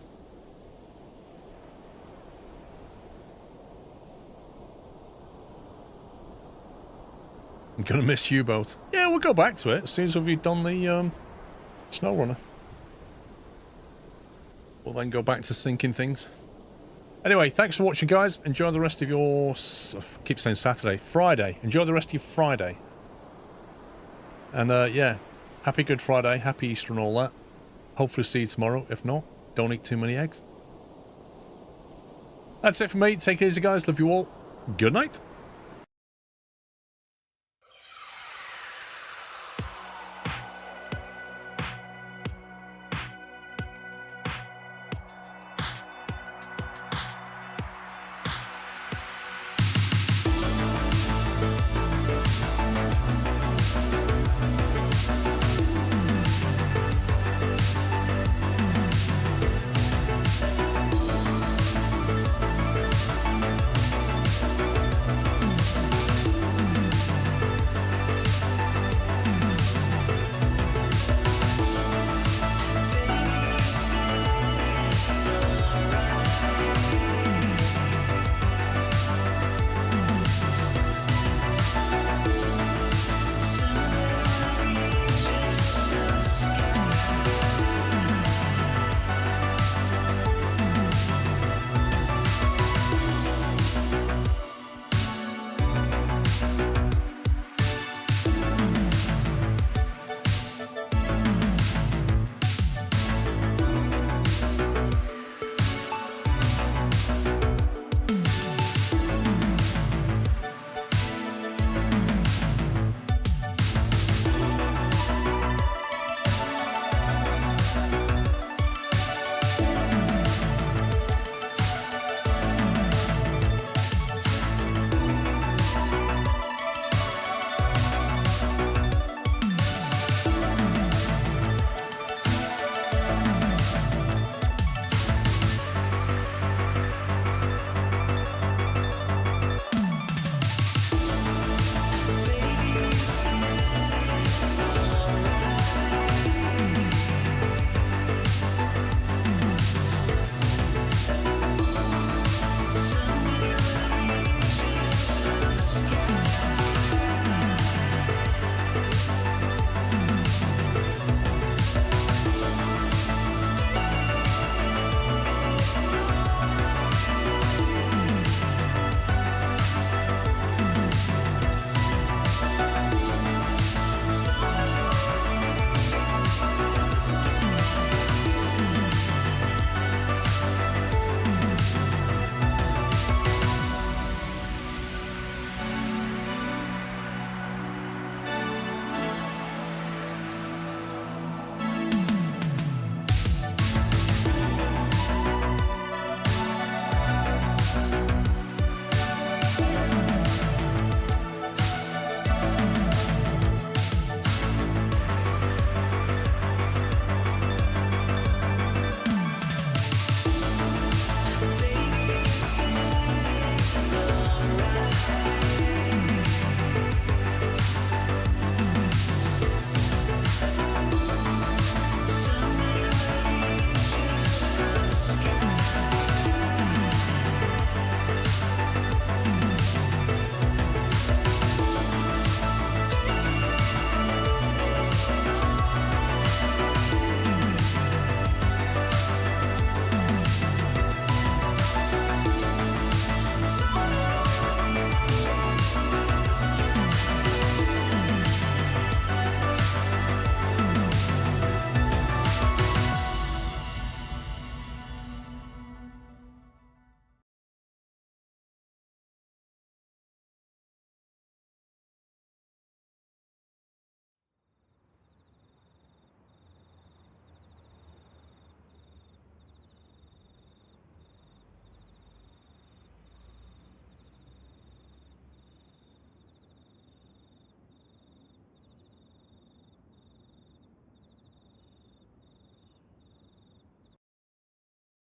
I'm gonna miss U-boat. Yeah, we'll go back to it as soon as we've done the SnowRunner. We'll then go back to sinking things. Anyway, thanks for watching, guys. Enjoy the rest of your... I keep saying Saturday. Friday. Enjoy the rest of your Friday. And, yeah. Happy Good Friday. Happy Easter and all that. Hopefully see you tomorrow. If not, don't eat too many eggs. That's it for me. Take it easy, guys. Love you all. Good night.